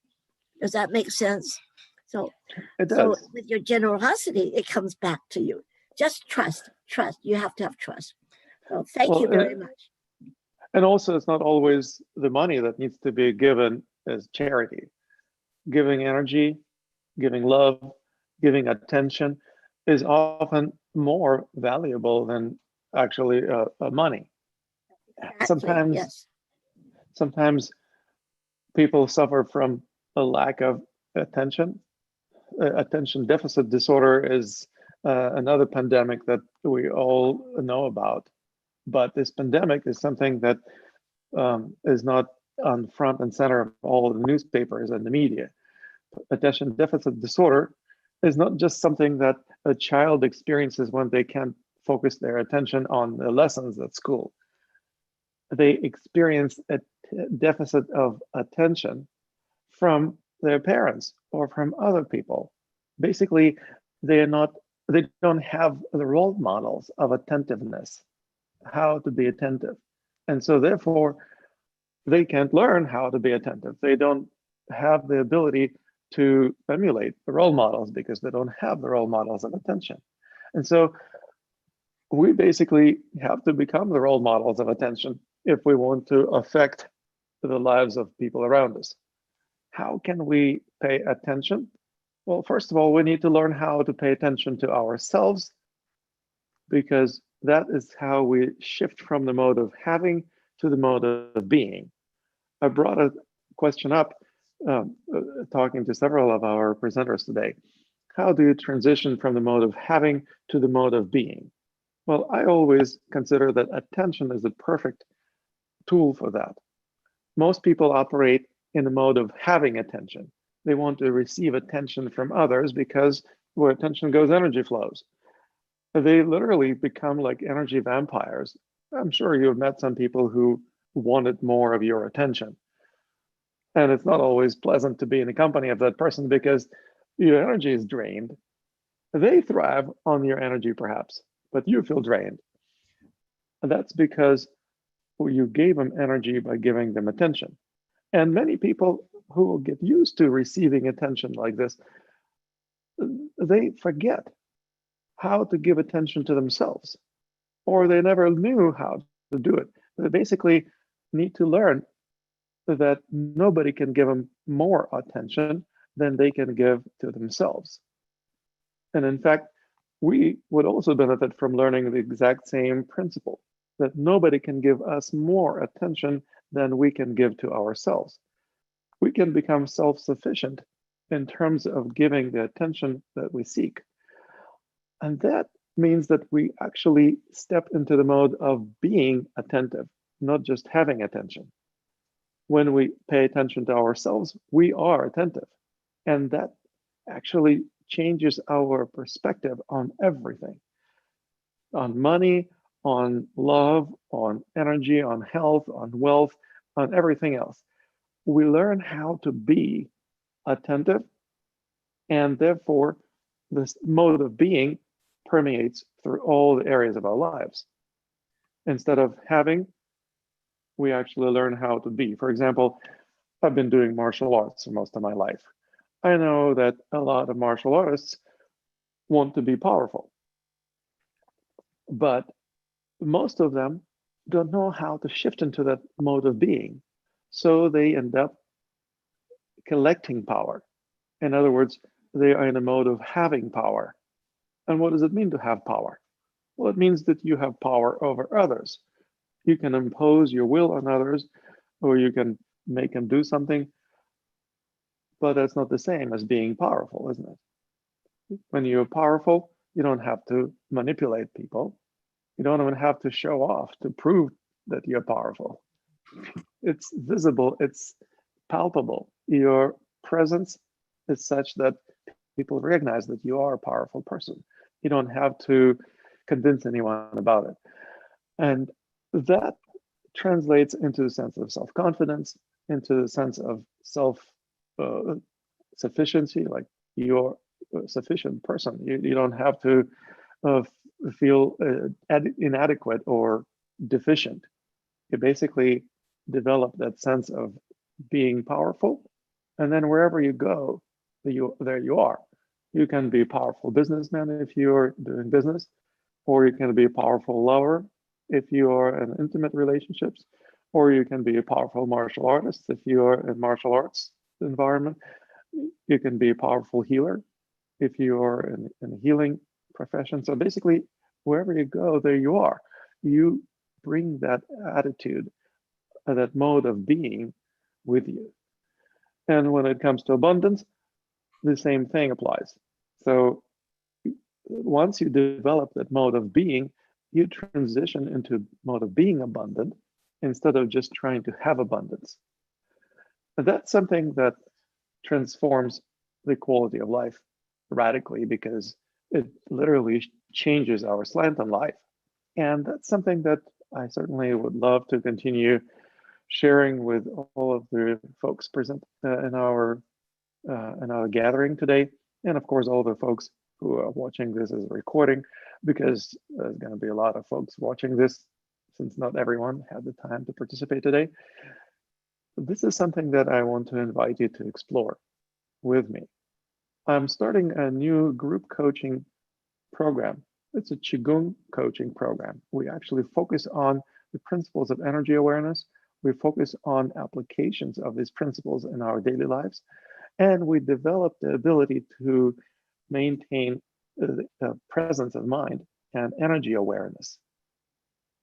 Does that make sense? So, It so does. with your generosity, it comes back to you. Just trust. You have to have trust. So thank you very much. And also, it's not always the money that needs to be given as charity. Giving energy, giving love, giving attention is often more valuable than actually money. Exactly, yes. Sometimes people suffer from a lack of attention. Attention deficit disorder is another pandemic that we all know about. But this pandemic is something that is not on front and center of all the newspapers and the media. Attention deficit disorder is not just something that a child experiences when they can't focus their attention on the lessons at school. They experience a deficit of attention from their parents or from other people. Basically, they don't have the role models of attentiveness, how to be attentive. And so therefore, they can't learn how to be attentive. They don't have the ability to emulate the role models because they don't have the role models of attention. And so we basically have to become the role models of attention if we want to affect the lives of people around us. How can we pay attention? Well, first of all, we need to learn how to pay attention to ourselves, because that is how we shift from the mode of having to the mode of being. I brought a question up talking to several of our presenters today. How do you transition from the mode of having to the mode of being? Well, I always consider that attention is the perfect tool for that. Most people operate in the mode of having attention. They want to receive attention from others because where attention goes, energy flows. They literally become like energy vampires. I'm sure you've met some people who wanted more of your attention. And it's not always pleasant to be in the company of that person because your energy is drained. They thrive on your energy perhaps, but you feel drained. And that's because you gave them energy by giving them attention. And many people who get used to receiving attention like this, they forget how to give attention to themselves, or they never knew how to do it. They basically need to learn that nobody can give them more attention than they can give to themselves. And in fact, we would also benefit from learning the exact same principle, that nobody can give us more attention than we can give to ourselves. We can become self-sufficient in terms of giving the attention that we seek. And that means that we actually step into the mode of being attentive, not just having attention. When we pay attention to ourselves, we are attentive. And that actually changes our perspective on everything, on money, on love, on energy, on health, on wealth, on everything else. We learn how to be attentive, and therefore this mode of being permeates through all the areas of our lives. Instead of having, we actually learn how to be. For example, I've been doing martial arts for most of my life. I know that a lot of martial artists want to be powerful, but most of them don't know how to shift into that mode of being. So they end up collecting power. In other words, they are in a mode of having power. And what does it mean to have power? Well, it means that you have power over others. You can impose your will on others, or you can make them do something, but that's not the same as being powerful, isn't it? When you're powerful, you don't have to manipulate people. You don't even have to show off to prove that you're powerful. It's visible, it's palpable. Your presence is such that people recognize that you are a powerful person. You don't have to convince anyone about it. And that translates into a sense of self-confidence, into the sense of self-sufficiency, like you're a sufficient person. You don't have to feel inadequate or deficient. You basically develop that sense of being powerful, and then wherever you go, there you are. You can be a powerful businessman if you're doing business, or you can be a powerful lover if you are in intimate relationships, or you can be a powerful martial artist if you are in martial arts environment. You can be a powerful healer if you are in a healing profession. So basically, wherever you go, there you are. You bring that attitude, that mode of being with you. And when it comes to abundance, the same thing applies. So once you develop that mode of being, you transition into mode of being abundant instead of just trying to have abundance. And that's something that transforms the quality of life radically, because it literally changes our slant on life. And that's something that I certainly would love to continue sharing with all of the folks present in our gathering today, and of course all the folks who are watching this as a recording, because there's going to be a lot of folks watching this since not everyone had the time to participate today. This is something that I want to invite you to explore with me. I'm starting a new group coaching program. It's a Qigong coaching program. We actually focus on the principles of energy awareness. We focus on applications of these principles in our daily lives. And we develop the ability to maintain the presence of mind and energy awareness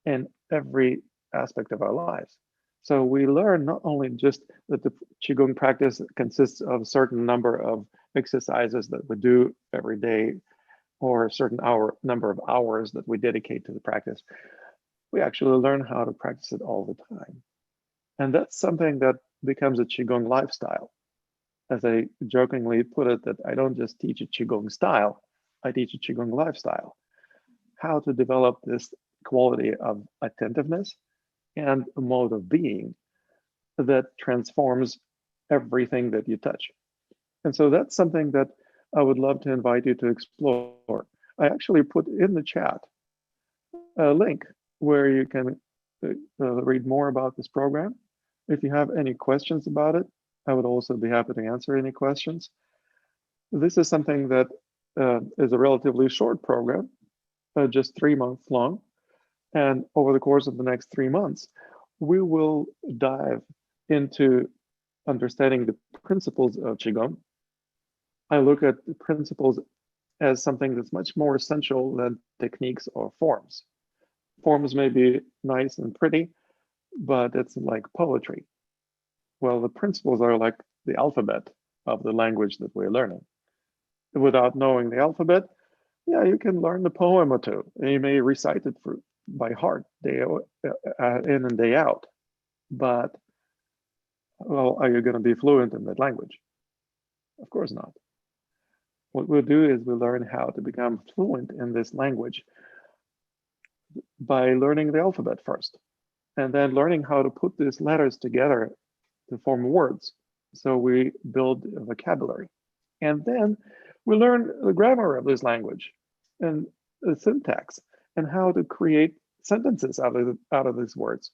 in every aspect of our lives. So we learn not only just that the Qigong practice consists of a certain number of exercises that we do every day, or a certain number of hours that we dedicate to the practice. We actually learn how to practice it all the time. And that's something that becomes a Qigong lifestyle. As I jokingly put it, that I don't just teach a Qigong style, I teach a Qigong lifestyle. How to develop this quality of attentiveness and a mode of being that transforms everything that you touch. And so that's something that I would love to invite you to explore. I actually put in the chat a link where you can read more about this program. If you have any questions about it, I would also be happy to answer any questions. This is something that is a relatively short program, just 3 months long. And over the course of the next 3 months, we will dive into understanding the principles of Qigong. I look at the principles as something that's much more essential than techniques or forms. Forms may be nice and pretty, but it's like poetry. Well, the principles are like the alphabet of the language that we're learning. Without knowing the alphabet, yeah, you can learn the poem or two, and you may recite it by heart day in and day out. But, well, are you going to be fluent in that language? Of course not. What we'll do is we'll learn how to become fluent in this language by learning the alphabet first, and then learning how to put these letters together to form words. So we build a vocabulary. And then we learn the grammar of this language and the syntax and how to create sentences out of these words.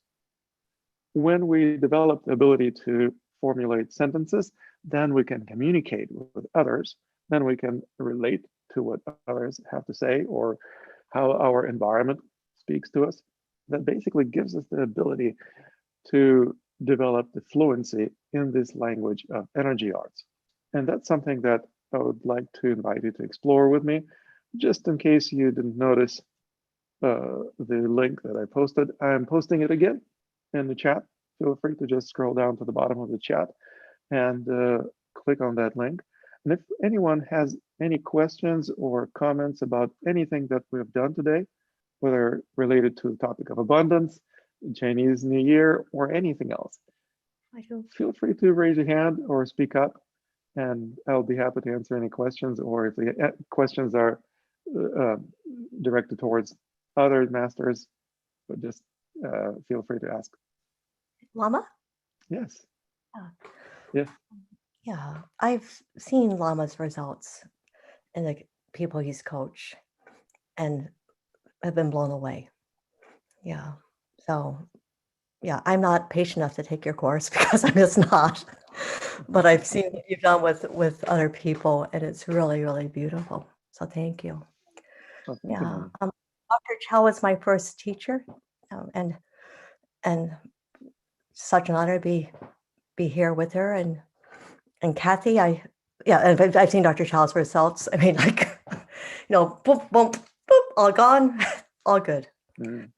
When we develop the ability to formulate sentences, then we can communicate with others. Then we can relate to what others have to say or how our environment speaks to us. that basically gives us the ability to develop the fluency in this language of energy arts. And that's something that I would like to invite you to explore with me. Just in case you didn't notice the link that I posted, I'm posting it again in the chat. Feel free to just scroll down to the bottom of the chat and click on that link. And if anyone has any questions or comments about anything that we've done today, whether related to the topic of abundance, Chinese New Year, or anything else, feel free to raise your hand or speak up, and I'll be happy to answer any questions. Or if the questions are directed towards other masters, but just feel free to ask. Lama? Yes. Yeah. Yeah. Yeah, I've seen Lama's results in the people he's coached and have been blown away. Yeah. So, yeah, I'm not patient enough to take your course because I'm just not. But I've seen what you've done with other people, and it's really, really beautiful. So thank you. Well, thank you, Mama. Dr. Chow was my first teacher, and such an honor to be here with her. And Kathy, I've seen Dr. Chow's results. I mean, like, boom, boom, boop, all gone, all good. Mm.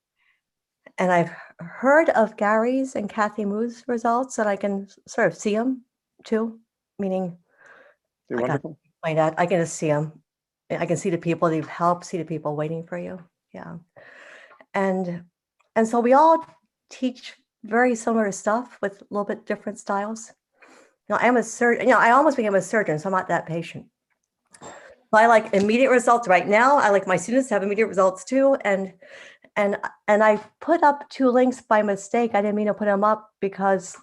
And I've heard of Gary's and Kathy Moo's results, and I can sort of see them too, meaning They're wonderful. I can just see them. I can see the people that you've helped, see the people waiting for you. Yeah. And so we all teach very similar stuff with a little bit different styles. I am a surgeon, I almost became a surgeon, so I'm not that patient. But I like immediate results right now. I like my students to have immediate results too. And I put up 2 links by mistake. I didn't mean to put them up because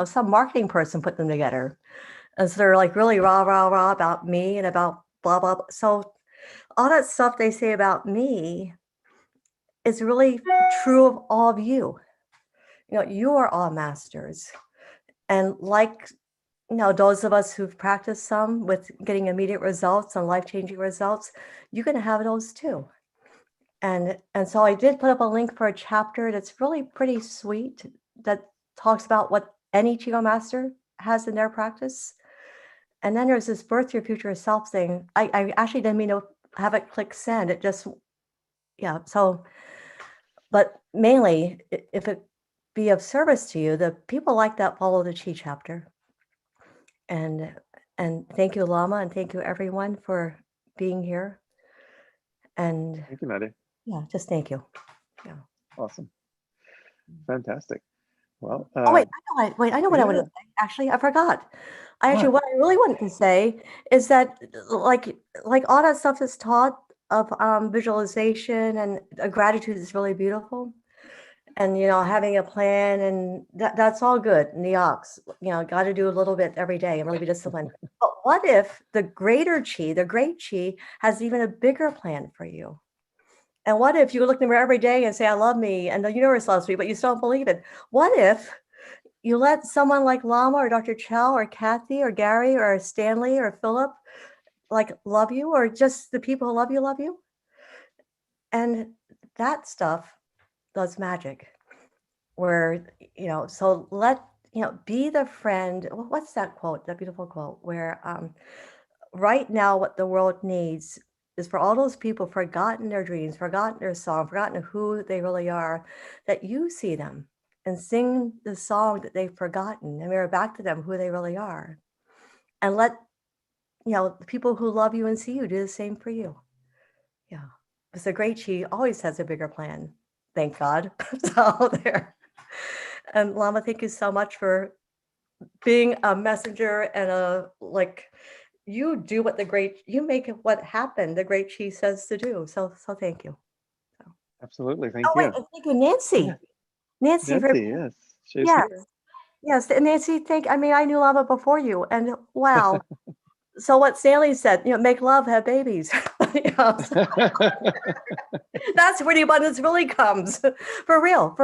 some marketing person put them together. And so they're like really rah, rah, rah about me and about blah, blah, blah. So all that stuff they say about me is really true of all of you. You are all masters. And like, those of us who've practiced some with getting immediate results and life-changing results, you can have those too. And so I did put up a link for a chapter that's really pretty sweet that talks about what any Qigong master has in their practice. And then there's this birth your future self thing. I actually didn't mean to have it click send. It just, so, but mainly if it be of service to you, the people like that follow the Qi chapter. And thank you, Lama, and thank you everyone for being here. And thank you, Nadia. Yeah, just thank you. Yeah. Awesome. Fantastic. Well, wait, I know what I wanted to say. Actually, I forgot. What I really wanted to say is that like all that stuff is taught of visualization and gratitude is really beautiful. And, having a plan, and that's all good. In the ox, got to do a little bit every day and really be disciplined. But what if the greater Qi, the great Qi, has even a bigger plan for you? And what if you look in the mirror every day and say, I love me, and the universe loves me, but you still don't believe it? What if you let someone like Lama or Dr. Chow or Kathy or Gary or Stanley or Philip love you, or just the people who love you? And that stuff does magic where, so let, be the friend. What's that quote, that beautiful quote where right now what the world needs is for all those people forgotten their dreams, forgotten their song, forgotten who they really are, that you see them and sing the song that they've forgotten and mirror back to them who they really are. And let, the people who love you and see you do the same for you. Yeah. Because the great Qi always has a bigger plan. Thank God. So there. And Lama, thank you so much for being a messenger and you do what you make what happen the great Qi says to do. So thank you. Absolutely, thank you. And thank you, Nancy. Yeah. Nancy, yes, she's here. Yes, and Nancy, I knew Lama before you, and wow. So what Stanley said, make love, have babies. That's where the abundance really comes. For real.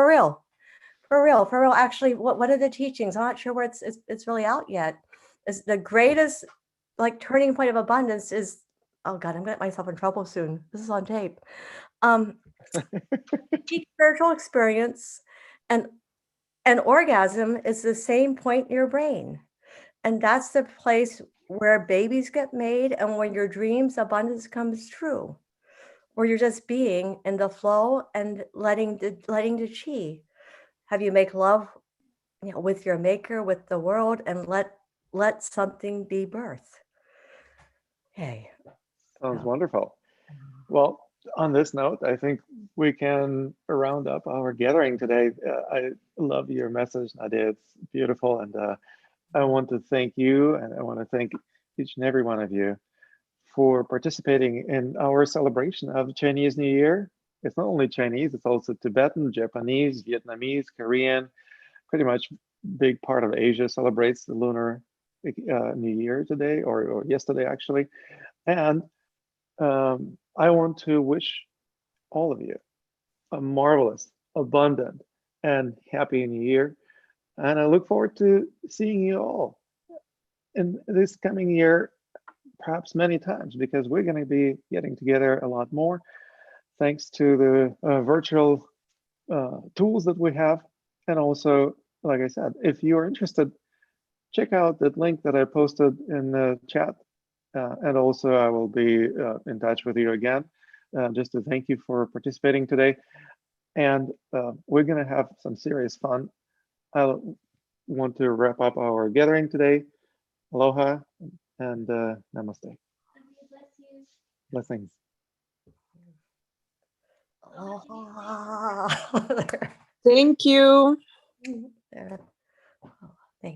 Actually, what are the teachings? I'm not sure where it's really out yet. Is the greatest turning point of abundance is, oh God, I'm gonna get myself in trouble soon. This is on tape. Each spiritual experience and an orgasm is the same point in your brain. And that's the place where babies get made and when your dreams abundance comes true, where you're just being in the flow and letting the chi. Have you make love, with your maker, with the world, and let something be birth. Hey. Sounds wonderful. Well, on this note, I think we can round up our gathering today. I love your message, Nadia. It's beautiful. And I want to thank you, and I want to thank each and every one of you for participating in our celebration of Chinese New Year. It's not only Chinese, it's also Tibetan, Japanese, Vietnamese, Korean. Pretty much big part of Asia celebrates the Lunar New Year today, or yesterday actually. And I want to wish all of you a marvelous, abundant, and happy New Year. And I look forward to seeing you all in this coming year, perhaps many times, because we're going to be getting together a lot more thanks to the virtual tools that we have. And also, like I said, if you're interested, check out that link that I posted in the chat. And also, I will be in touch with you again, just to thank you for participating today. And we're going to have some serious fun. I want to wrap up our gathering today. Aloha and namaste. Blessings. Aloha. Thank you. Yeah.